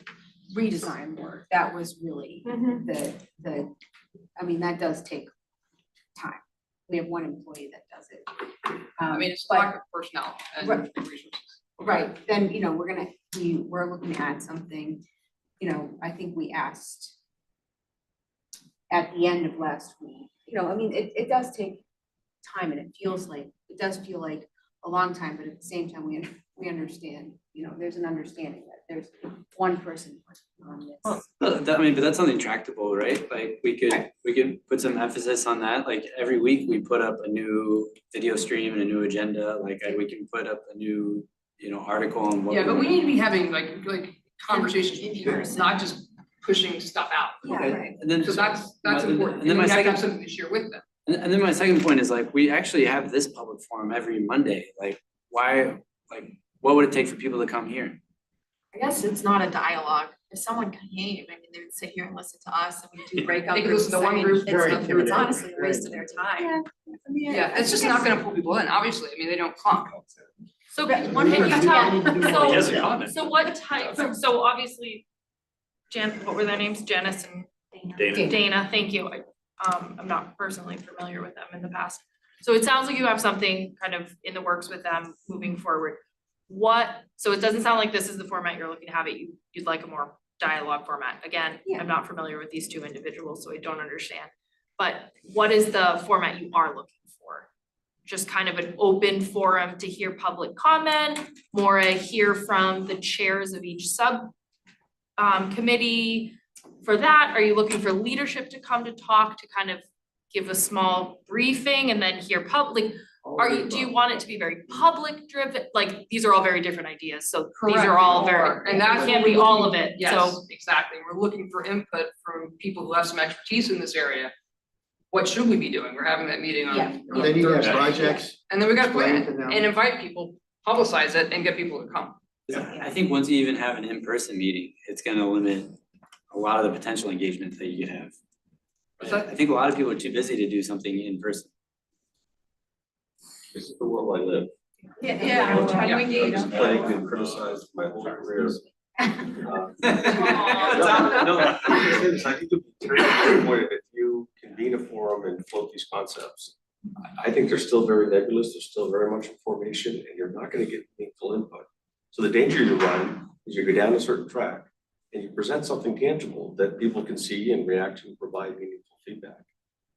redesign work. That was really I mean, that does take time. We have one employee that does it. I mean, it's But- lack of personnel and Right. resources. Right, then, you know, we're looking at something, you know, I think we asked at the end of last week, you know, I mean, it does take time and it does feel like a long time, but at the same time, we understand, you know, there's an understanding that there's one person working on this. But that's something tractable, right? Like, we could put some emphasis on that, like, every week we put up a new video stream and a new agenda, like, we can put up a new, you know, article on what. Yeah, but we need to be having like conversations with people, not just pushing stuff out. Okay, and then. So that's and important. then And my we have to second- have something to share with them. And then my second point is, like, we actually have this public forum every Monday, like, why, like, what would it take for people to come here? I guess it's not a dialogue. If someone came, I mean, they would sit here and listen to us and we do breakout They could groups. listen to I one mean, group, it's- very It's intimidating. honestly a waste of their time. Yeah, it's just not gonna pull people in, obviously. I mean, they don't come. So Right, can one you person tell, He has a comment. so what type, so obviously, what were their names, Janice and Dana. Dana, thank you. I'm not personally familiar with them in the past. So it sounds like you have something kind of in the works with them moving forward. So it doesn't sound like this is the format you're looking to have it, you'd like a more dialogue format. Again, I'm not familiar with these two individuals, so I don't understand. But what is the format you are looking for? Just kind of an open forum to hear public comment, more a hear from the chairs of each committee? For that, are you looking for leadership to come to talk, to kind of give a small briefing and then hear public? Do you want it to be very public driven? Like, these are all very different ideas, so these are all very, And that's can't what be we're all looking- of it, Yes, so. exactly. We're looking for input from people who have some expertise in this area. What should we be doing? We're having that meeting on. And then you have Thursday. projects. And then we gotta plan explain to them. and invite people, publicize it and get people to come. I think once you even have an in-person meeting, it's gonna limit a lot of the potential engagement that you could have. I think a lot of people are too busy to do something in person. This is the world I live. Yeah, try to engage. I've been plagued and criticized my whole career. No, I think the point, if you convene a forum and float these concepts, I think they're still very nebulous, they're still very much in formation, and you're not gonna get meaningful input. So the danger you run is you go down a certain track and you present something tangible that people can see and react to and provide meaningful feedback.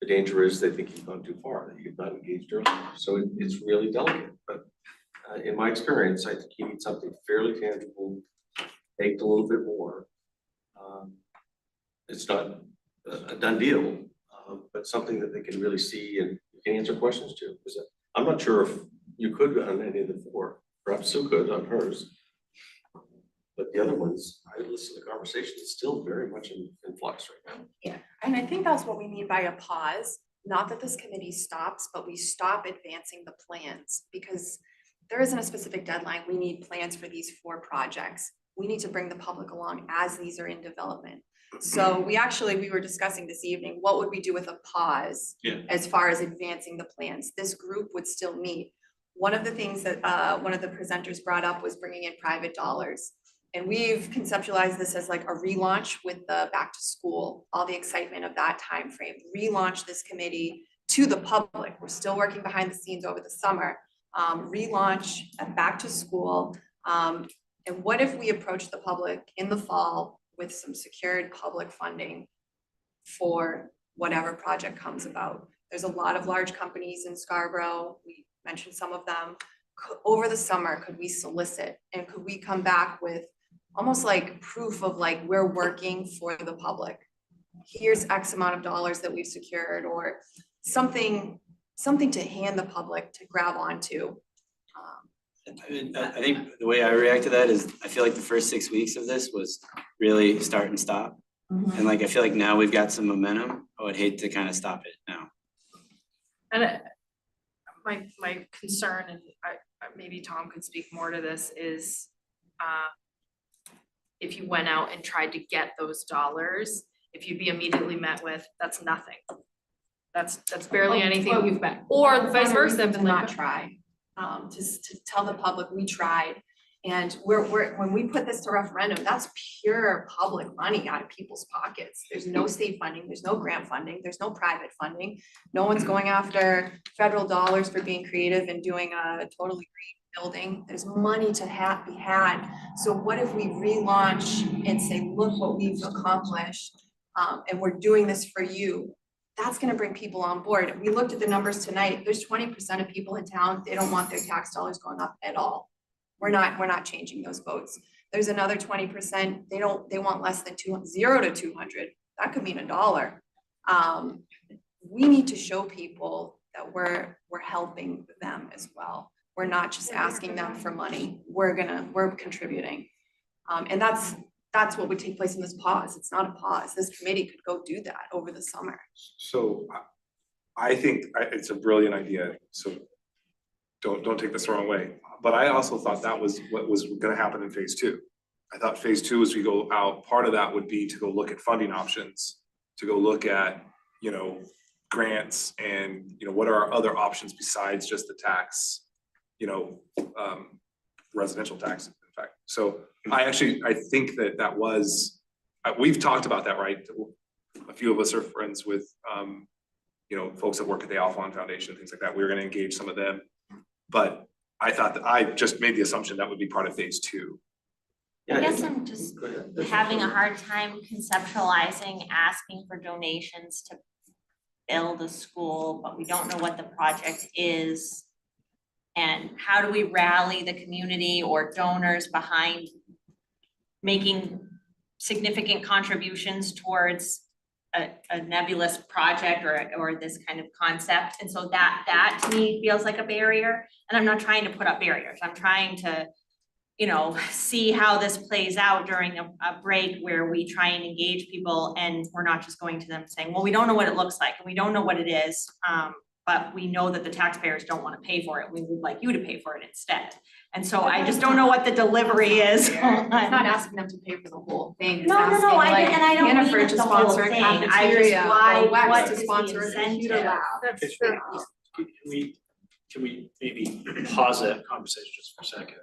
The danger is they think you've gone too far, that you've not engaged earlier. So it's really delicate, but in my experience, I think you need something fairly tangible, baked a little bit more. It's not a done deal, but something that they can really see and can answer questions to. Because I'm not sure if you could on any of the four, perhaps Sue could on hers. But the other ones, I listen to the conversation, it's still very much in flux right now. Yeah, and I think that's what we mean by a pause. Not that this committee stops, but we stop advancing the plans because there isn't a specific deadline. We need plans for these 4 projects. We need to bring the public along as these are in development. So we were discussing this evening, what would we do with a pause as far as advancing the plans? This group would still meet. One of the things that one of the presenters brought up was bringing in private dollars. And we've conceptualized this as like a relaunch with the back to school, all the excitement of that timeframe. Relaunch this committee to the public. We're still working behind the scenes over the summer. Relaunch at back to school. And what if we approach the public in the fall with some secured public funding for whatever project comes about? There's a lot of large companies in Scarborough. We mentioned some of them. Over the summer, could we solicit and could we come back with almost like proof of like we're working for the public? Here's X amount of dollars that we've secured, or something to hand the public to grab onto. I think the way I react to that is I feel like the first 6 weeks of this was really start and stop. And like I feel like now we've got some momentum. I would hate to kind of stop it now. And my concern, and maybe Tom could speak more to this, is if you went out and tried to get those dollars, if you'd be immediately met with, that's nothing. That's barely anything you've met, or vice versa. To not try, to tell the public we tried. And when we put this to referendum, that's pure public money out of people's pockets. There's no state funding, there's no grant funding, there's no private funding. No one's going after federal dollars for being creative and doing a totally green building. There's money to be had. So what if we relaunch and say, look what we've accomplished, and we're doing this for you? That's gonna bring people on board. We looked at the numbers tonight. There's 20% of people in town, they don't want their tax dollars going up at all. We're not changing those votes. There's another 20%, they want less than 0 to 200. That could mean $1. We need to show people that we're helping them as well. We're not just asking them for money. We're contributing. And that's what would take place in this pause. It's not a pause. This committee could go do that over the summer. So I think it's a brilliant idea, so don't take this the wrong way. But I also thought that was what was gonna happen in phase 2. I thought phase 2, as we go out, part of that would be to go look at funding options, to go look at, grants and, what are our other options besides just the tax, residential tax, in fact. So I think that was, we've talked about that, right? A few of us are friends with, you know, folks that work at the Alphon Foundation, things like that, we were gonna engage some of them. But I thought that, I just made the assumption that would be part of phase 2. I guess I'm just having a hard time conceptualizing asking for donations to build a school, but we don't know what the project is. And how do we rally the community or donors behind making significant contributions towards a nebulous project or this kind of concept? And so that to me feels like a barrier. And I'm not trying to put up barriers. I'm trying to, you know, see how this plays out during a break where we try and engage people and we're not just going to them saying, well, we don't know what it looks like and we don't know what it is. But we know that the taxpayers don't want to pay for it. We would like you to pay for it instead. And so I just don't know what the delivery is. It's not asking them to pay for the whole thing. It's No, asking I like and I don't mean Hannaford it to the whole sponsor a thing. I just cafeteria, why or Wex what to is the sponsor a computer incentive? lab. That's true. Can we maybe pause that conversation just for a second?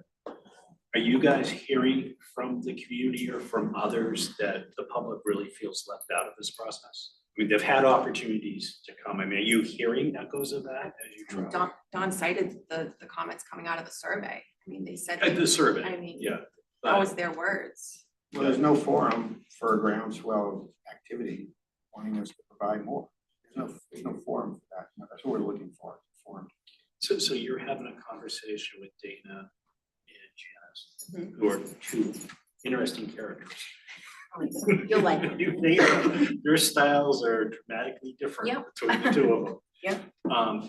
Are you guys hearing from the community or from others that the public really feels left out of this process? I mean, they've had opportunities to come. I mean, are you hearing echoes of that as you try? Don cited the comments coming out of the survey. I mean, they said. The survey, I mean, yeah. that was their words. Well, there's no forum for a groundswell of activity wanting us to provide more. There's no forum for that. That's what we're looking for, forum. So you're having a conversation with Dana and Janice, who are two interesting characters. You'll like it. They are, their styles are dramatically different between the two of them. Yep.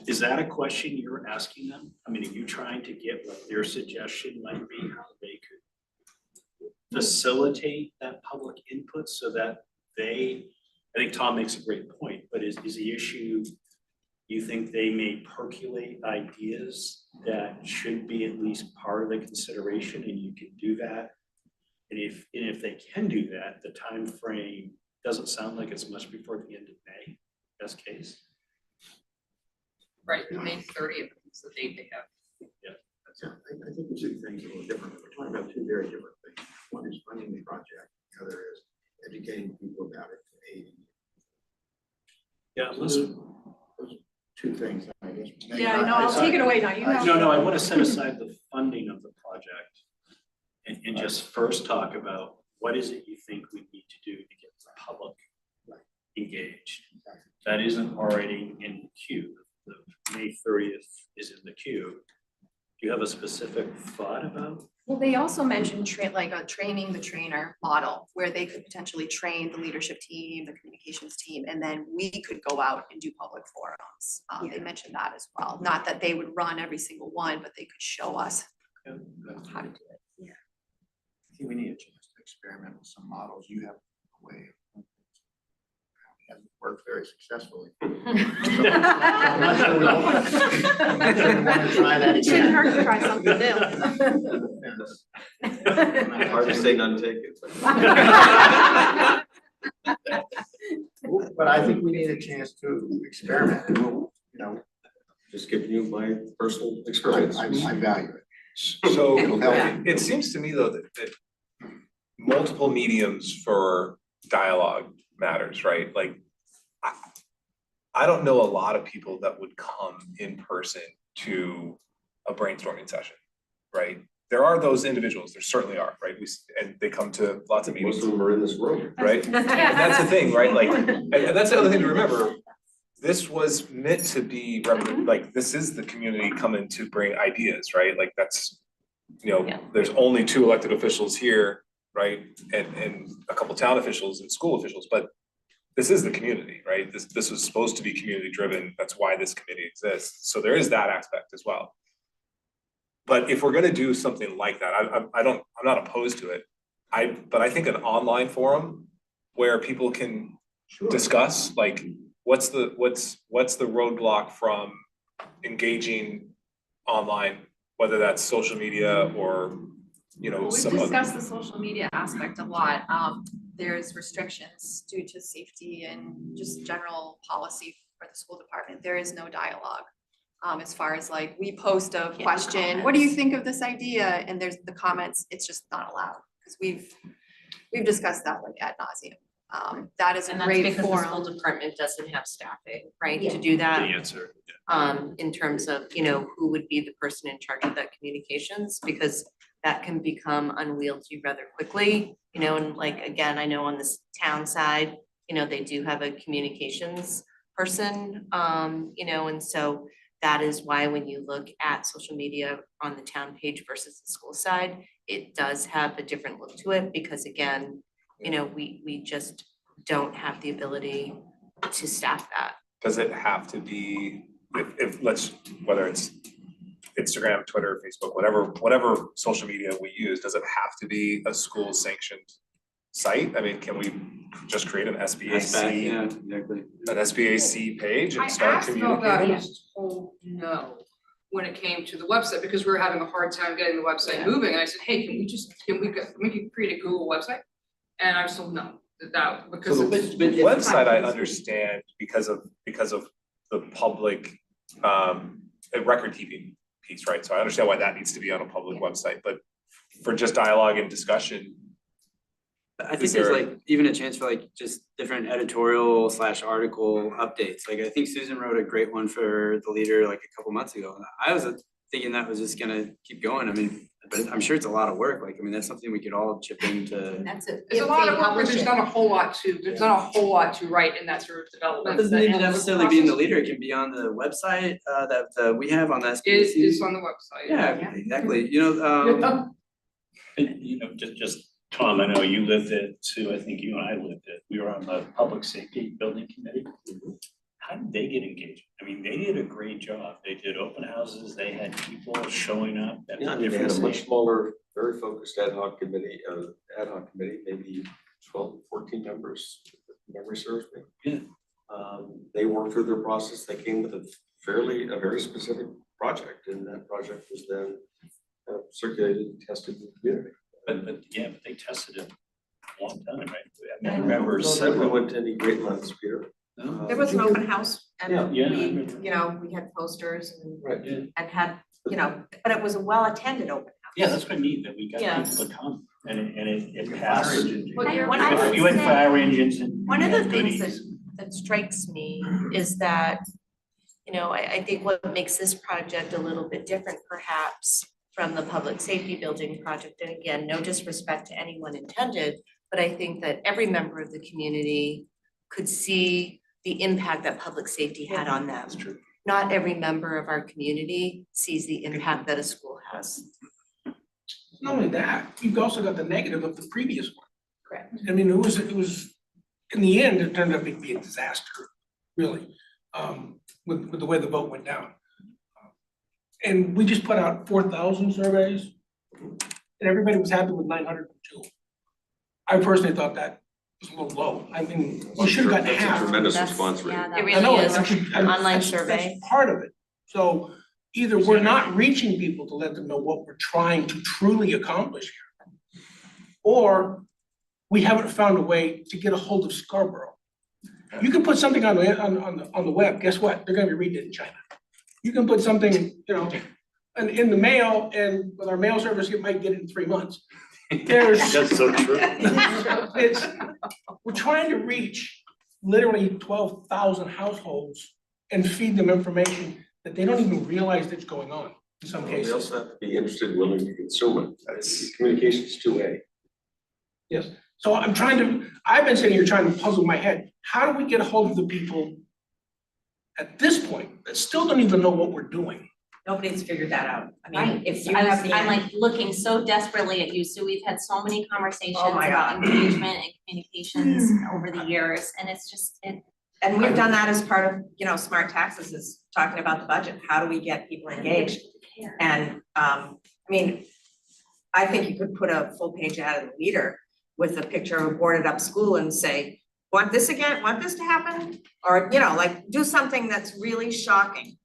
Is that a question you're asking them? I mean, are you trying to get what their suggestion might be, how they could facilitate that public input so that I think Tom makes a great point, but is the issue, you think they may percolate ideas that should be at least part of the consideration and you can do that? And if they can do that, the time frame doesn't sound like it's much before the end of May, best case. Right, May 30th is the date they have. Yeah. I think the two things are a little different. We're talking about two very different things. One is funding the project, the other is educating people about it, aiding. Yeah, listen. Those two things, I guess. Yeah, no, I'll take it away now. You have. No, I want to set aside the funding of the project and just first talk about what is it you think we need to do to get the public engaged? That isn't already in the queue. The May 30th is in the queue. Do you have a specific thought about? Well, they also mentioned training the trainer model where they could potentially train the leadership team, the communications team, and then we could go out and do public forums. They mentioned that as well. Not that they would run every single one, but they could show us how to do it. Yeah. I think we need a chance to experiment with some models. You have a way of it hasn't worked very successfully. I'm not sure we want to try that again. It shouldn't hurt to try something new. Hard to say none taken. But I think we need a chance to experiment and we'll, just giving you my personal experience. I value it. So It'll help. it seems to me though that multiple mediums for dialogue matters, right? Like I don't know a lot of people that would come in person to a brainstorming session, right? There are those individuals, there certainly are, right? And they come to lots of meetings. Most of them are in this room. Right? And that's the thing, right? Like, and that's the other thing to remember. This was meant to be, like, this is the community coming to bring ideas, right? Like that's, there's only 2 elected officials here, right? And a couple town officials and school officials, but this is the community, right? This was supposed to be community driven. That's why this committee exists. So there is that aspect as well. But if we're gonna do something like that, I'm not opposed to it. But I think an online forum where people can discuss, like, what's the roadblock from engaging online, whether that's social media or, We've some other. discussed the social media aspect a lot. There's restrictions due to safety and just general policy for the school department. There is no dialogue. As far as like, we post a question, what do you think of this idea? And there's the comments, it's just not allowed. Because we've discussed that like ad nauseum. That is a And that's great because the forum. school department doesn't have staffing, right, Yeah. to do The that. answer. In terms of, you know, who would be the person in charge of that communications, because that can become unwieldy rather quickly, you know, and like, again, I know on this town side, you know, they do have a communications person, you know, and so that is why when you look at social media on the town page versus the school side, it does have a different look to it, because again, you know, we just don't have the ability to staff that. Does it have to be, if let's, whether it's Instagram, Twitter, Facebook, whatever social media we use, does it have to be a school sanctioned site? I mean, can we just create an SBAC, Yeah, exactly. an SBAC page I and start asked about that, and communicating? was told no, when it came to the website, because we were having a hard time getting the website moving, and I said, hey, can we create a Google website? And I was told no, because So it's. the website I understand because of the public record keeping piece, right? So I understand why that needs to be on a public website, but for just dialogue and discussion. I think Is there's there- like even a chance for like just different editorial / article updates. Like I think Susan wrote a great one for the Leader like a couple months ago. And I was thinking that was just gonna keep going. I mean, but I'm sure it's a lot of work. Like, I mean, that's something we could all chip into. That's it. It's a lot of work, but there's not a whole lot to write in that sort of It development. doesn't need to analytical necessarily be in the process. Leader. It can be on the website that we have on the SBC. Is on the website. Yeah, exactly. You know, And, you know, just Tom, I know you lived it too, I think you and I lived it, we were on the public safety building committee. How did they get engaged? I mean, they did a great job, they did open houses, they had people showing up at Yeah, I mean, they had different a much stages. smaller, very focused ad hoc committee, maybe 12, 14 members, if memory serves me. Yeah. They worked through their process, they came with a very specific project, and that project was then circulated and tested in the community. But they tested it a long time, right? I mean, I remember Don't think we several. went to any great lengths, Peter. There was an open house Yeah. and Yeah, I we, remember. you know, we had posters Right. and had, you know, but it was a well-attended open house. Yeah, that's what I mean, that we got Yeah. people to come and it passed. But what I would You had say- fire engines and. One of you the had things goodies. that strikes me is that, you know, I think what makes this project a little bit different perhaps from the public safety building project, and again, no disrespect to anyone intended, but I think that every member of the community could see the impact that public safety had on them. That's true. Not every member of our community sees the impact that a school has. Not only that, you've also got the negative of the previous one. Correct. I mean, it was, in the end, it turned out to be a disaster, really, with the way the vote went down. And we just put out 4,000 surveys, and everybody was happy with 902. I personally thought that was a little low. I mean, we should have gotten That's a half. tremendous That's- response rate. yeah, that I really know, is. it's actually- Online that's survey. part of it. So either we're not reaching people to let them know what we're trying to truly accomplish here, or we haven't found a way to get a hold of Scarborough. You can put something on the web, guess what? They're gonna be reading it in China. You can put something, you know, in the mail, and with our mail service, you might get it in 3 months. There's. That's so true. It's, we're trying to reach literally 12,000 households and feed them information that they don't even realize that's going on in some They cases. also have to be interested, willing to consume it. That's communication's two-way. Yes, so I've been sitting here trying to puzzle my head, how do we get a hold of the people at this point that still don't even know what we're doing? Nobody's figured that out. I mean, Right. if You you have have, the I'm end. like looking so desperately at you, so we've had so many conversations Oh my about God. engagement and communications over the years, and it's just, And we've done that as part of, you know, Smart Taxes is talking about the budget. How do we get people engaged? And, I mean, I think you could put a full page ad in the Leader with a picture of a boarded up school and say, want this again, want this to happen? Or, you know, like, do something that's really shocking,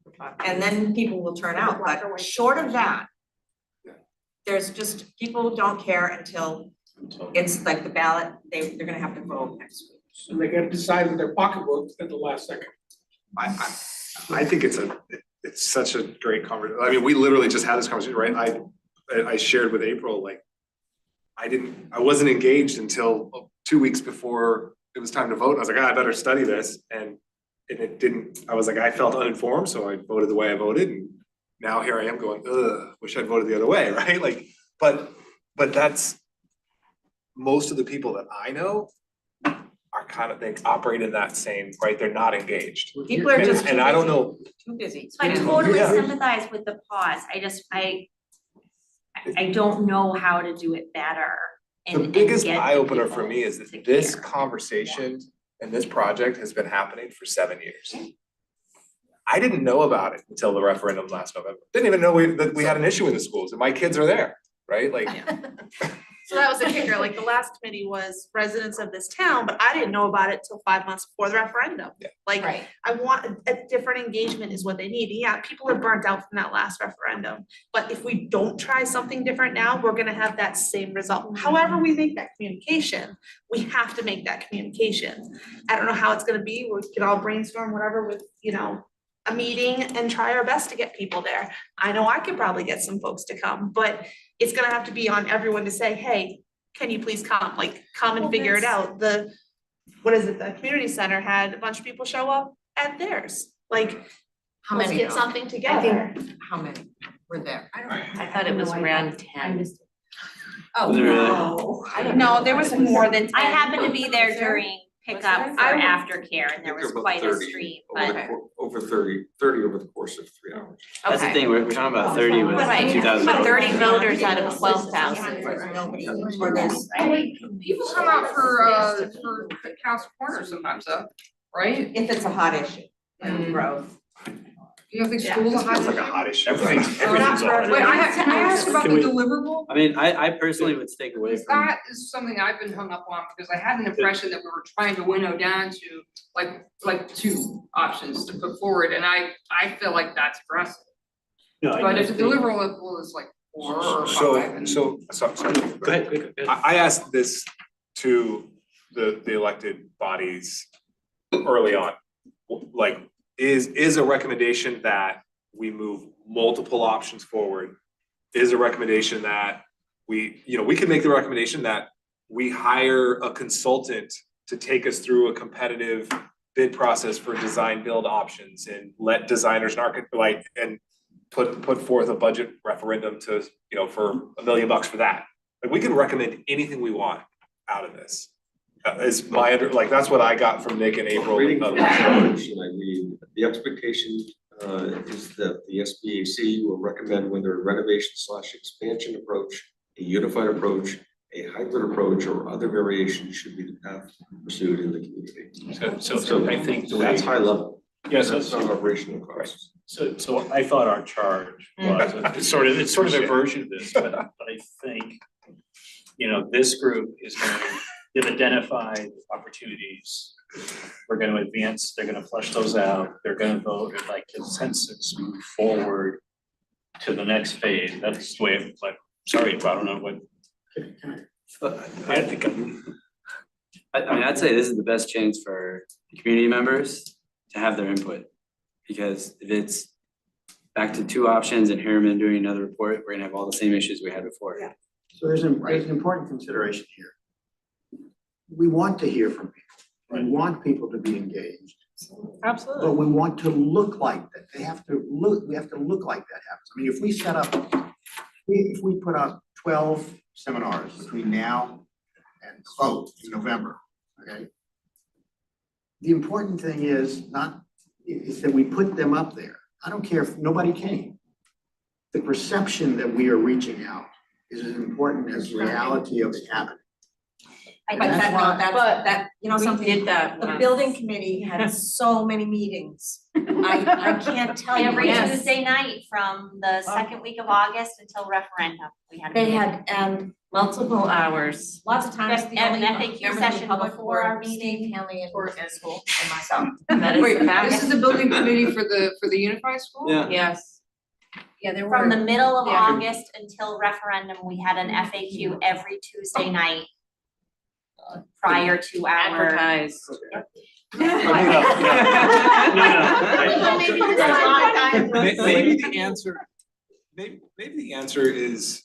and then people will turn out, but short of that, there's just, people don't care until it's like the ballot, they're gonna have to vote next week. And they gotta decide with their pocketbook at the last second. I think it's such a great conversation. I mean, we literally just had this conversation, right? I shared with April, like, I wasn't engaged until 2 weeks before it was time to vote, and I was like, I better study this, and it didn't, I was like, I felt uninformed, so I voted the way I voted, and now here I am going, wish I'd voted the other way, right? Like, but that's, most of the people that I know are kind of, they operate in that same, right, they're not engaged. People are just And I don't know. too busy. So I totally Yeah. sympathize with the pause, I don't know how to do it better and The biggest get the eye opener people for me is to that this care. conversation and this project has been happening for 7 years. I didn't know about it until the referendum last November. Didn't even know that we had an issue in the schools, and my kids are there, right? Like, So that was the kicker, like the last committee was residents of this town, but I didn't know about it till 5 months before the referendum. Like, I want a different engagement is what they need. Yeah, people are burnt out from that last referendum. But if we don't try something different now, we're gonna have that same result. However we make that communication, we have to make that communication. I don't know how it's gonna be, we could all brainstorm whatever with, a meeting and try our best to get people there. I know I could probably get some folks to come, but it's gonna have to be on everyone to say, hey, can you please come, like, come and figure it out. The community center had a bunch of people show up at theirs, like, How let's many get though? something together. How many were there? I thought it was around 10. Oh, Was it really? no. I don't No, know. there was more than 10. I happened to be there during pickup for I would- aftercare and there was quite a stream, but. Over 30 over the course of 3 hours. That's the thing, we're talking about 30 with Right, 2,000. but 30 voters out of 12,000. For this. People come out for council corners sometimes though, right? If it's a hot issue, growth. You don't think school's a hot it's like issue? a hot issue. Everything's Wait, all. can I ask about the Can we- deliverable? I mean, I personally would stick away Because from. that is something I've been hung up on, because I had an impression that we were trying to winnow down to like 2 options to put forward, and I feel like that's aggressive. No, I But if the think- deliverable is like 4 or 5, and. Sorry. Go ahead. I asked this to the elected bodies early on. Like, is a recommendation that we move multiple options forward? Is a recommendation that we could make the recommendation that we hire a consultant to take us through a competitive bid process for design build options and let designers and architects and put forth a budget referendum to, for $1 million for that. Like, we can recommend anything we want out of this. Is my that's what I got from Nick and April. Reading and from the others. charge, and I read, the expectation is that the SBAC will recommend whether a renovation/expansion approach, a unified approach, a hybrid approach, or other variations should be the path pursued in the community. So I think the way. That's high level. Yes, That's not operational costs. So I thought our charge was, it's sort of a version of this, but I think, this group is going to, they've identified opportunities. We're gonna advance, they're gonna flush those out, they're gonna vote at like consensus, move forward to the next phase. That's the way it's like, sorry, I don't know what. I think I mean, I'd say this is the best chance for the community members to have their input. Because if it's back to 2 options and Harriman doing another report, we're gonna have all the same issues we had before. So there's an important consideration here. We want to hear from people. We want people to be engaged, Absolutely. but we want to look like that. We have to look like that happens. I mean, if we set up, if we put up 12 seminars between now and vote in November, okay? The important thing is that we put them up there. I don't care if nobody came. The perception that we are reaching out is as important as the reality of it happening. But that, something, did that the once. building committee had so many meetings. I can't tell you. Every Yes. Tuesday night from the second week of August until referendum, we had a They meeting. had, Multiple hours. lots of times. the And only FAQ members of the session public before were our Steve meeting. Hanley and school and myself. That is Wait, fact. this is the building committee for the unified school? Yeah. Yes. Yeah, there were. From the middle of Yeah. August until referendum, we had an FAQ every Tuesday night prior to our. Advertised. Maybe the answer is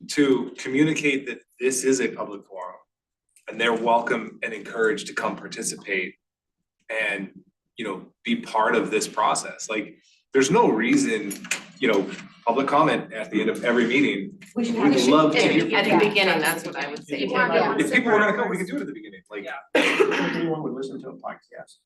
to communicate that this is a public forum. and they're welcome and encouraged to come participate and, you know, be part of this process. Like, there's no reason, you know, public comment at the end of every meeting. We'd love to hear. At the beginning, that's what I would say. If people were gonna come, we could do it at the beginning, like. Anyone would listen to a podcast.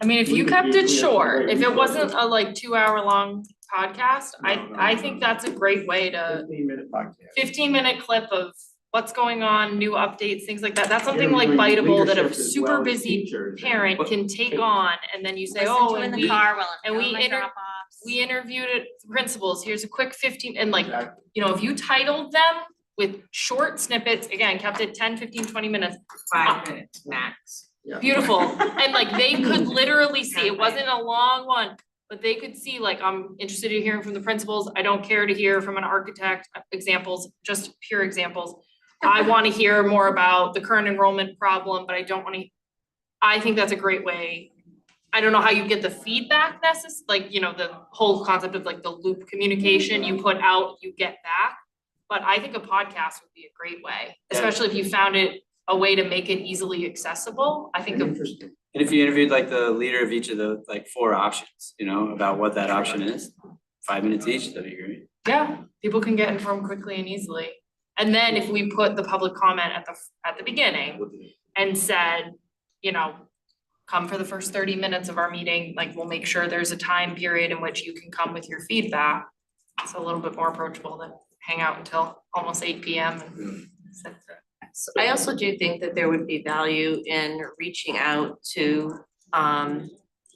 I mean, if you kept it short, if it wasn't a like 2 hour long podcast, I think that's a great way to 15-minute podcast. 15-minute clip of what's going on, new updates, things like that. That's something like biteable that a Leadership as super well as busy teachers. parent can take on, and then you say, Listen oh, to in and the we, car while I'm and we doing my inter- drop-offs. we interviewed principals, here's a quick 15, and like, you know, if you titled them with short snippets, again, kept it 10, 15, 20 minutes. 5 minutes max. Beautiful, and like they could literally see, it wasn't a long one, but they could see, like, I'm interested in hearing from the principals, I don't care to hear from an architect, examples, just pure examples. I wanna hear more about the current enrollment problem, but I don't wanna, I think that's a great way. I don't know how you get the feedback like, you know, the whole concept of like the loop communication, you put out, you get back. But I think a podcast would be a great way, especially if you found it a way to make it easily accessible. I think And if you interviewed like the leader of each of the like 4 options, you know, about what that option is, 5 minutes each, that'd be great. yeah, people can get informed quickly and easily. And then if we put the public comment at the beginning and said, you know, come for the first 30 minutes of our meeting, like we'll make sure there's a time period in which you can come with your feedback. It's a little bit more approachable than hang out until almost 8 PM and sit there. So I also do think that there would be value in reaching out to,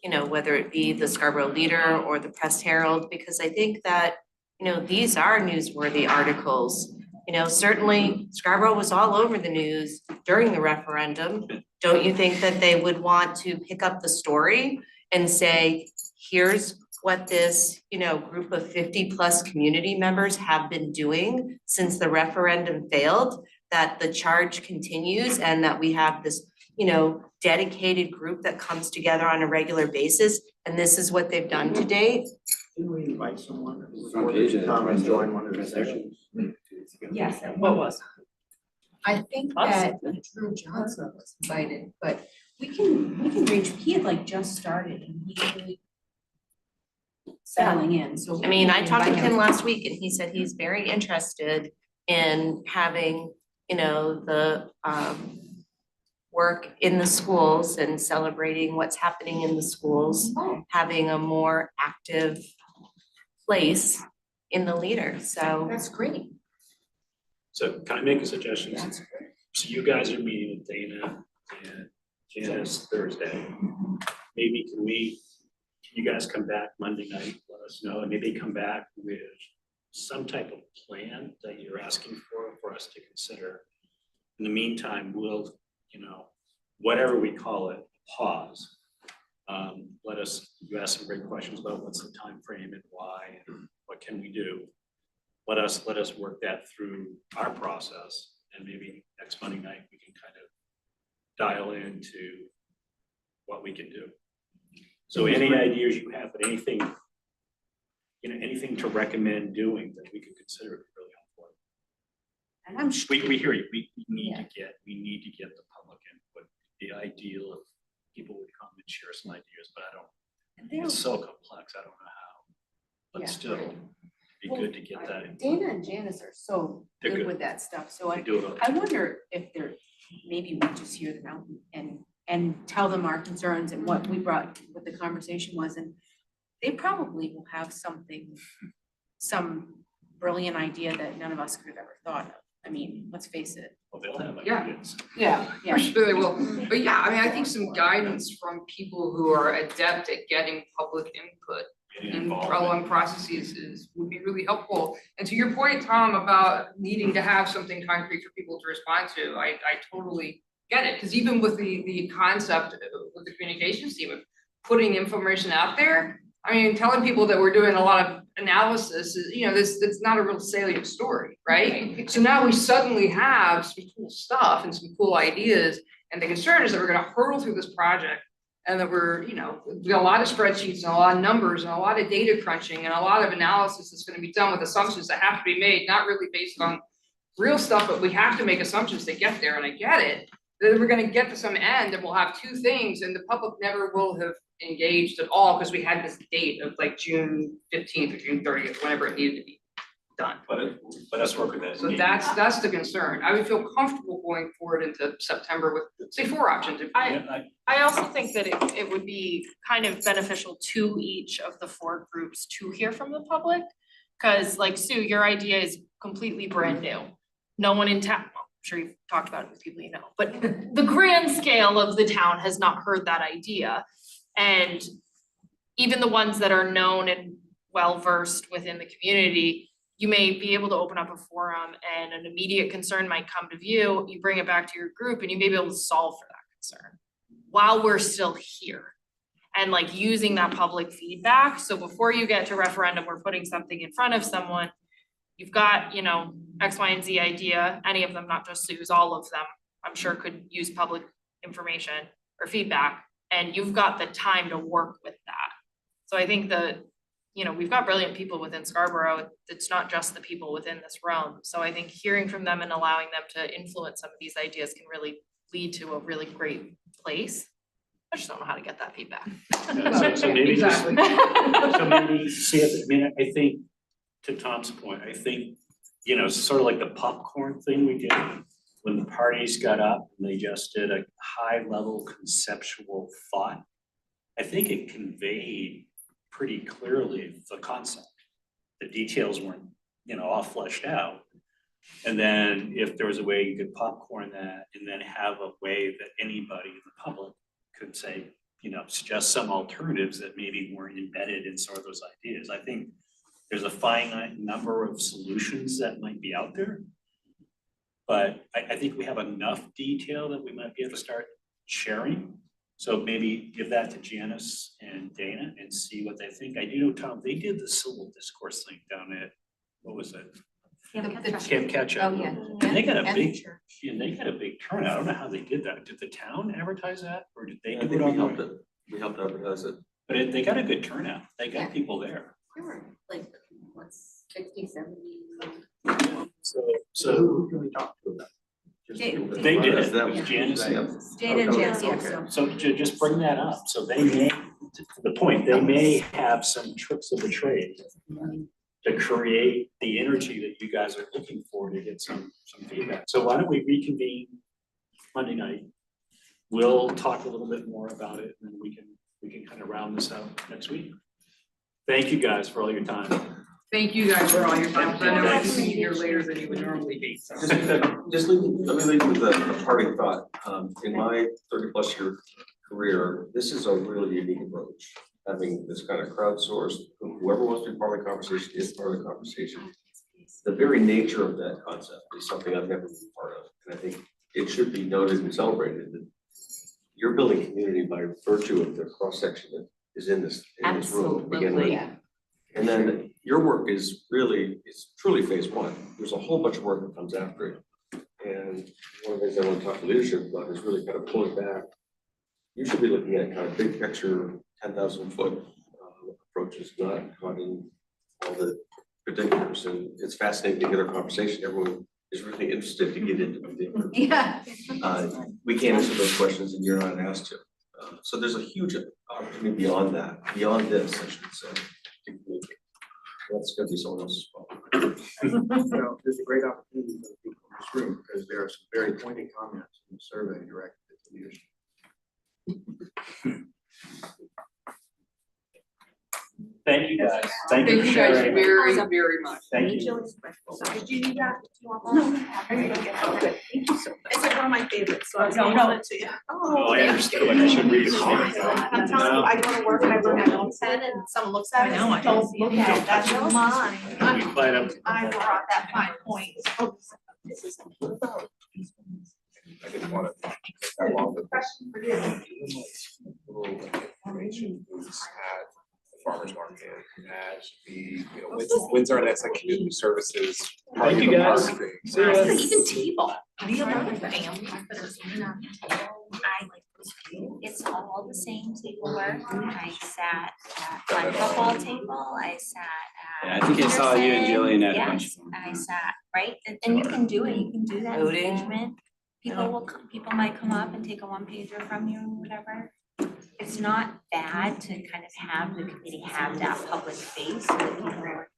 you know, whether it be the Scarborough Leader or the Press Herald, because I think that, you know, these are newsworthy articles. You know, certainly Scarborough was all over the news during the referendum. Don't you think that they would want to pick up the story and say, here's what this, you know, group of 50+ community members have been doing since the referendum failed, that the charge continues and that we have this, you know, dedicated group that comes together on a regular basis, and this is what they've done to date? Didn't we invite someone Front page of to the come and press join one of the sessions? Yes. What was? I think that Drew Johnson was invited, but we can reach, he had like just started and he's really settling in, so. I mean, I we talked to invite him last week and he said he's very interested in having, you know, the work in the schools and celebrating what's happening in the schools, having a more active place in the Leader, so. That's great. So can I make a suggestion? So you guys are meeting with Dana and Janice Thursday. Maybe can you guys come back Monday night, let us know, and maybe come back with some type of plan that you're asking for us to consider. In the meantime, we'll, you know, whatever we call it, pause. You asked some great questions about what's the time frame and why and what can we do. Let us work that through our process, and maybe next Monday night we can kind of dial into what we can do. So any ideas you have, but anything, you know, anything to recommend doing that we could consider is really helpful. And I'm sure. We hear you, we need to get the public input. The ideal if people would come and share some ideas, but it's so complex, I don't know how. But Yeah. still, it'd be good to get that in. Dana and Janice are so They're good good. with that stuff, so They do it all the I wonder if they're, maybe we just hear them out and tell them our concerns and what we brought, what the conversation was, and they probably will have something, some brilliant idea that none of us could have ever thought of. I mean, let's face it. Well, they'll have Yeah. ideas. Yeah, Yeah. for sure they will. But yeah, I mean, I think some guidance from people who are adept at getting public input and along processes would be really helpful. And to your point, Tom, about needing to have something concrete for people to respond to, I totally get it. Because even with the concept with the communications team of putting information out there, I mean, telling people that we're doing a lot of analysis is, you know, that's not a real salient story, right? So now we suddenly have some cool stuff and some cool ideas. And the concern is that we're gonna hurtle through this project and that we're, you know, we got a lot of spreadsheets and a lot of numbers and a lot of data crunching and a lot of analysis that's gonna be done with assumptions that have to be made, not really based on real stuff, but we have to make assumptions to get there, and I get it. Then we're gonna get to some end and we'll have two things and the public never will have engaged at all, because we had this date of like June 15th or June 30th, whenever it needed to be done. Let us work with that. So that's the concern. I would feel comfortable going forward into September with, say, 4 options. If I also think that it would be kind of beneficial to each of the 4 groups to hear from the public. Cause like Sue, your idea is completely brand new. No one in town, well, I'm sure you've talked about it with people you know, but the grand scale of the town has not heard that idea. And even the ones that are known and well-versed within the community, you may be able to open up a forum and an immediate concern might come to view, you bring it back to your group and you may be able to solve for that concern while we're still here. And like using that public feedback, so before you get to referendum, we're putting something in front of someone, you've got, you know, X, Y, and Z idea, any of them, not just Sue's, all of them, I'm sure could use public information or feedback, and you've got the time to work with that. So I think that, you know, we've got brilliant people within Scarborough, it's not just the people within this realm. So I think hearing from them and allowing them to influence some of these ideas can really lead to a really great place. I just don't know how to get that feedback. So maybe just, Exactly. so maybe see if, I mean, I think, to Tom's point, I think, you know, it's sort of like the popcorn thing we did when the parties got up and they just did a high level conceptual thought. I think it conveyed pretty clearly the concept. The details weren't, you know, all fleshed out. And then if there was a way you could popcorn that and then have a way that anybody in the public could say, you know, suggest some alternatives that maybe weren't embedded in sort of those ideas. I think there's a finite number of solutions that might be out there. But I think we have enough detail that we might be able to start sharing. So maybe give that to Janice and Dana and see what they think. I do know, Tom, they did the civil discourse thing down at, what was it? Camp Ketchup. Oh, yeah. And they got a And big, the church. and they got a big turnout. I don't know how they did that. Did the town advertise that or did they I do think it we on helped their? it, we helped advertise it. But they got a good turnout. They got Yeah. people there. There were like, what's 60, 70. So Who can we talk to about it? Just- they did it. That It was was- Janice. Jane and Janice, yeah, Okay. so. So just bring that up. So they may, to the point, they may have some tricks of the trade to create the energy that you guys are looking for to get some feedback. So why don't we reconvene Monday night? We'll talk a little bit more about it and then we can kind of round this out next week. Thank you guys for all your time. Thank you guys for all your time. I know Thanks. we're here later than you would normally be, so. Let me leave with a parting thought. In my 30+ year career, this is a really unique approach. Having this kind of crowdsourced, whoever wants to be part of the conversation is part of the conversation. The very nature of that concept is something I've never been part of. And I think it should be noted and celebrated that you're building community by virtue of the cross-section that is in this room to begin with. Absolutely. And then your work is truly phase 1. There's a whole bunch of work that comes after it. And one of the things I want to talk to leadership about is really kind of pulling back. You should be looking at kind of big picture, 10,000 foot approaches, not caught in all the particulars. And it's fascinating to get our conversation. Everyone is really interested to get into the Yeah. we can't answer those questions and you're not asked to. So there's a huge opportunity beyond that, beyond this, I should say. to communicate. That's gonna be someone else's problem. Well, there's a great opportunity for the people in this room because there are some very pointed comments in the survey directed at the leadership. Thank you guys. Thank you Thank for you guys sharing. very, very much. Thank you. Did you need that? Do you want that? Thank you so much. It's like one of my favorites, so I was No, gonna no. give it to you. Oh, I understood. Like I should read it. I'm telling you, I go to work and I look at my pen and someone looks at it, I know, I don't look at it, that's mine. You plan on- I brought that fine point. I didn't want to. That long, but Question for you. little information booths at the farmer's market, at the, Windsor, that's like community services. part Thank of you, the guys. marketing. See ya. Even T-ball. We have other families that are sitting on the table. I like those too. It's all the same table work. I sat at like the whole table, I sat at. Yeah, I think I saw you and Peterson, Jillian at a bunch yes, of them. I sat, right, and you can do it, you can do that Voting. engagement. People will come, people might come up and take a one pager from you, whatever. It's not bad to kind of have the committee have that public face so that people are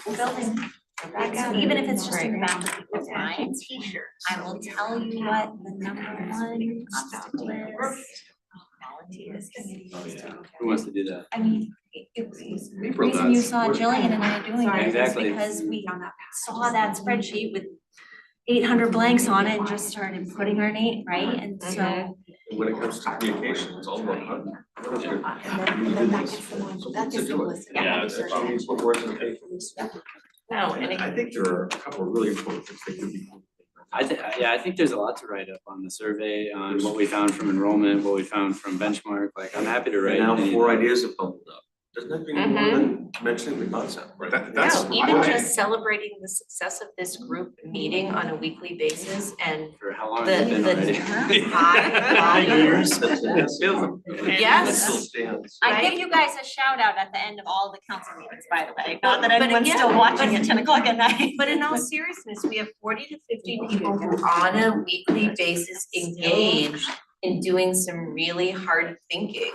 building. Even if it's just in the back of people's minds, I will tell you what the number one obstacle is. Volunteers. Who wants to do that? I mean, it was, the April reason you does. saw Jillian and I doing it is Exactly. because we saw that spreadsheet with 800 blanks on it and just started putting our name, right? And so. And when it comes to communication, it's all about content. Yeah, It's what words and papers. No, and I think there are a couple of really important things that could be. I think there's a lot to write up on the survey, on what we found from enrollment, what we found from benchmark, like, I'm happy to write. Right now, any- 4 ideas have bubbled up. Doesn't that mean more than mentioning the concept? Right, that's. No, even just celebrating the success of this group meeting on a weekly basis and For how long the, has it been already? the high volume. Yes. Still stands. I give you guys a shout out at the end of all the council meetings, by the way, not that But anyone's again, still watching but- at 10 o'clock at night. But in all seriousness, we have 40 to 50 people who on a weekly basis engage in doing some really hard thinking.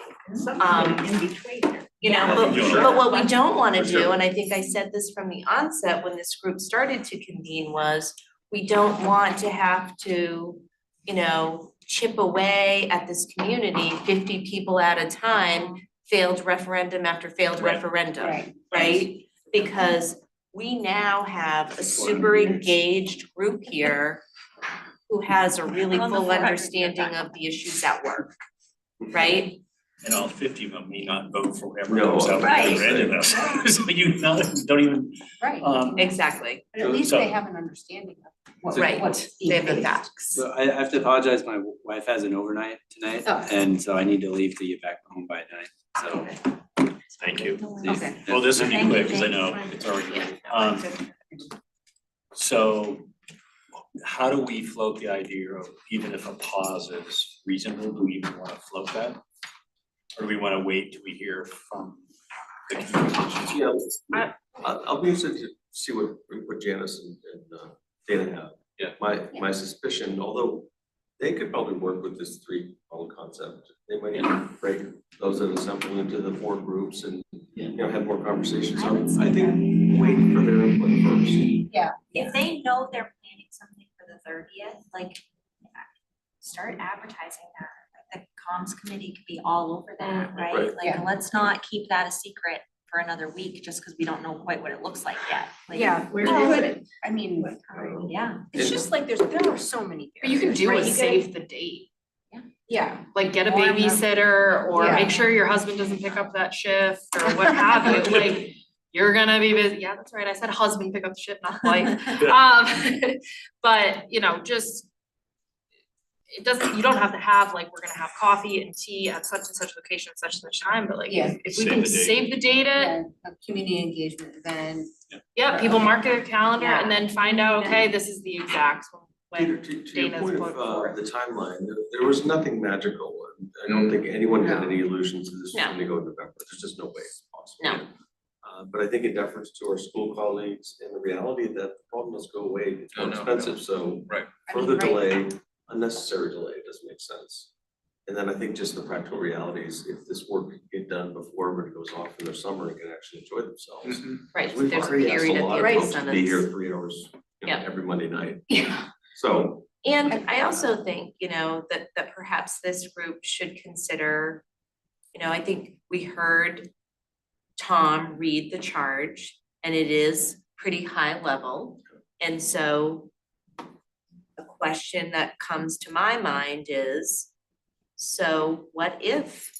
You know, but what we don't wanna do, and I think I said this from the onset when this group started to convene, was we don't want to have to, you know, chip away at this community, 50 people at a time, failed referendum after failed referendum, right? Because we now have a super engaged group here who has a really full understanding of the issues at work, right? And all 50 of them may not vote for whoever No, comes out right. at the end of this. So you know, don't even, Right, Exactly, but at least so- they have an understanding of what, right, what's they have the being facts. So I have to apologize, my wife has an overnight tonight, Oh. and so I need to leave to get back home by 9, so. thank you. Okay. Well, this will be Thank you, quick, because I thank know it's already late. So how do we float the idea of even if a pause is reasonable, do we even wanna float that? Or do we wanna wait till we hear from the communications? Yeah, I'll be interested to see what Janice and Dana have. Yeah. My suspicion, although they could probably work with this 3 bubble concept, they might even break those that assemble into the 4 groups and, you know, have more conversations. So I think wait for their input first. Yeah. If they know they're planning something for the 30th, like, start advertising that. Like the comms committee could be all over that, right? Right. Like, Yeah. let's not keep that a secret for another week just because we don't know quite what it looks like yet. Like, Yeah, we could, I mean, yeah. it's just like there are so many But you can barriers, do right? is You save the date. Yeah, Like get a Warn them. babysitter or Yeah. make sure your husband doesn't pick up that shift or what have you, like. You're gonna be busy, yeah, that's right, I said husband pick up the shift, not wife. But, you know, just. It doesn't, you don't have to have like, we're gonna have coffee and tea at such and such location, such and such time, but like, Yeah. if we Save can the date. save the data. and a community engagement event. Yeah, people mark their calendar Yeah. and then find out, okay, this is the exact Peter, when to your Dana's point put of forward. the timeline, there was nothing magical. And I don't think anyone had any illusions that this was No. gonna go in November. There's just no way it's possible. No. But I think in deference to our school colleagues and the reality that the problem does go away, it's more No, no, expensive, so Right. further right. delay, unnecessary delay, doesn't make sense. And then I think just the practical realities, if this work can get done before everybody goes off in their summer and can actually enjoy themselves. Right, We've there's a already asked period a at lot the of end of folks to be sentence. here 3 hours, you know, Yeah. every Monday night. Yeah. So And I also think, you know, that perhaps this group should consider, you know, I think we heard Tom read the charge and it is pretty high level. And so a question that comes to my mind is, so what if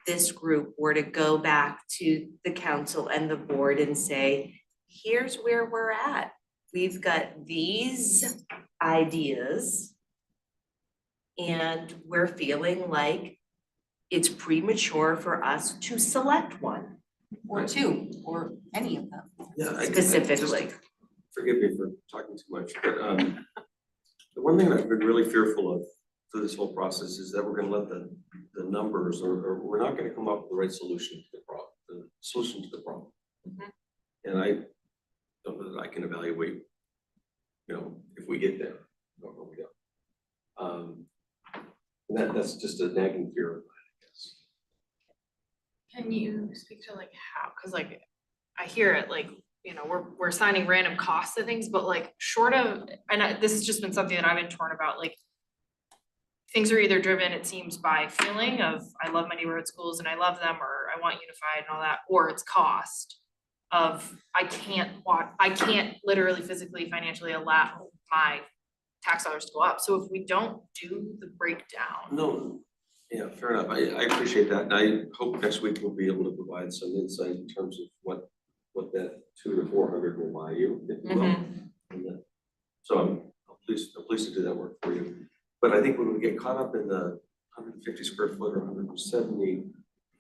this group were to go back to the council and the board and say, here's where we're at. We've got these ideas. And we're feeling like it's premature for us to select one. Or 2, or any of them. Yeah, I Specifically. just- Forgive me for talking too much, but the one thing that I've been really fearful of through this whole process is that we're gonna let the numbers or we're not gonna come up with the right solution to solution to the problem. And I don't know that I can evaluate, you know, if we get there, or we don't. And that's just a nagging fear of mine, I guess. Can you speak to like how, cause like I hear it like, you know, we're assigning random costs to things, but like short of, this has just been something that I've been torn about, like things are either driven, it seems, by feeling of I love my neighborhood schools and I love them, or I want unified and all that, or it's cost of I can't literally physically financially allow my tax dollars to go up. So if we don't do the breakdown. No, yeah, fair enough. I appreciate that. And I hope next week we'll be able to provide some insight in terms of what that 200 to 400 will buy you, if you will. And that- so I'm pleased to do that work for you. But I think when we get caught up in the 150 square foot or 170,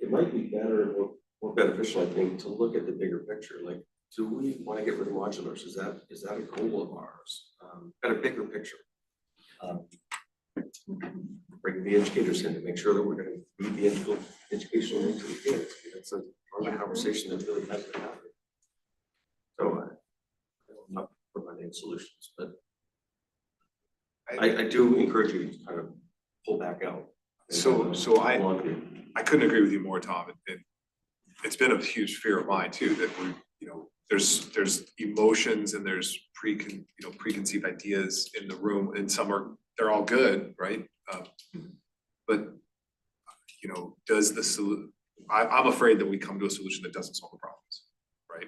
it might be better and more beneficial, I think, to look at the bigger picture. Like, do we want to get rid of modulars? Is that a goal of ours? Got a bigger picture. Bring the educators in to make sure that we're going to meet the educational needs of the kids. That's a part of the conversation that really hasn't happened. So I'm not providing solutions, but I do encourage you to kind of pull back out. So I couldn't agree with you more, Tom. And it's been a huge fear of mine too, that we, you know, there's emotions and there's preconceived ideas in the room, and they're all good, right? But you know, does the solution? I'm afraid that we come to a solution that doesn't solve the problems, right?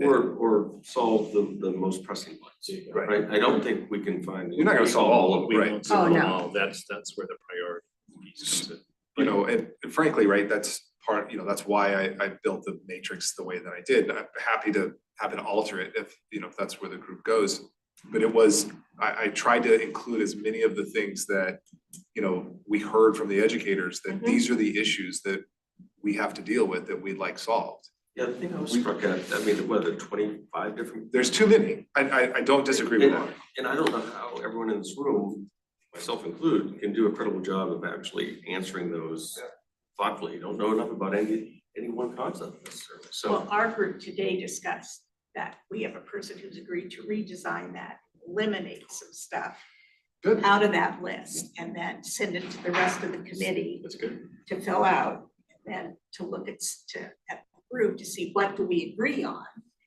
Or solve the most pressing ones, right? I don't think we can find. You're not gonna solve all of them, right? Oh, no. That's where the priority piece comes in. You know, and frankly, right, that's part, you know, that's why I built the matrix the way that I did. I'm happy to alter it if, you know, if that's where the group goes. But it was, I tried to include as many of the things that, you know, we heard from the educators, that these are the issues that we have to deal with, that we'd like solved. Yeah, the thing I was struck at, I mean, what are there 25 different? There's too many. I don't disagree with that. And I don't know how everyone in this room, myself included, can do a credible job of actually answering those thoughtfully. You don't know enough about any one concept necessarily, so. Well, our group today discussed that we have a person who's agreed to redesign that, eliminate some stuff out of that list, and then send it to the rest of the committee. That's good. To fill out, and then to look at the group to see what do we agree on,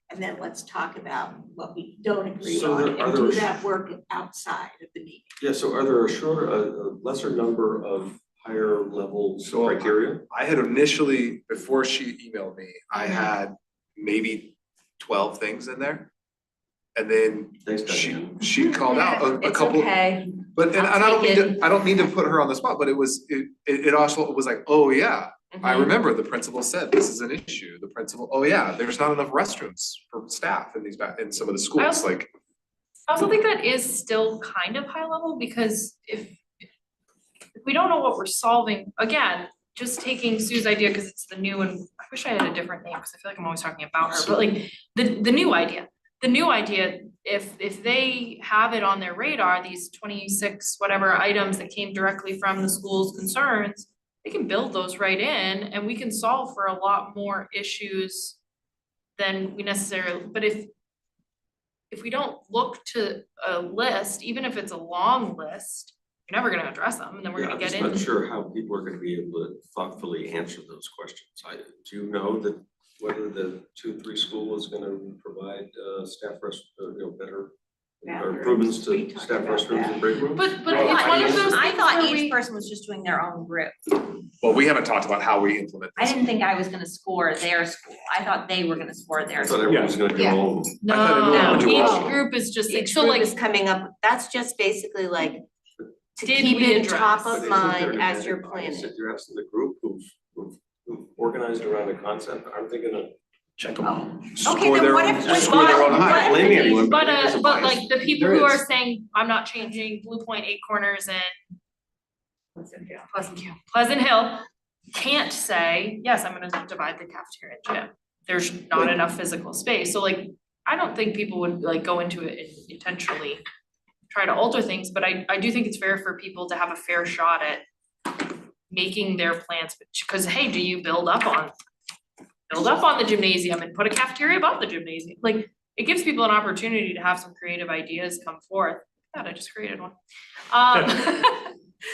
and then let's talk about what we don't agree So on, are and do there- that work outside of the meeting. Yeah, so are there a lesser number of higher level criteria? I had initially, before she emailed me, I had maybe 12 things in there. And then she called out a couple. Okay. But and I don't mean to put her on the spot, but it also was like, oh yeah, I remember the principal said this is an issue. The principal, oh yeah, there's not enough restrooms for staff in some of the schools, also- like. I also think that is still kind of high level, because if we don't know what we're solving, again, just taking Sue's idea, because it's the new, and I wish I had a different name, because I feel like I'm always talking about her, but like the new idea. The new idea, if they have it on their radar, these 26 whatever items that came directly from the school's concerns, they can build those right in, and we can solve for a lot more issues than we necessarily, but if we don't look to a list, even if it's a long list, you're never gonna address them, and then we're gonna get in. I'm not sure how people are gonna be able to thoughtfully answer those questions. Do you know that whether the 2-3 school is gonna provide staff better improvements to staff restrooms and break rooms? But it's one of those I things thought where each we. person was just doing their own group. Well, we haven't talked about how we implement I this. didn't think I was gonna score their school. I thought they were gonna score their I school. thought everyone was gonna do all of them. No, do all of each them. group is just like, Each so group like, is coming up, that's just basically like to Did keep we it top address? of But isn't there mind an as you're added planning. bias if you're asking the group who've organized around the concept, aren't they gonna Check them out. Okay, then what if, score their own high? what if Blaming anyone, but there's a but bias. like the people There who are is. saying, I'm not changing Blue Point 8 Corners and Pleasant Hill can't say, yes, I'm gonna divide the cafeteria and gym. There's not enough physical space, so like, I don't think people would like go into it and intentionally try to alter things, but I do think it's fair for people to have a fair shot at making their plans, because hey, do you build up on build up on the gymnasium and put a cafeteria above the gymnasium. Like, it gives people an opportunity to have some creative ideas come forth. God, I just created one.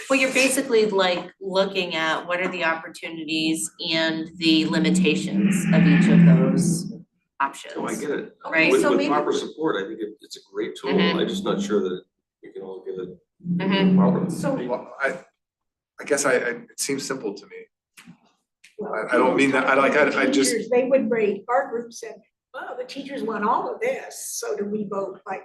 Well, you're basically like looking at what are the opportunities and the limitations of each of those options. So I get it. Right? With, So with maybe- proper support, I think it's a great tool. Mhm. I'm just not sure that we can all give it Mhm. proper. So. Well, I guess it seems simple to me. I don't mean that, I just. Teachers, they would rate, our group said, well, the teachers want all of this, so do we vote like,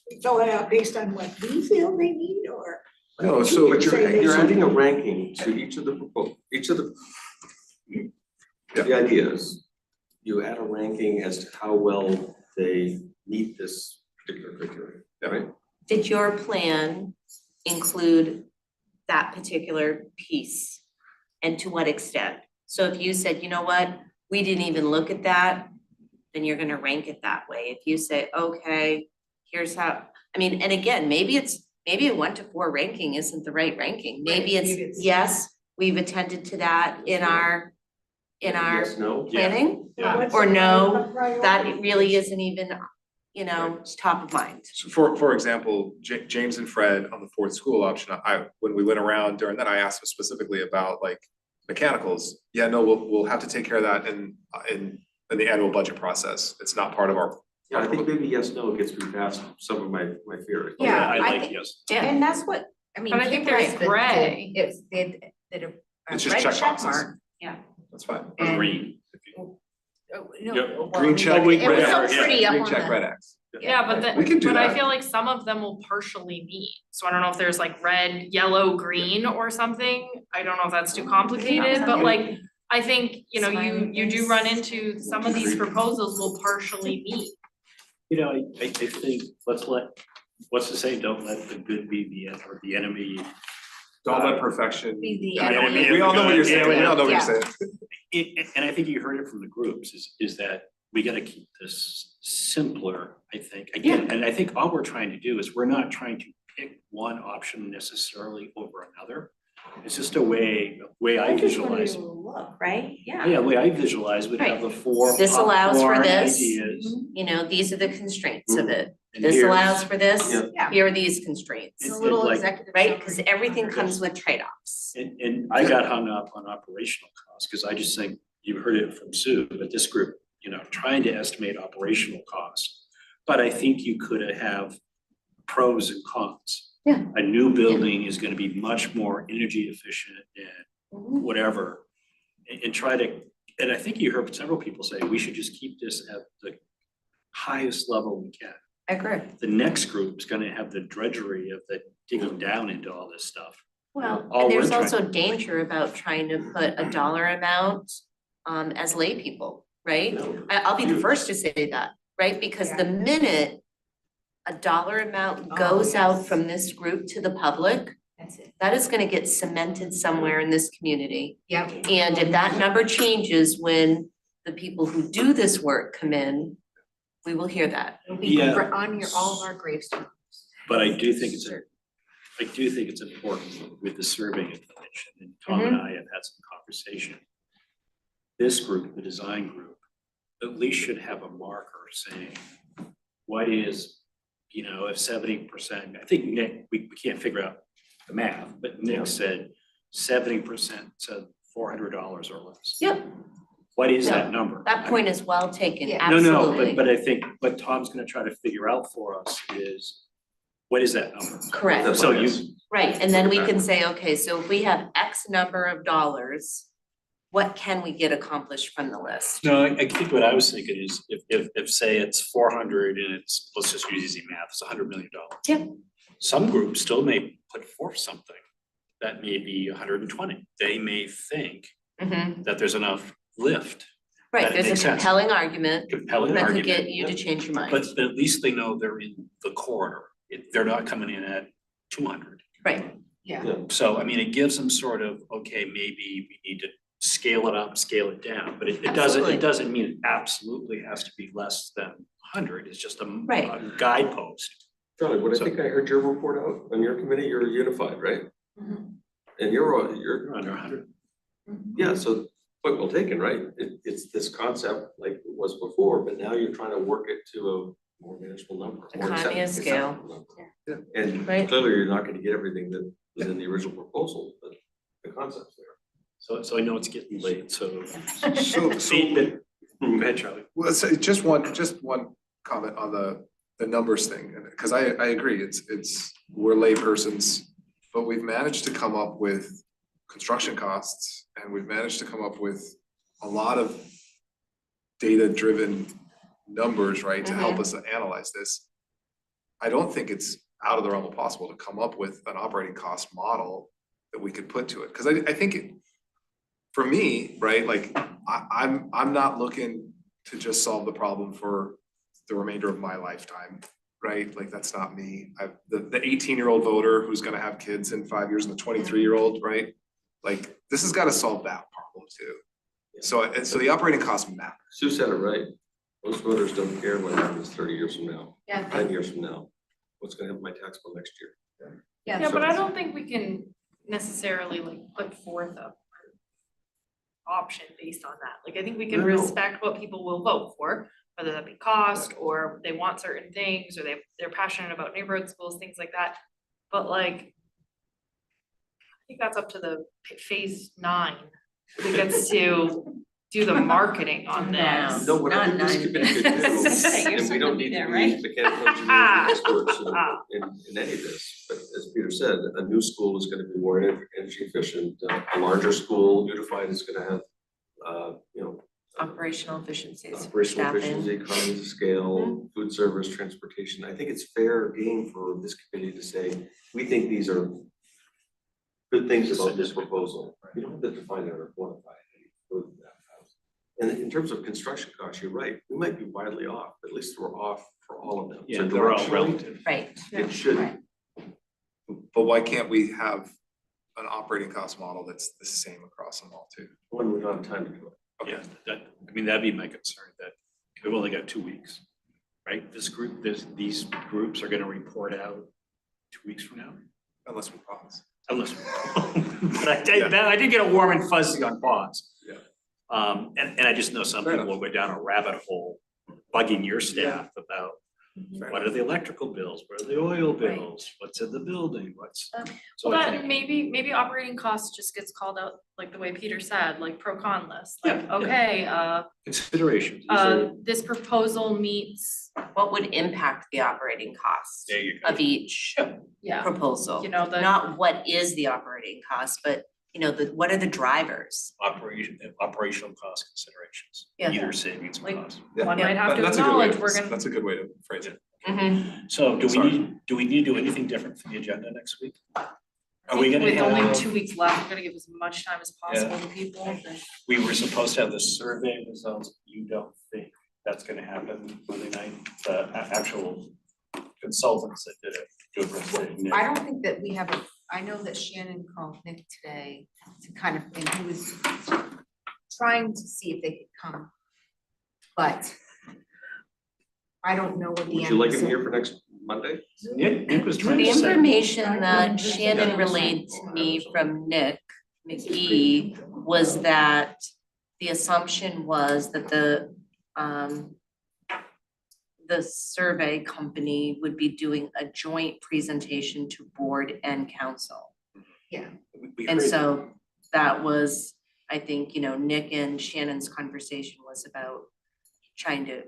we fill it out based on what we feel they need, or? No, so But Say they you're should- adding a ranking to each of the the ideas. You add a ranking as to how well they meet this particular criteria, right? Did your plan include that particular piece? And to what extent? So if you said, you know what, we didn't even look at that, then you're gonna rank it that way. If you say, okay, here's how, I mean, and again, maybe a 1 to 4 ranking isn't the right ranking. Maybe it's, yes, we've attended to that in our Yes, no? planning. Yeah. Or no, that it really isn't even, top of mind. So for example, James and Fred on the fourth school option, when we went around during that, I asked them specifically about like mechanicals. Yeah, no, we'll have to take care of that in the annual budget process. It's not part of our. Yeah, I think maybe yes, no gets me past some of my fears. Yeah, I I like think, yes. and that's what, I mean. But I think Kip there's has the- gray. It's, they did a It's just red check check boxes. mark. That's fine. Or And- green. Oh, no, Yep, well, green check, it was red so X, pretty up green on check, the- red X. Yeah, We can do but I that. feel like some of them will partially meet. So I don't know if there's like red, yellow, green or something. I don't know if that's too complicated, but like, I think, you do run into, some of these proposals will partially meet. You know, I think, what's to say, don't let the good be the enemy. Don't let perfection. Be the I know what enemy we all know what you're saying, we all know what you're Yeah. saying. And I think you heard it from the groups, is that we gotta keep this simpler, I think. Again, and I think all we're trying to do is, we're not trying to pick one option necessarily over another. It's just a way I visualize. Look, right? Yeah, the way I visualize would have the four This allows for popcorn this. ideas. These are the constraints of it. And This here's- allows for this, Yeah. here are these constraints. It's a And little like- executive. Right, because everything comes with trade-offs. And I got hung up on operational costs, because I just think, you heard it from Sue, but this group, trying to estimate operational costs. But I think you could have pros and cons. Yeah. A new building is gonna be much more energy efficient and whatever. And try to, and I think you heard several people say, we should just keep this at the highest level we can. I agree. The next group is gonna have the drudgery of the digging down into all this stuff. Well, All and we're there's trying- also danger about trying to put a dollar amount as lay people, right? I'll be the first to say that, right? Because the minute a dollar amount goes out from this group to the public, That's it. that is gonna get cemented somewhere in this community. Yep. And if that number changes when the people who do this work come in, we will hear that. It'll be Yeah. on all of our gravestones. But I do think it's important with the survey information, and Tom and I have had some conversation. This group, the design group, at least should have a marker saying, what is, if 70%, I think Nick, we can't figure out the math, but Nick said 70% said $400 or less. Yep. What is that number? That point is well taken, Yeah. No, absolutely. but I think what Tom's gonna try to figure out for us is, what is that number? Correct. So you, Right, and then we can say, okay, so if we have X number of dollars, what can we get accomplished from the list? no, I think what I was thinking is, if say it's 400 and it's, let's just use easy math, it's $100 million. Yeah. Some groups still may put forth something that may be 120. They may think Mhm. that there's enough lift. Right, that it there's makes a sense. compelling argument Compelling that could argument. get you to change your mind. But at least they know they're in the corridor. They're not coming in at 200. Right. Yeah. So, I mean, it gives them sort of, okay, maybe we need to scale it up, scale it down, but it doesn't, Absolutely. it doesn't mean it absolutely has to be less than 100. It's just Right. a guidepost. Charlie, what I So- think I heard your report out, on your committee, you're unified, right? And you're You're under 100. yeah, so, point well taken, right? It's this concept like it was before, but now you're trying to work it to a more manageable number. more Economy of acceptable scale. number. And Right. clearly you're not gonna get everything that was in the original proposal, but the concept's there. So I know it's getting late, so. So, Go ahead, Charlie. well, so just one comment on the numbers thing, because I agree, we're laypersons, but we've managed to come up with construction costs, and we've managed to come up with a lot of data-driven numbers, right, to help us analyze this. I don't think it's out of the realm of possible to come up with an operating cost model that we could put to it, because I think it, for me, right, like, I'm not looking to just solve the problem for the remainder of my lifetime, right? Like, that's not me. The 18-year-old voter who's gonna have kids in 5 years and the 23-year-old, right? Like, this has gotta solve that problem too. So the operating cost map. Sue said it right. Most voters don't care what happens 30 years from now, Yeah. 10 years from now. What's gonna happen to my tax bill next year? Yeah, but I don't think we can necessarily like put forth a option based on that. Like, I think we can No. respect what people will vote for, whether that be cost or they want certain things or they're passionate about neighborhood schools, things like that. But like, I think that's up to the phase 9 who gets to do the marketing on this. No, what I think this committee could do, and we don't need to be mechanical engineers experts in any of this, but as Peter said, a new school is gonna be more energy efficient. A larger school, unified, is gonna have, you know, Operational efficiencies, operational staffing. efficiency, economies of scale, food service, transportation. I think it's fair game for this committee to say, we think these are good things about this proposal. You don't have to define it or quantify it. And in terms of construction costs, you're right, we might be widely off, but at least we're off for all of them. Yeah, So they're all directionally, relative. Right. It should, But why can't we have an operating cost model that's the same across them all too? when we don't have time to do it. Yeah, that'd be my concern, that we've only got 2 weeks, right? These groups are gonna report out 2 weeks from now. Unless we pause. Unless, but I did get a warm and fuzzy on pause. Yeah. And I just know some people will go down a rabbit hole bugging your staff about what are the electrical bills, what are the oil bills, what's in the building, what's. So Well, I that think, maybe operating costs just gets called out, like the way Peter said, like pro con list, like, okay, considerations. These are- this proposal meets, What would impact the operating cost There you go. of each yeah, proposal? you know, the. Not what is the operating cost, but you know, what are the drivers? Operational cost considerations, Yeah. either savings or Like, cost. one might have to That's a good way acknowledge we're gonna. That's a good way to phrase it. So do Sorry. we need to do anything different for the agenda next week? Are we gonna With only have, 2 weeks left, we're gonna give as much time as possible to people. we were supposed to have the survey results, you don't think that's gonna happen Monday night? The actual consultants that did it, do it. I don't think that we have I know that Shannon called Nick today to kind of, and he was trying to see if they could come. But I don't know what the Would end you like result- him here for next Monday? Nick was trying The to say. information that Shannon relayed to me from Nick McGee was that the assumption was that the survey company would be doing a joint presentation to board and council. Yeah. We And heard- so that was, I think, you know, Nick and Shannon's conversation was about trying to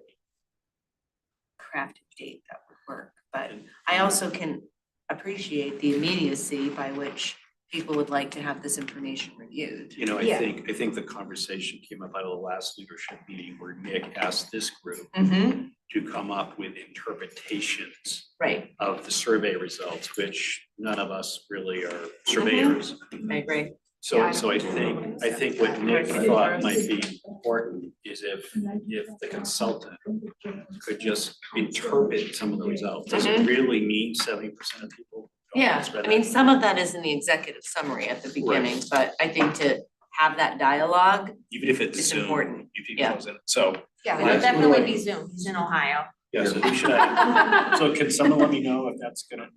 craft a date that would work. But I also can appreciate the immediacy by which people would like to have this information reviewed. You know, I Yeah. think the conversation came up out of the last leadership meeting where Nick asked this group Mhm. to come up with interpretations Right. of the survey results, which none of us really are surveyors. I agree. So I think what Nick thought might be important is if the consultant could just interpret some of the results. Does it really mean 70% of people? don't Yeah, spend I mean, that? some of that is in the executive summary at the beginning, but I think to have that dialogue, Even if it's it's Zoom, important. if you Yeah. close it, so. Yeah, Let's- it'll definitely be Zoom, he's in Ohio. Yeah, so who should so can someone let me know if that's gonna,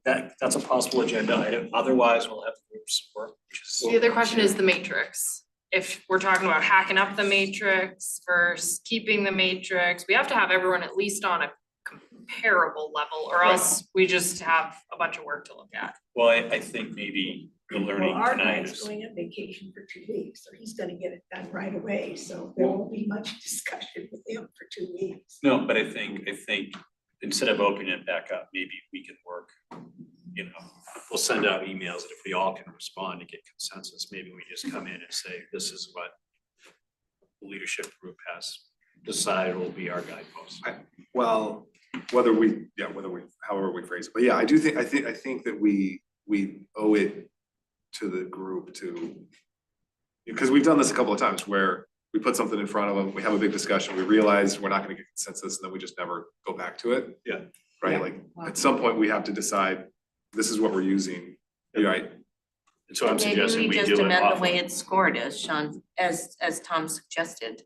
that's a possible agenda item, otherwise we'll have groups work, which is. The other question is the matrix. if we're talking about hacking up the matrix versus keeping the matrix, we have to have everyone at least on a comparable level, or else we just have a bunch of work to look at. Well, I think maybe the learning Well, our tonight guy's is, going on vacation for 2 weeks, so he's gonna get it done right away, so there won't be much discussion with him for 2 weeks. no, but I think instead of opening it back up, maybe we can work, you know, we'll send out emails, and if we all can respond to get consensus, maybe we just come in and say, this is what the leadership group has decided will be our guideposts. Well, however we phrase it, but yeah, I think that we owe it to the group to. Because we've done this a couple of times where we put something in front of them, we have a big discussion, we realize we're not gonna get consensus, and then we just never go back to it. Yeah. Right, like, at some point, we have to decide, this is what we're using, right? And so I'm suggesting we Maybe we do just it amend off the way it's scored as Sean, as Tom suggested.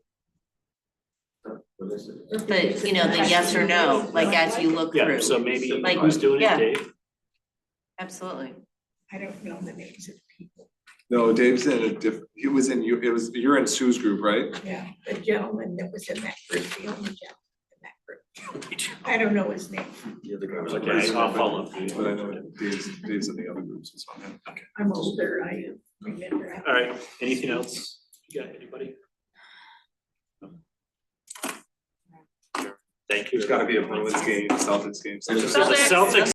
The, you know, the yes or no, like as you look through. Yeah, so maybe, Like, who's doing it, yeah. Dave? Absolutely. I don't know the names of people. No, Dave's in a you're in Sue's group, right? Yeah, the gentleman that was in that group, the only gentleman in that group. I don't know his name. Okay, I'll follow up. But I know Dave's in the other groups, it's on him. Okay. I'm older, I remember. All right, anything else? You got anybody? Thank you. There's gotta be a Bruins game, Celtics game. There's a Celtics